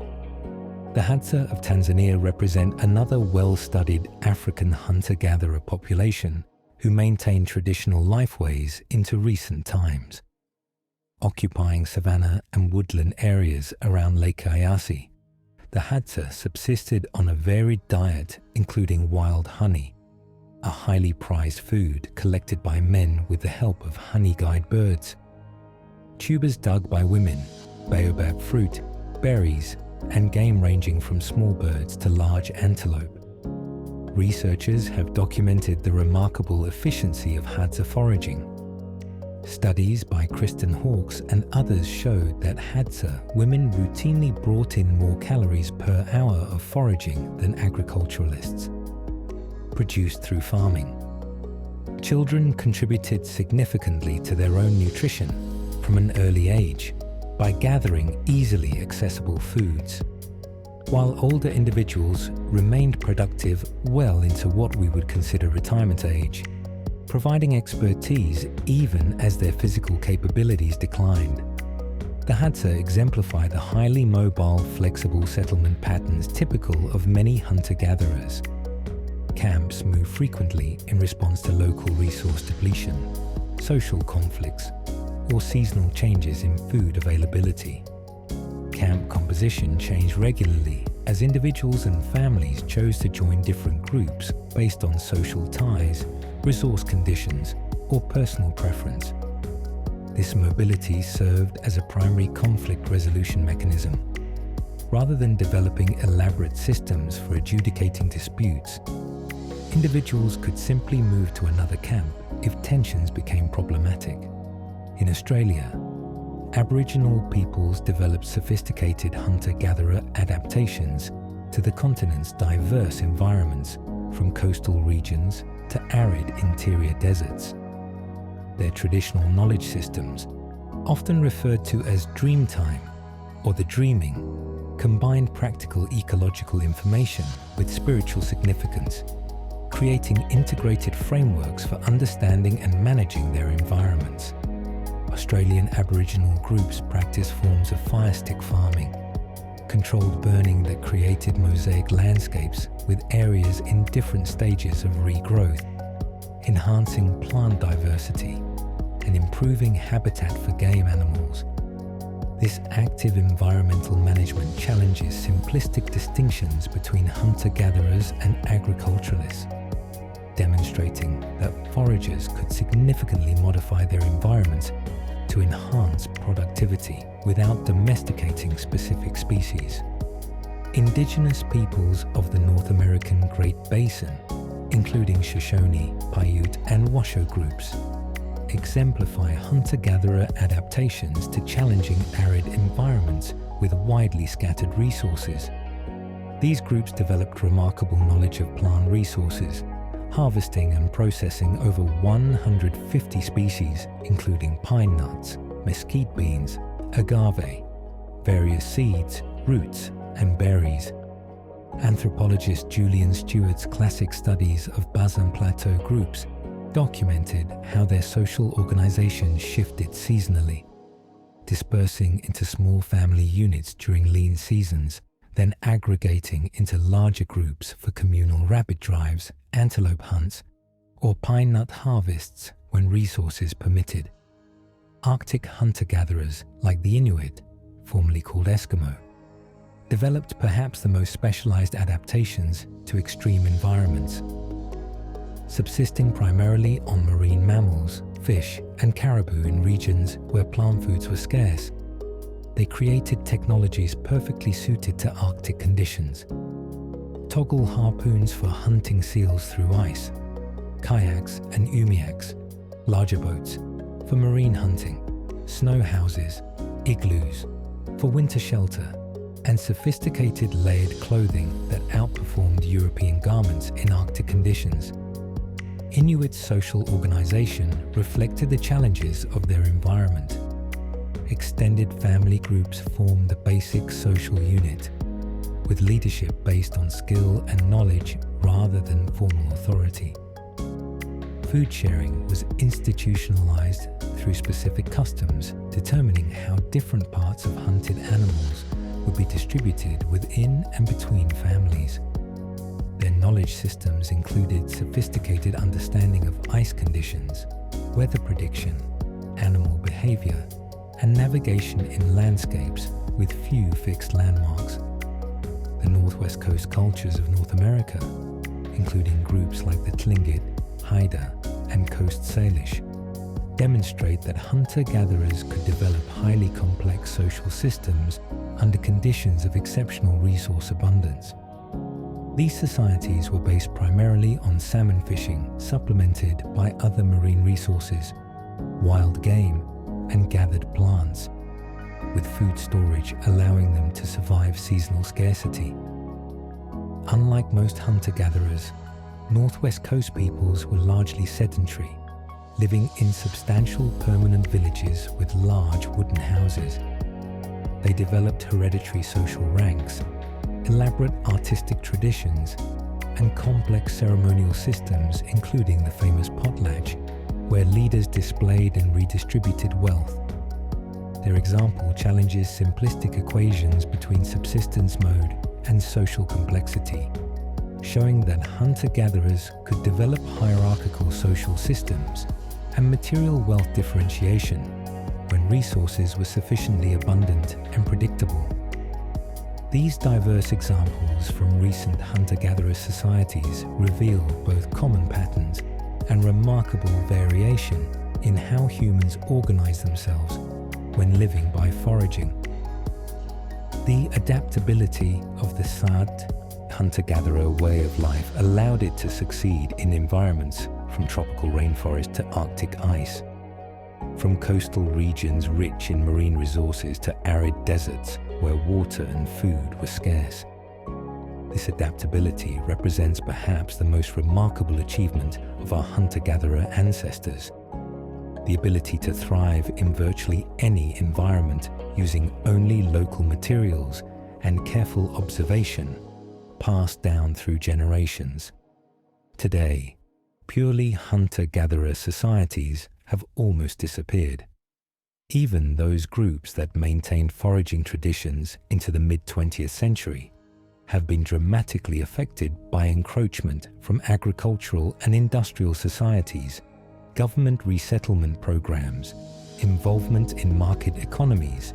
The Hadza of Tanzania represent another well-studied African hunter-gatherer population who maintain traditional lifeways into recent times. Occupying savanna and woodland areas around Lake Eyasi, the Hadza subsisted on a varied diet including wild honey, a highly prized food collected by men with the help of honey-guide birds, tubers dug by women, baobab fruit, berries, and game ranging from small birds to large antelope. Researchers have documented the remarkable efficiency of Hadza foraging. Studies by Kristen Hawkes and others showed that Hadza women routinely brought in more calories per hour of foraging than agriculturalists, produced through farming. Children contributed significantly to their own nutrition from an early age by gathering easily accessible foods, while older individuals remained productive well into what we would consider retirement age, providing expertise even as their physical capabilities declined. The Hadza exemplify the highly mobile, flexible settlement patterns typical of many hunter-gatherers. Camps move frequently in response to local resource depletion, social conflicts, or seasonal changes in food availability. Camp composition changed regularly as individuals and families chose to join different groups based on social ties, resource conditions, or personal preference. This mobility served as a primary conflict resolution mechanism. Rather than developing elaborate systems for adjudicating disputes, individuals could simply move to another camp if tensions became problematic. In Australia, Aboriginal peoples developed sophisticated hunter-gatherer adaptations to the continent's diverse environments, from coastal regions to arid interior deserts. Their traditional knowledge systems, often referred to as dreamtime or the dreaming, combined practical ecological information with spiritual significance, creating integrated frameworks for understanding and managing their environments. Australian Aboriginal groups practice forms of fire stick farming, controlled burning that created mosaic landscapes with areas in different stages of regrowth, enhancing plant diversity and improving habitat for game animals. This active environmental management challenges simplistic distinctions between hunter-gatherers and agriculturalists, demonstrating that foragers could significantly modify their environments to enhance productivity without domesticating specific species. Indigenous peoples of the North American Great Basin, including Shoshone, Paiute, and Washoe groups, exemplify hunter-gatherer adaptations to challenging arid environments with widely scattered resources. These groups developed remarkable knowledge of plant resources, harvesting and processing over 150 species, including pine nuts, mesquite beans, agave, various seeds, roots, and berries. Anthropologist Julian Stewart's classic studies of Bazan Plateau groups documented how their social organization shifted seasonally, dispersing into small family units during lean seasons, then aggregating into larger groups for communal rabbit drives, antelope hunts, or pine nut harvests when resources permitted. Arctic hunter-gatherers, like the Inuit, formerly called Eskimo, developed perhaps the most specialized adaptations to extreme environments. Subsisting primarily on marine mammals, fish, and caribou in regions where plant foods were scarce, they created technologies perfectly suited to Arctic conditions. Toggle harpoons for hunting seals through ice, kayaks and umiaks, larger boats for marine hunting, snow houses, igloos for winter shelter, and sophisticated layered clothing that outperformed European garments in Arctic conditions. Inuit social organization reflected the challenges of their environment. Extended family groups formed the basic social unit, with leadership based on skill and knowledge rather than formal authority. Food sharing was institutionalized through specific customs, determining how different parts of hunted animals would be distributed within and between families. Their knowledge systems included sophisticated understanding of ice conditions, weather prediction, animal behavior, and navigation in landscapes with few fixed landmarks. The northwest coast cultures of North America, including groups like the Tlingit, Haida, and Coast Salish, demonstrate that hunter-gatherers could develop highly complex social systems under conditions of exceptional resource abundance. These societies were based primarily on salmon fishing, supplemented by other marine resources, wild game, and gathered plants, with food storage allowing them to survive seasonal scarcity. Unlike most hunter-gatherers, Northwest Coast peoples were largely sedentary, living in substantial permanent villages with large wooden houses. They developed hereditary social ranks, elaborate artistic traditions, and complex ceremonial systems, including the famous potlatch, where leaders displayed and redistributed wealth. Their example challenges simplistic equations between subsistence mode and social complexity, showing that hunter-gatherers could develop hierarchical social systems and material wealth differentiation when resources were sufficiently abundant and predictable. These diverse examples from recent hunter-gatherer societies reveal both common patterns and remarkable variation in how humans organize themselves when living by foraging. The adaptability of the Saad hunter-gatherer way of life allowed it to succeed in environments from tropical rainforest to Arctic ice, from coastal regions rich in marine resources to arid deserts where water and food were scarce. This adaptability represents perhaps the most remarkable achievement of our hunter-gatherer ancestors, the ability to thrive in virtually any environment using only local materials and careful observation, passed down through generations. Today, purely hunter-gatherer societies have almost disappeared. Even those groups that maintained foraging traditions into the mid-20th century have been dramatically affected by encroachment from agricultural and industrial societies, government resettlement programs, involvement in market economies,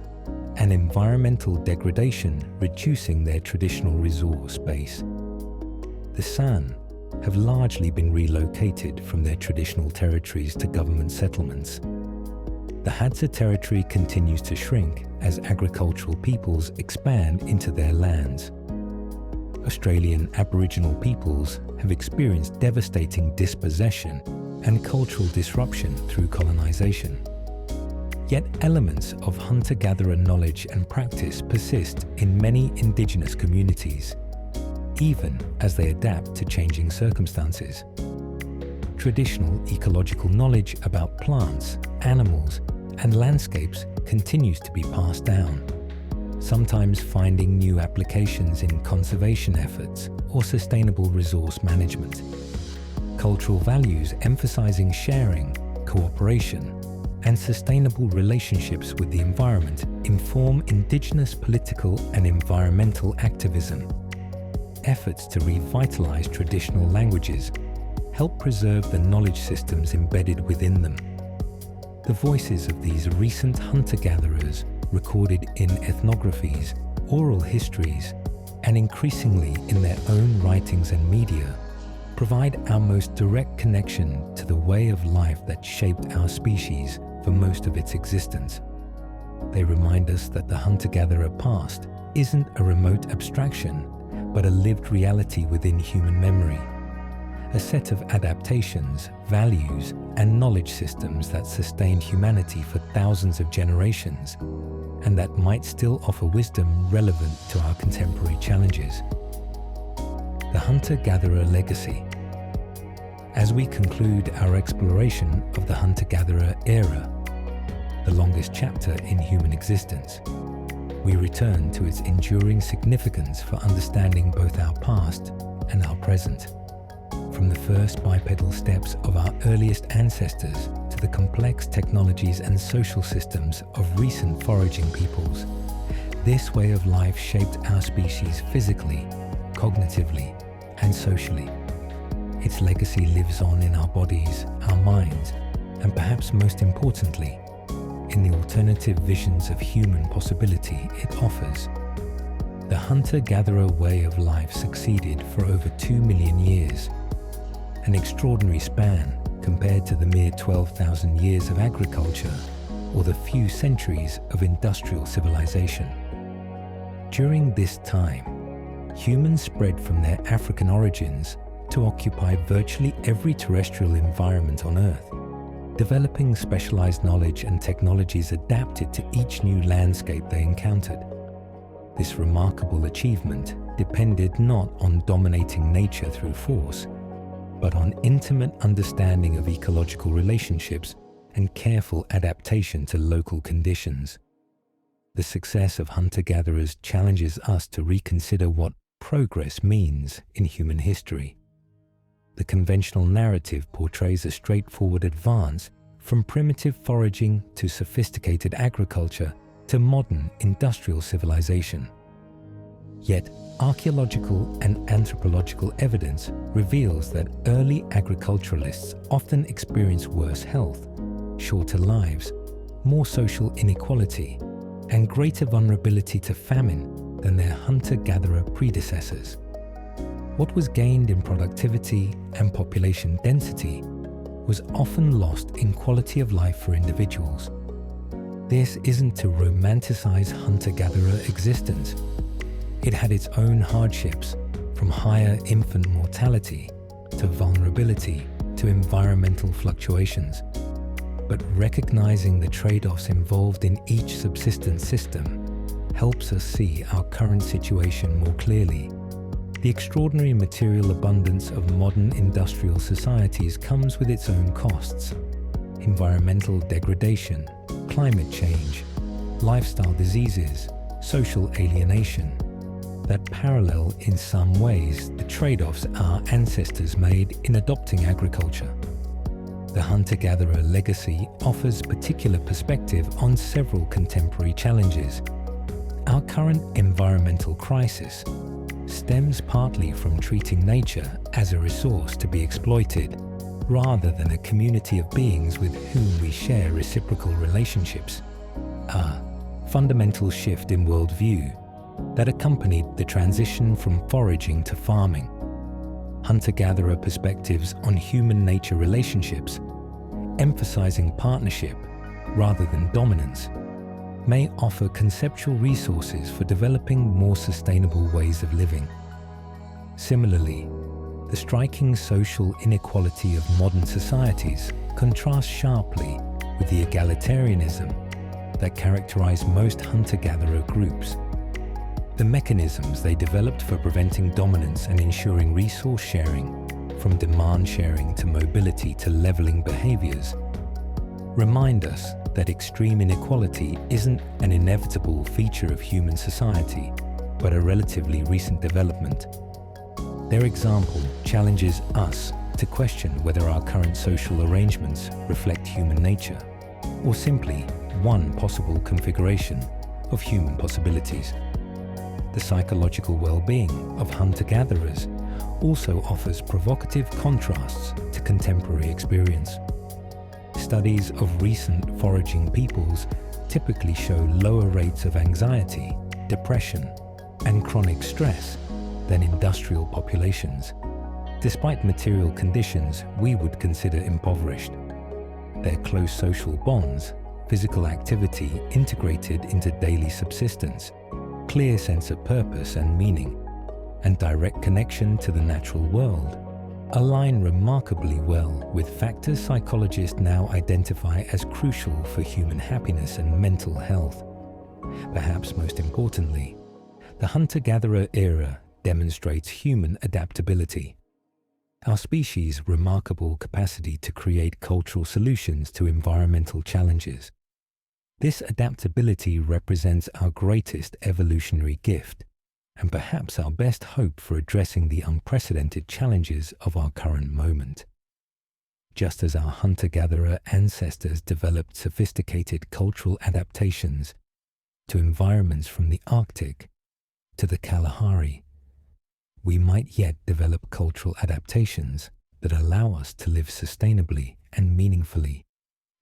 and environmental degradation reducing their traditional resource base. The San have largely been relocated from their traditional territories to government settlements. The Hadza territory continues to shrink as agricultural peoples expand into their lands. Australian Aboriginal peoples have experienced devastating dispossession and cultural disruption through colonisation. Yet elements of hunter-gatherer knowledge and practice persist in many Indigenous communities, even as they adapt to changing circumstances. Traditional ecological knowledge about plants, animals, and landscapes continues to be passed down, sometimes finding new applications in conservation efforts or sustainable resource management. Cultural values emphasizing sharing, cooperation, and sustainable relationships with the environment inform Indigenous political and environmental activism. Efforts to revitalize traditional languages help preserve the knowledge systems embedded within them. The voices of these recent hunter-gatherers, recorded in ethnographies, oral histories, and increasingly in their own writings and media, provide our most direct connection to the way of life that shaped our species for most of its existence. They remind us that the hunter-gatherer past isn't a remote abstraction, but a lived reality within human memory, a set of adaptations, values, and knowledge systems that sustained humanity for thousands of generations, and that might still offer wisdom relevant to our contemporary challenges. The hunter-gatherer legacy. As we conclude our exploration of the hunter-gatherer era, the longest chapter in human existence, we return to its enduring significance for understanding both our past and our present. From the first bipedal steps of our earliest ancestors to the complex technologies and social systems of recent foraging peoples, this way of life shaped our species physically, cognitively, and socially. Its legacy lives on in our bodies, our minds, and perhaps most importantly, in the alternative visions of human possibility it offers. The hunter-gatherer way of life succeeded for over 2 million years, an extraordinary span compared to the mere 12,000 years of agriculture or the few centuries of industrial civilization. During this time, humans spread from their African origins to occupy virtually every terrestrial environment on Earth, developing specialized knowledge and technologies adapted to each new landscape they encountered. This remarkable achievement depended not on dominating nature through force, but on intimate understanding of ecological relationships and careful adaptation to local conditions. The success of hunter-gatherers challenges us to reconsider what progress means in human history. The conventional narrative portrays a straightforward advance from primitive foraging to sophisticated agriculture to modern industrial civilization. Yet, archaeological and anthropological evidence reveals that early agriculturalists often experienced worse health, shorter lives, more social inequality, and greater vulnerability to famine than their hunter-gatherer predecessors. What was gained in productivity and population density was often lost in quality of life for individuals. This isn't to romanticize hunter-gatherer existence. It had its own hardships, from higher infant mortality to vulnerability to environmental fluctuations. But recognizing the trade-offs involved in each subsistence system helps us see our current situation more clearly. The extraordinary material abundance of modern industrial societies comes with its own costs. Environmental degradation, climate change, lifestyle diseases, social alienation, that parallel in some ways the trade-offs our ancestors made in adopting agriculture. The hunter-gatherer legacy offers particular perspective on several contemporary challenges. Our current environmental crisis stems partly from treating nature as a resource to be exploited, rather than a community of beings with whom we share reciprocal relationships. A fundamental shift in worldview that accompanied the transition from foraging to farming. Hunter-gatherer perspectives on human-nature relationships, emphasizing partnership rather than dominance, may offer conceptual resources for developing more sustainable ways of living. Similarly, the striking social inequality of modern societies contrasts sharply with the egalitarianism that characterized most hunter-gatherer groups. The mechanisms they developed for preventing dominance and ensuring resource sharing, from demand sharing to mobility to leveling behaviors, remind us that extreme inequality isn't an inevitable feature of human society, but a relatively recent development. Their example challenges us to question whether our current social arrangements reflect human nature, or simply one possible configuration of human possibilities. The psychological well-being of hunter-gatherers also offers provocative contrasts to contemporary experience. Studies of recent foraging peoples typically show lower rates of anxiety, depression, and chronic stress than industrial populations, despite material conditions we would consider impoverished. Their close social bonds, physical activity integrated into daily subsistence, clear sense of purpose and meaning, and direct connection to the natural world align remarkably well with factors psychologists now identify as crucial for human happiness and mental health. Perhaps most importantly, the hunter-gatherer era demonstrates human adaptability. Our species' remarkable capacity to create cultural solutions to environmental challenges. This adaptability represents our greatest evolutionary gift, and perhaps our best hope for addressing the unprecedented challenges of our current moment. Just as our hunter-gatherer ancestors developed sophisticated cultural adaptations to environments from the Arctic to the Kalahari, we might yet develop cultural adaptations that allow us to live sustainably and meaningfully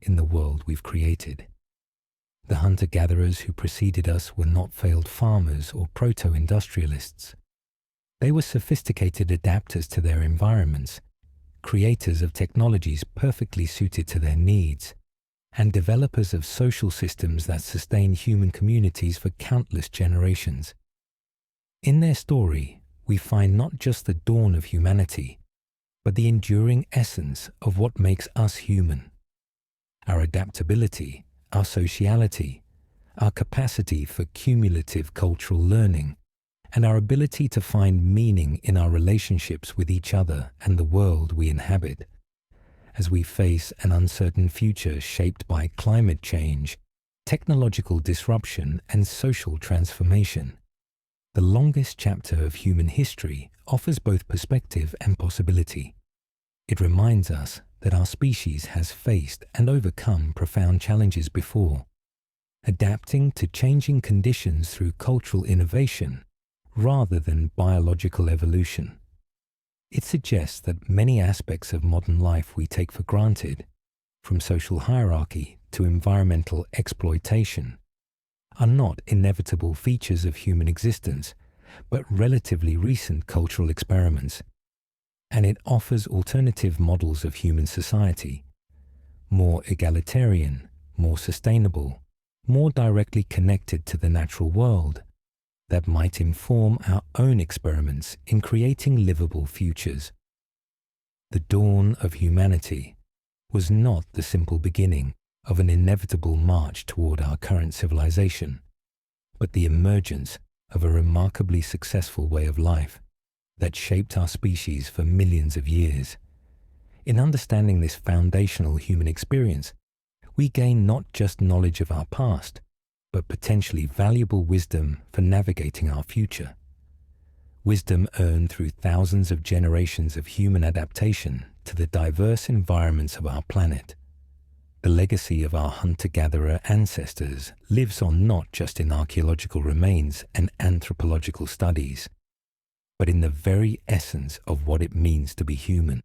in the world we've created. The hunter-gatherers who preceded us were not failed farmers or proto-industrialists. They were sophisticated adapters to their environments, creators of technologies perfectly suited to their needs, and developers of social systems that sustain human communities for countless generations. In their story, we find not just the dawn of humanity, but the enduring essence of what makes us human. Our adaptability, our sociality, our capacity for cumulative cultural learning, and our ability to find meaning in our relationships with each other and the world we inhabit. As we face an uncertain future shaped by climate change, technological disruption, and social transformation, the longest chapter of human history offers both perspective and possibility. It reminds us that our species has faced and overcome profound challenges before, adapting to changing conditions through cultural innovation rather than biological evolution. It suggests that many aspects of modern life we take for granted, from social hierarchy to environmental exploitation, are not inevitable features of human existence, but relatively recent cultural experiments. And it offers alternative models of human society, more egalitarian, more sustainable, more directly connected to the natural world, that might inform our own experiments in creating livable futures. The dawn of humanity was not the simple beginning of an inevitable march toward our current civilization, but the emergence of a remarkably successful way of life that shaped our species for millions of years. In understanding this foundational human experience, we gain not just knowledge of our past, but potentially valuable wisdom for navigating our future. Wisdom earned through thousands of generations of human adaptation to the diverse environments of our planet. The legacy of our hunter-gatherer ancestors lives on not just in archaeological remains and anthropological studies, but in the very essence of what it means to be human.